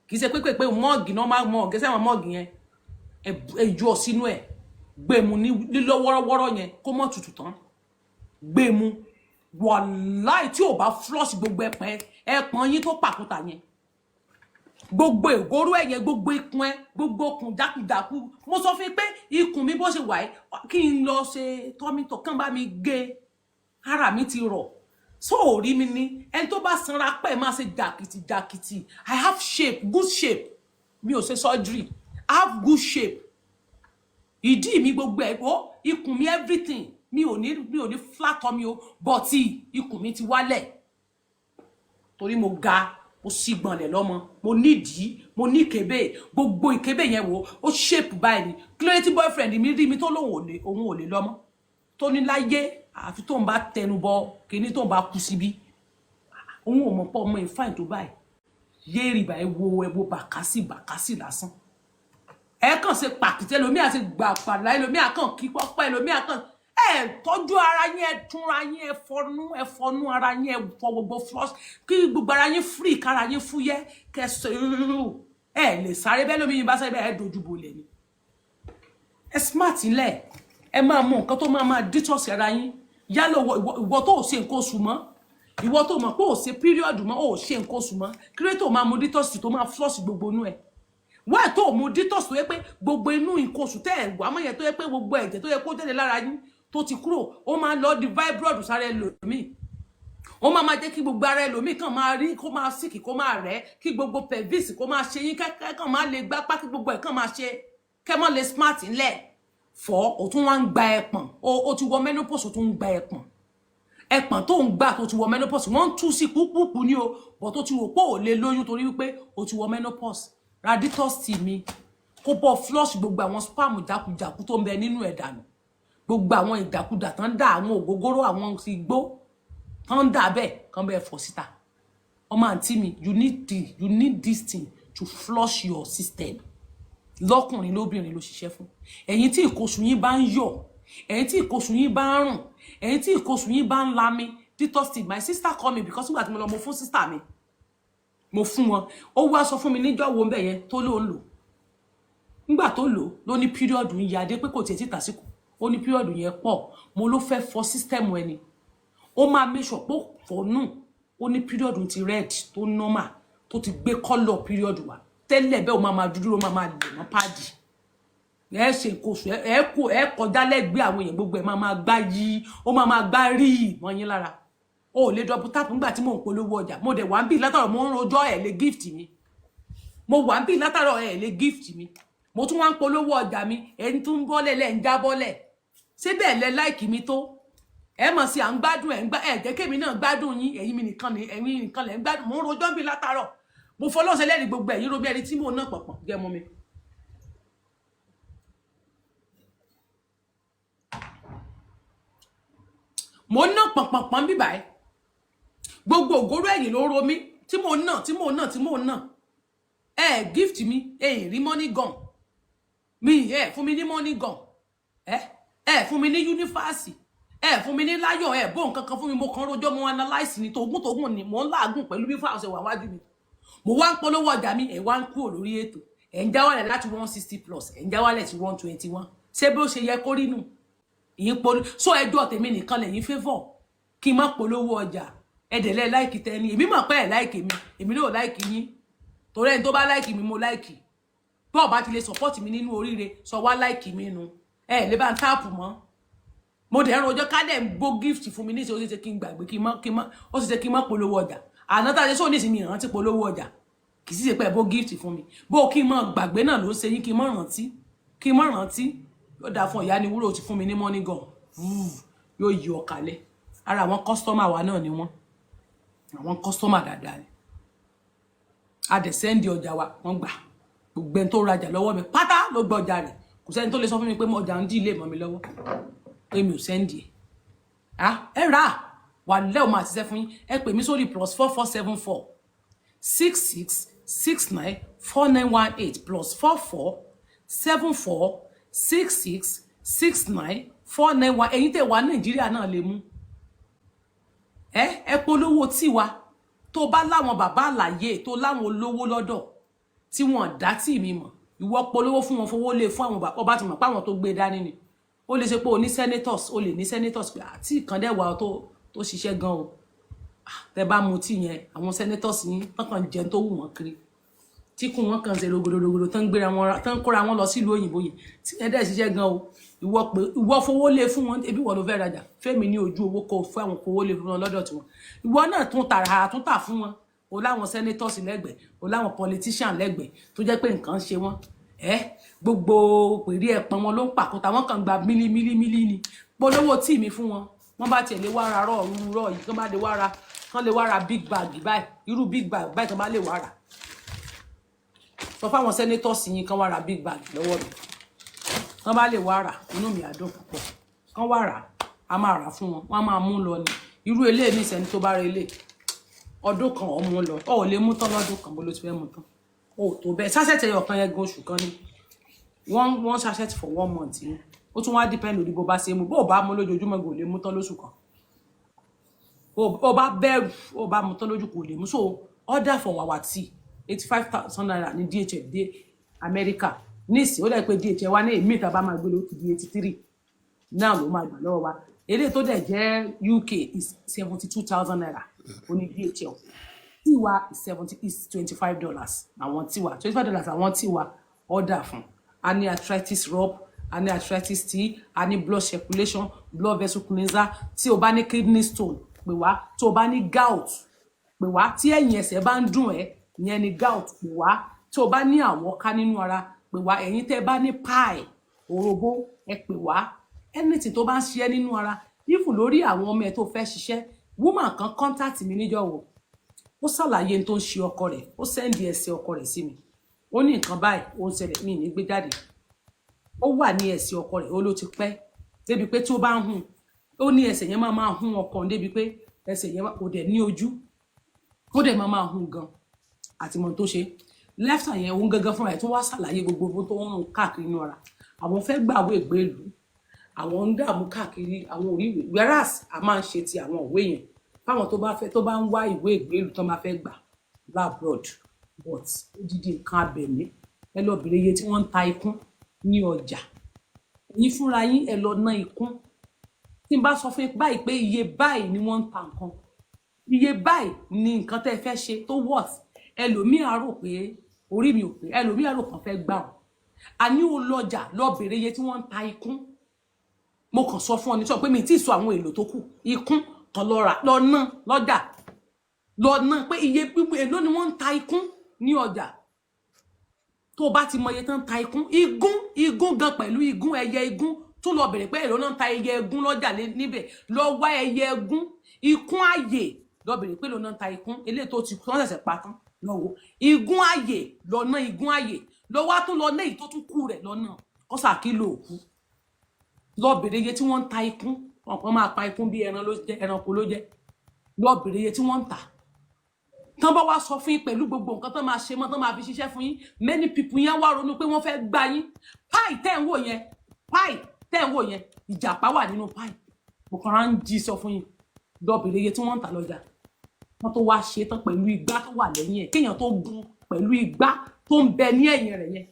kì í ṣe pé mọ́ọ̀gì náà máa mọ́ọ̀gì sẹ́wọ̀n mọ́ọ̀gì yẹn ẹjọ́ sínú ẹ̀ gbé mu ní lílọ wọ́rọ́wọ́rọ́ yẹn kó mọ́ tutù tán gbé mu wàláì tí ò bá flush gbogbo ẹpọ̀n yín tó pàkúta yẹn gbogbo ìgòrò ẹ̀ yẹn gbogbo ikùn ẹ gbogbo okùn jákujàku mo sọ fún pé ikùn mi bó ṣe wà ẹ́ kí n lọ ṣe tọ́mítọ̀ kán bá mi gé ara mi ti rọ̀ so rí mi ní ẹni tó bá sanra pẹ́ máa ṣe jàkìtì I have shape good shape mi ò ṣe surgery I have good shape ìdí mi gbogbo ẹ̀ ó ikùn mi everything mi ò ní flat tummy o but ikùn mi ti wálẹ̀ torí mo ga mo sì gbọ̀nlẹ̀ lọ́mọ mo nídìí mo ní ìkébé gbogbo ìkébé yẹn wò ó shape báyìí ni clarity boyfriend mi rí mi tó lóun ò lè lọ́mọ tó ní láyé àfi tó ń bá tẹnubọ kíní tó ń bá kú síbí òun ò mọ̀ pọ̀ ọmọ ìfáìn tó báyìí yé rìbà ẹwo bàkásì lásán ẹ kàn ṣe pàkìtẹ́ lomi àti gbà pàdà lomi àkàn kí pọ́pẹ́ lomi àkàn tọ́jú ara yín, ẹ túnra yín, ẹ fọnú ara yín, ẹ fọ gbogbo flush kí gbogbo ara yín free, kára yín fúyẹ́, kẹsọ lè sáré bẹ́ẹ̀ lómi yín bá sáré bẹ́ẹ̀ dojú bolẹ̀ ni. Ẹ smart ńlẹ̀, ẹ máa mọ nǹkan tó máa detox ara yín. Yálò ìwọ tó ṣe nǹkan oṣù mọ́, ìwọ tó mọ̀ pé ó ṣe period mọ́, ó ṣe nǹkan oṣù mọ́, creator máa mú detox tó máa flush gbogbo inú ẹ. Why tó mú detox tó yẹ pé gbogbo inú nǹkan oṣù tẹ́ ẹ̀ wà mọ́ yẹn tó yẹ pé gbogbo ẹ̀jẹ̀ tó yẹ kó jáde lára yín tó ti kúrò, ó máa lọ di fibroid sára ẹlòmíì. Ó máa jẹ́ kí gbogbo ara ẹlòmíì kàn máa rí, kó máa sick, kó máa rẹ̀, kí gbogbo pelvis kó máa ṣe yín kẹ́kẹ́ kàn máa lè gbápá, kí gbogbo ẹ̀ kàn máa ṣe kẹ́ mọ́ lè smart ńlẹ̀. Fọ́ ó tún wá ń gba ẹpọ̀n, ó ti wọ menopause, ó tún ń gba ẹpọ̀n. Ẹpọ̀n tó ń gbà tó ti wọ menopause, wọ́n ń tú sí púpúpú ní o, bọ̀ tó ti wò pé ò lè lóyún torí wípé ó ti wọ menopause. Ra detox tea mi kó bọ́ flush gbogbo àwọn spam jákujàku tó ń bẹ nínú ẹ̀ dànù. Gbogbo àwọn ìdàkudà tán dà, àwọn ògógóró, àwọn igbó tán dà bẹ́ẹ̀ kàn bẹ́ẹ̀ fọ̀ síta. Ọmọ àǹtí mi, you need this thing to flush your system. Lọ́kùnrin lóbìnrin ló ṣiṣẹ́ fún. Ẹ̀yin tí ìkóṣù yín bá ń yọ̀, ẹ̀yin tí ìkóṣù yín bá ń rùn, ẹ̀yin tí ìkóṣù yín bá ń lami, detox tea. My sister call me because nígbà tí mo lọ mo fún sister mi, mo fún wọn, ó wá sọ fún mi níjọ́ wo ńbẹ̀ yẹn tó ló ń lò. Nígbà tó lò ló ní period ń ya dé pé kò tiẹ̀ tí tàsíkò, ó ní period yẹn pọ̀, mo ló fẹ́ fọ system ẹni, ó máa make sure pé fọnú, ó ní period ti red tó normal tó ti gbé color period wá tẹ́lẹ̀ bẹ́ẹ̀ ó máa dúdú, ó máa lè mọ́ páàdì. Ẹ ṣe kóṣù, ẹ kọjá lẹ́gbẹ̀ẹ́ àwọn èèyàn gbogbo ẹ̀ máa gbá yí, ó máa gbá rí mọ́ yín lára. O lè double tap nígbà tí mò ń polówó ọjà, mo dẹ̀ wá ń bí látàrọ̀ mo ń rojọ́ ẹ̀ lè gift mi, mo wà ń bí látàrọ̀ ẹ̀ lè gift mi, mo tún wá ń polówó ọjà mi, ẹni tó ń bọ́lẹ̀ lẹ́ ń já bọ́lẹ̀. Ṣé bẹ́ẹ̀ lẹ like mi tó? Ẹ mọ̀ sí à ń gbádùn ẹ̀ jẹ́ kémi náà gbádùn yín, ẹ̀yin nìkan lẹ̀ ń gbádùn, mo ń rojọ́ ń bí látàrọ̀. Mo fọlọ́sẹ̀ lẹ́rìí gbogbo ẹ̀yin ro bí ẹni tí mò ń ná pọ̀pọ̀ gẹ́ mọ́ mi. Mo ná pọ̀pọ̀pọ̀ bí báyìí. Gbogbo ògóró ẹ̀yìn ló ro mí tí mò ń ná. Gift mi, rí money gun. Mi fún mi ní money gun. Fún mi ní universe. Fún mi ní láyọ̀, bó nǹkan kan fún mi, mo kàn rojọ́ mo analyze ni tògùn ni mo ń láàgùn pẹ̀lú bí fáwọn ṣe wà wájú mi. Mo wá ń polówó ọjà mi, ẹ wá ń kúrò lórí ètò. Ẹ ń já wálẹ̀ láti 160 plus, ẹ ń já wálẹ̀ sí 121. Ṣé bí ó ṣe yẹ kó rí nù? Ìyín polo so ẹjọ́ tèmi nìkan lẹ́yìn favor kí n má polówó ọjà. Ẹ dẹ̀ lẹ́ like tẹ́ni. Èmi mọ̀ pé ẹ like mi, èmi náà like yín. Torí ẹni tó bá like mi mo like. Bí ó bá ti lè support mi nínú oríire, sọ wá like mi nu. Ẹ lè bá ń tap mọ́. Mo dẹ̀ rojọ́ ká dẹ̀ ń gbó gift fún mi ní ó sì ṣe kí n gbàgbé kí n má polówó ọjà. Àná tá a ṣe sọ ní ìsinmi ìrántí polówó ọjà. Kì í sì ṣe pé bó gift fún mi. Bó kí n má gbàgbé náà ló ṣe yín kí n má rántí. Yóò dá fún ìyá ni wúrò ti fún mi ní money gun. Yóò yí ọ̀kalẹ̀. Ara àwọn customer wa náà ni wọ́n. Àwọn customer dáadáa ni. A dẹ̀ send ọjà wa, wọ́n gbà. Gbogbo ẹni tó rajà lọ́wọ́ mi pátá ló gba ọjà rẹ̀. Kò sẹ́ni tó lè sọ fún mi pé mo ọjà ń dí ilé mọ́ mi lọ́wọ́. Èmi ò send ẹ̀. Ẹ rà wà lẹ́ o máa ṣiṣẹ́ fún yín. Ẹ pè mí sórí +4474 66 69 4918 +4474 66 69 491. Ẹ̀yin tẹ́ wà Nàìjíríà náà lè mú. Ẹ polówó tiwa tó bá láwọn bàbá àlàyé tó láwọn olówó lọ́dọ̀ tí wọ́n dá tí mi mọ̀. Ìwọ polówó fún wọn, fowó lé fún àwọn bàbá ọba tí mọ̀ pé àwọn tó gbé dání ni. Ó lè ṣe pé o ní senators, o lè ní senators pé àti kan dẹ̀ wà tó ṣiṣẹ́ gan o. Tẹ́ bá mu tí yẹn àwọn senators yín tán jẹ tó wù wọ́n kiri. Tí kún wọn kan ṣe rogodogodo tán gbéra wọn tán kóra wọn lọ sílùú òyìnbó yẹn. Tí ẹ dẹ̀ ṣiṣẹ́ gan o. Ìwọ fowó lé fún wọn, ebi wọ́n ló fẹ́ rajà. Fẹ́mi ní ojú owó kó fún àwọn fowó lé fún wọn lọ́dọ̀ tí wọn. Ìwọ náà tún tà fún wọn. O láwọn senators lẹ́gbẹ̀ẹ́, o láwọn politician lẹ́gbẹ̀ẹ́ tó jẹ́ pé nǹkan ṣe wọ́n. Gbogbo pèrè ẹ̀pọ̀n wọn ló ń pàkóta, wọ́n kàn gba mílí ni. Polówó tí mi fún wọn. Wọ́n bá tiẹ̀ lè wá ra rọ̀ yìí, kán bá lè wá ra, kán lè wá ra big bag báyìí. Irú big bag báyìí kán bá lè wá ra. Sọ fáwọn senators yín kán wá ra big bag lọ́wọ́ mi. Kán bá lè wá ra, inú mi á dùn púpọ̀. Kán wá ra, a máa rà fún wọn. Wọ́n máa mú lọ ni. Irú eléyìí ní sẹ́ni tó bá ra eléyìí. Ọdún kan ó mú lọ. Ó lè mú tán lọ́dún kan bó ló ti fẹ́ mú tán. Ó tó bẹ́ẹ̀. Sachet ẹyọ kan yẹn gan oṣù kan ni. One sachet for 1 month ni. ó tún wá depend lórí bó bá ṣe mú bó bá mú lójoojúmọ́ kò lè mú tán lóṣù kan ó bá bẹ̀rù ó bá mú tán lójú kò lè mú so order for our tea 85,000 naira ní DHL dé America nísì ó dẹ̀ pé DHL wá ní èmi ìta bá máa gbé ló ti di 83 náà ló máa gbà lọ́wọ́ wa eléyìí tó dẹ̀ jẹ́ UK is 72,000 naira ó ní DHL tiwa is $25 àwọn tiwa $25 àwọn tiwa order fún a ní arthritis rub a ní arthritis tea a ní blood circulation blood vessel cleanser tí o bá ní kidney stone pè wá tí o bá ní gout pè wá tí ẹ̀yìn ẹsẹ̀ bá ń dùn ẹ́ ìyẹn ni gout pè wá tí o bá ní àwọ̀ká nínú ara pè wá ẹ̀yin tẹ́ bá ní pie òròbó ẹ pè wá anything tó bá ń ṣe nínú ara if lórí àwọn ọmọ ẹ tó fẹ́ ṣiṣẹ́ woman kan contact mi níjọ́wọ́ ó ṣàlàyé tó ń ṣe ọkọ rẹ̀ ó send ẹsẹ̀ ọkọ rẹ̀ sí mi ó ní nǹkan báyìí ó ń ṣẹlẹ̀ mí ní gbé jáde ó wà ní ẹsẹ̀ ọkọ rẹ̀ ó ló ti pẹ́ débi pé tí ó bá ń hun ó ní ẹsẹ̀ yẹn máa hun ọkọ débi pé ẹsẹ̀ yẹn kò dẹ̀ ní ojú ó dẹ̀ máa hun gan àti mọ̀ tó ṣe left yẹn òun gangan fúnra ẹ̀ tó wá ṣàlàyé gbogbo tó ń rún káàkiri inú ara àwọn fẹ́ gbàwé ìgbélú àwọn ń dààmú káàkiri àwọn òríwé whereas a máa ń ṣe ti àwọn òwe yẹn fáwọn tó bá ń wá ìwé ìgbélú tó máa fẹ́ gbà labroad but odidi nǹkan abẹ̀mí ẹ lọ bèrè iye tí wọ́n ń ta ikún ní ọjà yín fúnra yín ẹ lọ ná ikún tí n bá sọ fún yín báyìí pé iye báyìí ni wọ́n ń ta nǹkan iye báyìí ni nǹkan tẹ́ fẹ́ ṣe tó worth ẹlòmíì á rò pé orí mi ò pé ẹlòmíì á rò kàn fẹ́ gbà ọ́ àní ó lọ́jà lọ bèrè iye tí wọ́n ń ta ikún mo kàn sọ fún ọ ní sọ pé mi tí ì sọ àwọn èlò tó kù ikún kan lọ rà lọ ná lọ́jà lọ ná pé iye pípé èlò ni wọ́n ń ta ikún ní ọjà tó bá ti mọ iye tán ta ikún igún gan pẹ̀lú igún ẹyẹ igún tó lọ bèrè pé èlò náà ń ta ẹyẹ igún lọ́jà níbẹ̀ lọ wá ẹyẹ igún ikún àyè lọ bèrè pé èlò náà ń ta ikún eléyìí tó ti wọ́n ṣẹ̀ṣẹ̀ pa tán lọ wo igún àyè lọ ná igún àyè lọ wá tún lọ ná èyí tó tún kù rẹ̀ lọ́nà kọ́sà kílò òkú lọ bèrè iye tí wọ́n ń ta ikún ọ̀pọ̀ máa pa ikún bí ẹranko ló jẹ́ lọ bèrè iye tí wọ́n ń ta tán bá wá sọ fún yín pẹ̀lú gbogbo nǹkan tán máa ṣe mọ́ tán máa fi ṣiṣẹ́ fún yín many people yẹn wá ronú pé wọ́n fẹ́ gbá yín páì tẹ́ ń wò yẹn ìjàpá wà nínú páì bùkọ́ra ń jí sọ fún yín lọ bèrè iye tí wọ́n ń tà lọ́jà wọ́n tó wá ṣe tán pẹ̀lú igbá tó wà lẹ́yìn ẹ̀ kéèyàn tó gun pẹ̀lú igbá tó ń bẹ ní ẹ̀yìn rẹ̀ yẹn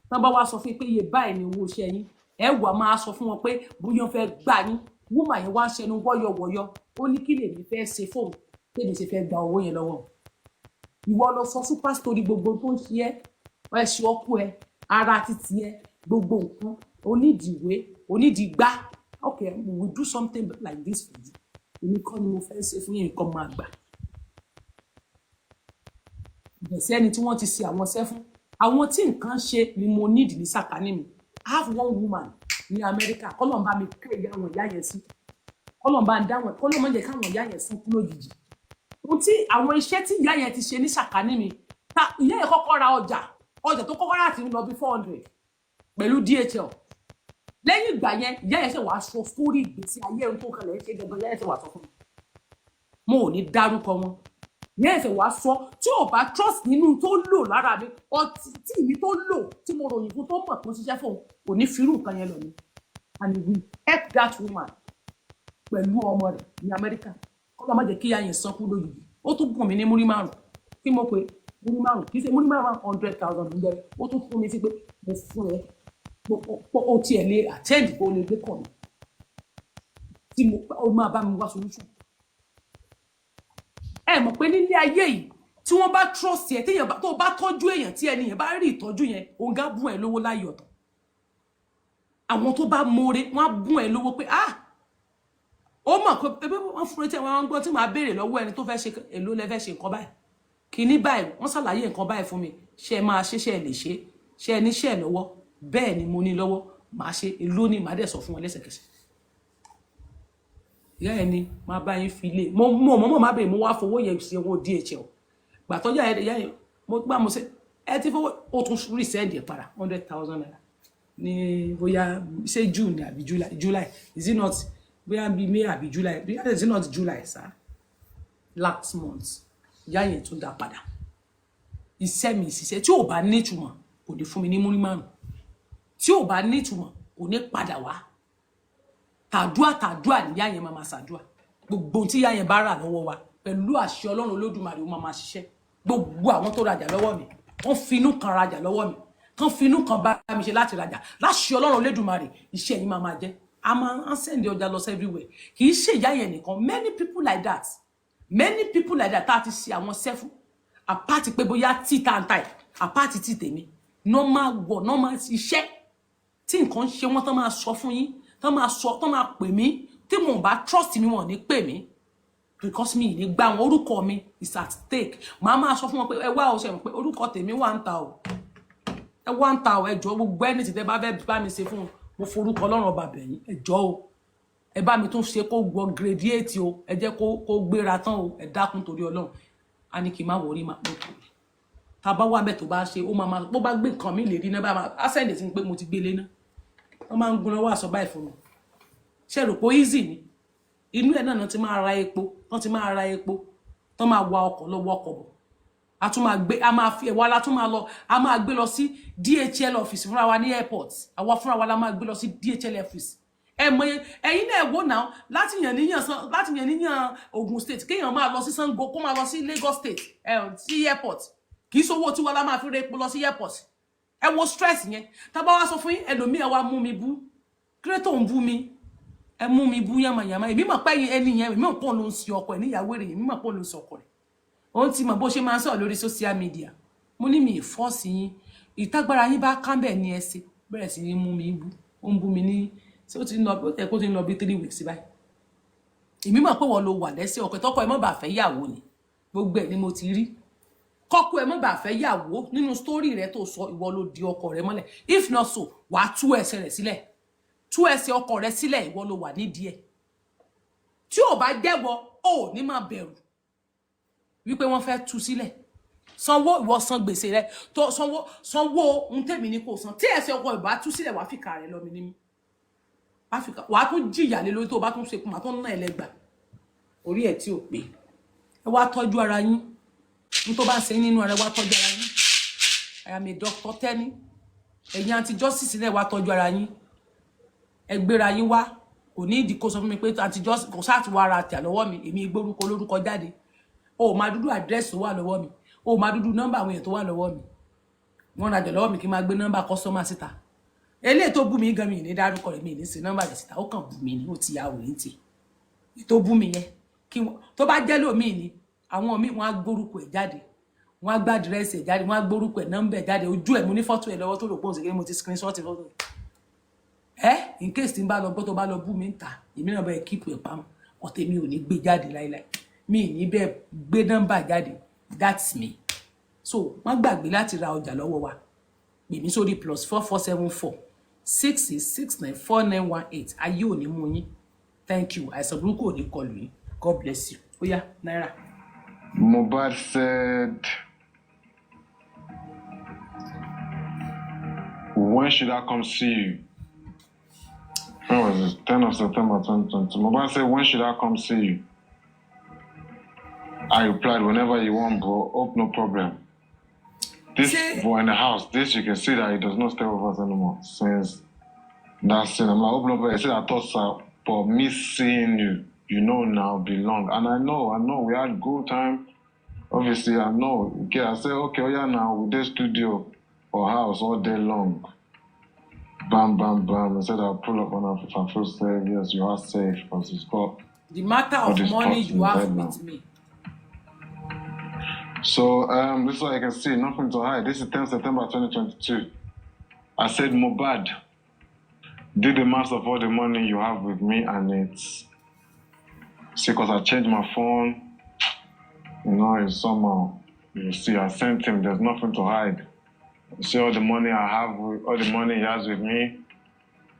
tán bá wá sọ fún yín pé iye báyìí ni owó iṣẹ́ yín ẹ wà máa sọ fún wọn pé bóyá wọ́n fẹ́ gbá yín wúmà yẹn wá ń ṣẹnu wọ́yọ̀wọ́yọ̀ ó ní kí lèmi fẹ́ ṣe fóun tèmi ṣe fẹ́ gba owó yẹn lọ́wọ́ ìwọ lọ sọ super story gbogbo tó ń ṣe ẹ ṣe ọkọ ẹ ara títí ẹ gbogbo nǹkan onídìíwé onídìígbá okay we will do something like this for you èmi kọ́ ni mo fẹ́ ṣe fún yẹn nǹkan máa gbà ìbẹ̀sẹ̀ ẹni tí wọ́n ti ṣe àwọn ṣẹ́ fún àwọn tí nǹkan ṣe ni mo need ní sàkání mi I have one woman ní Amẹ́ríkà kọ́lọ̀ ń bá mi kí ẹ̀yà àwọn ìyá yẹn sí kọ́lọ̀ ń bá ń dáwọn kọ́lọ̀ mọ́ jẹ́ káwọn ìyá yẹn sún kú lójijì ohun tí àwọn iṣẹ́ tí ìyá yẹn ti ṣe ní sàkání mi ta ìyá yẹn kọ́kọ́ ra ọjà tó kọ́kọ́ rà ti ń lọ bí 400 pẹ̀lú DHL lẹ́yìn ìgbà yẹn ìyá yẹn ṣe wàá sọ sórí ìgbésí ayé ohun tó kẹlẹ̀ ṣe gangan ìyá yẹn ṣe wàá sọ fún mi mo ò ní dárúkọ wọn ìyá yẹn ṣe wàá sọ tí ò bá trust nínú tó lò lára mi ọtí tí mi tó lò tí mo ròyìn fún tó mọ̀ tó ṣiṣẹ́ fún kò ní firú nǹkan yẹn lọ ni and we help that woman pẹ̀lú ọmọ rẹ̀ ní Amẹ́ríkà kọ́lá má jẹ́ kí ìyá yẹn sọ́kú lójijì ó tún gùn mí ní múrí márùn kí mo pé múrí márùn kì í ṣe múrí márùn 100,000 ń bẹ̀rẹ̀ ó tún fún mi sí pé mo fún ẹ ó tiẹ̀ lè attend kó lè gbé kàn mí tí ó máa bá mi wá solution ẹ mọ̀ pé nílé ayé yìí tí wọ́n bá trust ẹ téèyàn tó bá tọ́jú èèyàn tí ẹni yẹn bá rí ìtọ́jú yẹn òun gá bùn ẹ lówó láyé ọ̀tọ̀ àwọn tó bá mọ̀ọ́rẹ́ wọ́n á bùn ẹ lówó pé ó mọ̀ pé ẹbí wọ́n fún etí àwọn gbọ́ tí màá béèrè lọ́wọ́ ẹni tó fẹ́ ṣe èlò lẹ́fẹ́ ṣe nǹkan báyìí kìíní báyìí wọ́n ṣàlàyé nǹkan báyìí fún mi ṣé ẹ máa ṣe ṣé ẹ lè ṣe ṣé ẹ níṣẹ́ ẹ lọ́wọ́ bẹ́ẹ̀ ni mo ní lọ́wọ́ màá ṣe èlò ni màá dẹ̀ sọ fún wọn lẹ́sẹ̀kẹsẹ̀ ìyá ẹ ni máa bá yín fi lé mo má béèrè mo wá fowó yẹn sí owó DHL gbà tọ́jà ìyá yẹn mo gbà mo ṣe ẹ ti fowó ó tún resend ẹ̀ padà 100,000 naira ní bóyá ṣé June àbí July is it not bóyá bí May àbí July bóyá is it not July sir last month ìyá yẹn tún dá padà iṣẹ́ mi ìṣiṣẹ́ tí ò bá ní ìtumọ̀ kò ní fún mi ní múrí márùn tí ò bá ní ìtumọ̀ kò ní padà wá tàdúà níyà yẹn máa ṣàdúà gbogbo tí ìyá yẹn bá rà lọ́wọ́ wa pẹ̀lú àṣẹ Ọlọ́run Olódùmarè ó máa ṣiṣẹ́ gbogbo àwọn tó rajà lọ́wọ́ mi wọ́n finú kan rajà lọ́wọ́ mi kan finú kan bá mi ṣe láti rajà láṣẹ Ọlọ́run Olódùmarè iṣẹ́ yín máa jẹ́ a máa ń send ọjà lọ everywhere kì í ṣe ìyá yẹn nìkan many people like that tá a ti ṣe àwọn sẹ́fún àpáàtì pé bóyá tí tàǹtà àpáàtì tí tèmi normal iṣẹ́ tí nǹkan ṣe wọ́n tán máa sọ fún yín tán máa pè mí tí mo bá trust mi wọ́n ní pè mí because mi ní gbà wọn orúkọ mi is at stake màá máa sọ fún wọn pé ẹ wá o ṣe mọ̀ pé orúkọ tèmi wà ń ta o ẹ wá ń ta o ẹ jọ̀ọ́ gbogbo ẹni tí tẹ́ bá fẹ́ bá mi ṣe fún mo forúkọ Ọlọ́run ọba bẹ̀yìn ẹ jọ̀ọ́ o ẹ bá mi tún ṣe kó gbọ́ graduate o ẹ jẹ́ kó gbéra tán o ẹ dákun torí Ọlọ́run a ní kí n má wọrí máa pọ̀ tá bá wà bẹ́ẹ̀ tó bá ṣe ó máa bó bá gbé nǹkan mi lè rí náà bá máa á sẹ́ndẹ̀ sí pé mo ti gbélé náà wọ́n máa ń gúnra wá sọ báyìí fún mi ṣe rò pé easy ni inú ẹ̀ náà ti máa ra epo tán máa wa ọkọ̀ lọ́wọ́ ọkọ̀ bọ̀ a tún máa gbé a máa fi ẹ̀wà la tún máa lọ a máa gbé lọ sí DHL office fúnra wa ní airport àwa fúnra wa la máa gbé lọ sí DHL office ẹ mọ̀ ẹ̀yin náà wò náà láti yàn níyàn Ogun State kéèyàn máa lọ sí Sango kó máa lọ sí Lagos State sí airport kì í sówó tí wọ́n la máa fi re epo lọ sí airport ẹ wo stress yẹn tá bá wá sọ fún yín ẹlòmíì ẹ wá mú mi bú kírétò ń bú mi ẹ mú mi bú yàmàyàmà èmi mọ̀ pé ẹni yẹn èmi mọ̀ pé òun ló ń sin ọkọ ẹ̀ níyàwó rẹ̀ èmi mọ̀ pé òun ló ń sin ọkọ rẹ̀ òun ti mọ̀ bó ṣe máa ń sọ̀rọ̀ lórí social media mo ní mi ìfọ́ọ̀sì yín ìtagbára yín bá kán bẹ́ẹ̀ ní ẹsẹ̀ bẹ̀rẹ̀ sí ní mú mi bú ó ń bú mi ní tí ó ti ń lọ bí ó tẹ̀ kó ti ń lọ bí 3 weeks báyìí èmi mọ̀ pé wọ́n lo wà lẹ́sẹ̀ ọkọ tọ́kọ ẹ̀ mọ́ bá fẹ́ yàwó ni gbogbo ẹ̀ ni mo ti rí kọ́kọ́ ẹ̀ mọ́ bá fẹ́ yàwó nínú story rẹ̀ tó sọ ìwọ ló di ọkọ rẹ̀ mọ́lẹ̀ if not so wàá tú ẹsẹ̀ rẹ̀ sílẹ̀ tú ẹsẹ̀ ọkọ rẹ̀ sílẹ̀ ìwọ ló wà nídìí ẹ̀ tí ò bá jẹ́wọ́ ò ní máa bẹ̀rù wípé wọ́n fẹ́ tú sílẹ̀ sanwó ìwọ san gbèsè rẹ̀ tó sanwó ohun tèmi ní kò san tí ẹsẹ̀ ọkọ ìbá tú sílẹ̀ wàá fìkà rẹ̀ lọ mi ní mi wàá tún jìyà lé lórí tó bá tún ṣe kùmà tó ń ná ẹlẹ́gbà orí ẹ̀ tí ò pé ẹ wá tọ́jú ara yín ní tó bá ń ṣe nínú ara wá tọ́jú ara yín àyàmì dr tẹ́ni ẹ̀yin àti justice náà wá tọ́jú ara yín ẹ gbéra yín wá kò ní ìdí kó sọ fún mi pé àti justice kò sáà ti wá ara tẹ̀ lọ́wọ́ mi èmi gbórúkọ olórúkọ jáde o máa dúdú àdírẹ́sì tó wà lọ́wọ́ mi o máa dúdú nọ́mbà àwọn èèyàn tó wà lọ́wọ́ mi wọ́n rajà lọ́wọ́ mi kí n máa gbé nọ́mbà kọ́sọ́mà síta eléyìí tó bú mi gan mi ní dárúkọ rẹ̀ mi ní sí nọ́mbà rẹ̀ síta ó kàn bú mi ní ó ti ya òrìn tì tó bú mi yẹn kí wọ́n tó bá jẹ́ lómi ní àwọn míì wọ́n á gbórúkọ ẹ̀ jáde wọ́n á gbá àdírẹ́sì ẹ̀ jáde wọ́n á gbórúkọ ẹ̀ nọ́mbà ẹ̀ jáde ojú ẹ̀ mo ní fọ́tò ẹ̀ lọ́wọ́ tó rò pé òsèké mo ti screenshot fọ́tò in case tí n bá lọ gbọ́ tó bá lọ bú mi ń ta èmi náà bẹ́ẹ̀ kíìpù ẹ̀ pamọ́ ọ̀tẹ̀ mi ò ní gbé jáde láíláí mi ní bẹ́ẹ̀ gbé nọ́mbà jáde that's me so má gbàgbé láti ra ọjà lọ́wọ́ wa pè mí sórí +4474 66694918 ayé ò ní mú yín thank you àìsàn burúkú ò ní kọlù yín God bless you ó yá náírà. Mohbad said, when should I come see you? When was it? 10 of September 2020. Mohbad said, when should I come see you? I replied, whenever you want, bro. Hope no problem. This boy in the house, this you can see that he does not stay with us anymore since that scene. I'm like, hope no problem. He said, I thought so, but me seeing you, you know now, belong. And I know, we had good time. Obviously, I know. Okay, I said, okay, oh yeah, now with this studio or house all day long. Bam, bam, bam. I said, I'll pull up on her if I feel safe. Yes, you are safe because it's got the matter of money you have with me. So, this is what you can see. Nothing to hide. This is 10 September 2022. I said, Mohbad, do the math of all the money you have with me, and it's... See, because I changed my phone. You know, it's somehow... You see, I sent him. There's nothing to hide. You see all the money I have, all the money he has with me.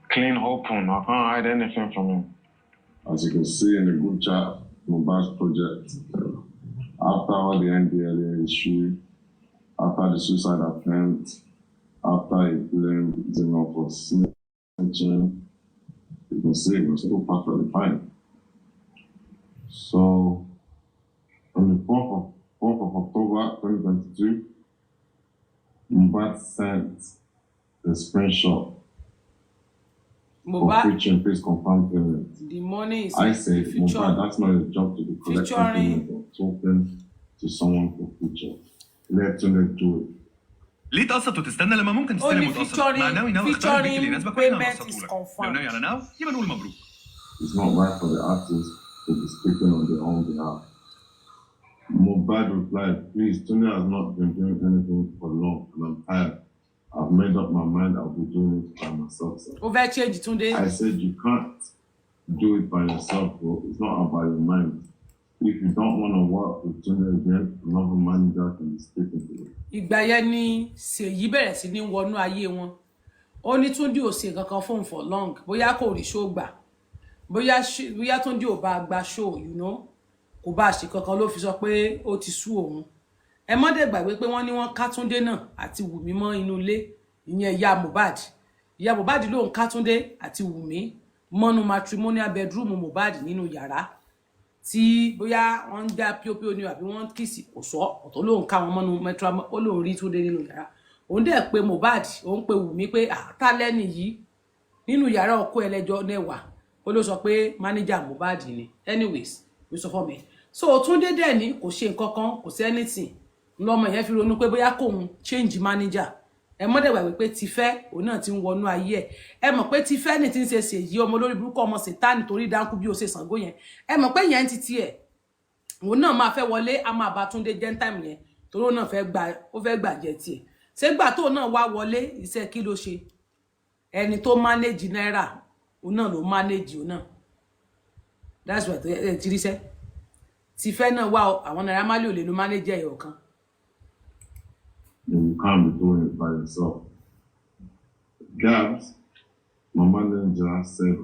Clean, open. I can't hide anything from him. As you can see in the group chat, Mohbad's project, after all the NDLA issue, after the suicide attempt, after he blamed Zeno for snitching, you can see it was still perfectly fine. So, on the 4th of October 2022, Mohbad sent a screenshot Mohbad, preaching, please confirm payment. the money is I said, feature. Mohbad, that's not his job to be collecting Featuring- payment or talking to someone for future. Let Tunde do it. ليه تقسط وتستنى لما ممكن تستلم Only وتقسط؟ featuring- مع ناوي ناوي اختار البيت اللي featuring يناسبك واحنا payment هنقسطه is لك. confirmed. لو ناوي على ناو يبقى نقول مبروك. It's not right for the artist to be speaking on their own behalf. Mohbad replied, please, Tunde has not been doing anything for long and I'm tired. I've made up my mind I'll be doing it by myself, sir. Over change Tunde. I said you can't do it by yourself, bro. It's not about your mind. If you don't want to work with Tunde again, another manager can be speaking to you. Ìgbà yẹn ni Ṣèyí bẹ̀rẹ̀ sí ní wọnú ayé wọn. Ó ní Túndé ò ṣe kankan fún for long. Bóyá kò rí show gbà. Bóyá Túndé ò bá gba show, you know. Kò bá ṣe kankan ló fi sọ pé ó ti sú òun. Ẹ mọ́ dẹ̀ gbàgbé pé wọ́n ní wọ́n ká Túndé náà àti Wùmí mọ́ inú ilé. Ìyẹn ìyá Mohbad. Ìyá Mohbad ló ń ká Túndé àti Wùmí mọ́nú matrimonial bedroom Mohbad nínú yàrá. Tí bóyá wọ́n ń gbá píopío ni àbí wọ́n kìsì kò sọ ọ̀tọ̀ ló ń ká wọn mọ́nú metro ó lóun rí Túndé nínú yàrá. Òun dẹ̀ pé Mohbad òun pé Wùmí pé ta lẹ́ni yìí nínú yàrá ọkọ ẹlẹ́jọ́ nẹ́wà ó ló sọ pé manager Mohbad ni. Anyways ló sọ fún mi. So Túndé dẹ̀ ní kò ṣe nǹkan kan kò sí anything lọ́mọ yẹn fi ronú pé bóyá kóun change manager. Ẹ mọ́ dẹ̀ gbàgbé pé Tifẹ́ òun náà ti ń wọnú ayé ẹ̀. Ẹ mọ̀ pé Tifẹ́ ní ti ń ṣe Ṣèyí ọmọ lórí burúkú ọmọ Sátánì torí dáńkú bí ó ṣe Ṣàngó yẹn. Ẹ mọ̀ pé yẹn ti tiẹ̀ òun náà máa fẹ́ wọlé a máa bá Túndé gentime yẹn torí òun náà fẹ́ gbà jẹ tiẹ̀. Ṣé gbà tó náà wá wọlé iṣẹ́ kí ló ṣe? Ẹni tó manage náírà òun náà ló manage òun náà. That's what ti rí ṣẹ́. Tifẹ́ náà wá àwọn Naira Marley ò lè lo manage ẹ̀yọ̀ kan. You can't be doing it by yourself. Gabs, my manager said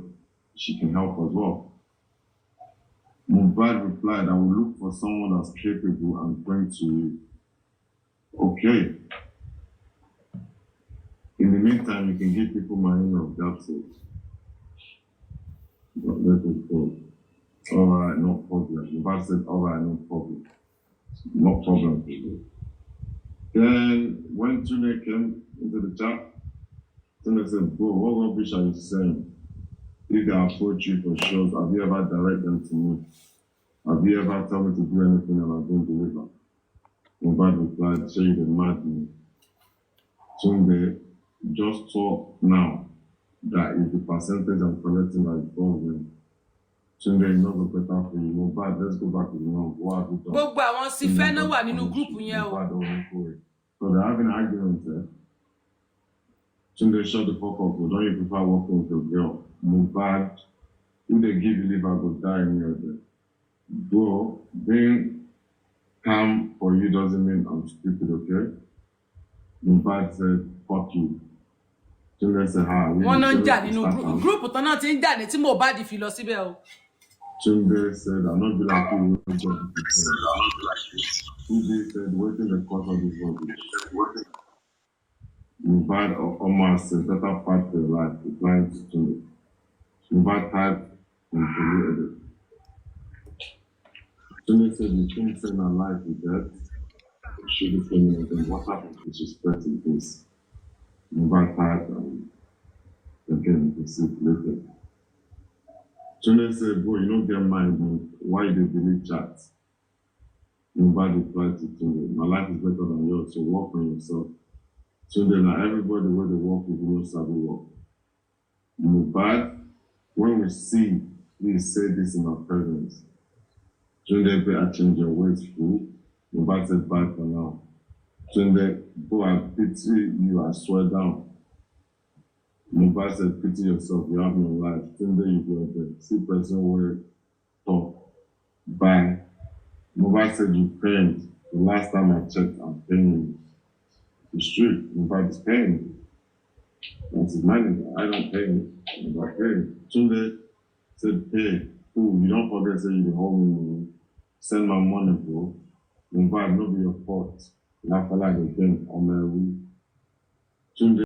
she can help as well. Mohbad replied, I will look for someone that's capable and bring to you. Okay. In the meantime, you can give people my email of Gabs. But let it go. All right, no problem. Mohbad said, all right, no problem. No problem. Then when Tunde came into the chat, Tunde said, bro, what rubbish are you saying? If they approach you for shows, have you ever directed them to me? Have you ever told me to do anything and I don't deliver? Mohbad replied, say you're mad me. Tunde, just talk now that if the percentage I'm collecting that involves me, Tunde, you know the better for you. Mohbad, let's go back to the norm. What have you done? Gbogbo àwọn Tifẹ́ náà wà nínú group yẹn o. So they're having an argument there. Tunde, shut the fuck up. Don't you prefer working with your girl? Mohbad, if they give you liver, go die in your day. Bro, being calm for you doesn't mean I'm stupid, okay? Mohbad said, fuck you. Tunde said, hi. Wọ́n náà ń jà nínú group tán náà ti ń jà ní tí Mohbad fi lọ síbẹ̀ o. Tunde said, I'm not be like you. Tunde said, waiting the cause of this rubbish. Mohbad almost said, better fight for your life, replying to Tunde. Mohbad typed and deleted it. Tunde said, you think saying our life is dead? Should have been anything. What happened with respect to this? Mohbad typed and again, you can see it later. Tunde said, bro, you don't get mind, man. Why you delete chats? Mohbad replied to Tunde, my life is better than yours, so work on yourself. Tunde, now everybody where they work with you, sabi work. Mohbad, when we see, please say this in our presence. Tunde, better change your ways, fool. Mohbad said, bye for now. Tunde, bro, I pity you, I swear down. Mohbad said, pity yourself, you have no life. Tunde, you go there. See person where talk. Bye. Mohbad said, you paid. The last time I checked, I'm paying you. It's true. Mohbad is paying me. That's his manager. I don't pay him. Mohbad paying. Tunde said, pay. Ooh, you don't forget, say you hold me. Send my money, bro. Mohbad, no be your fault. Laugh like a thing on my week. Tunde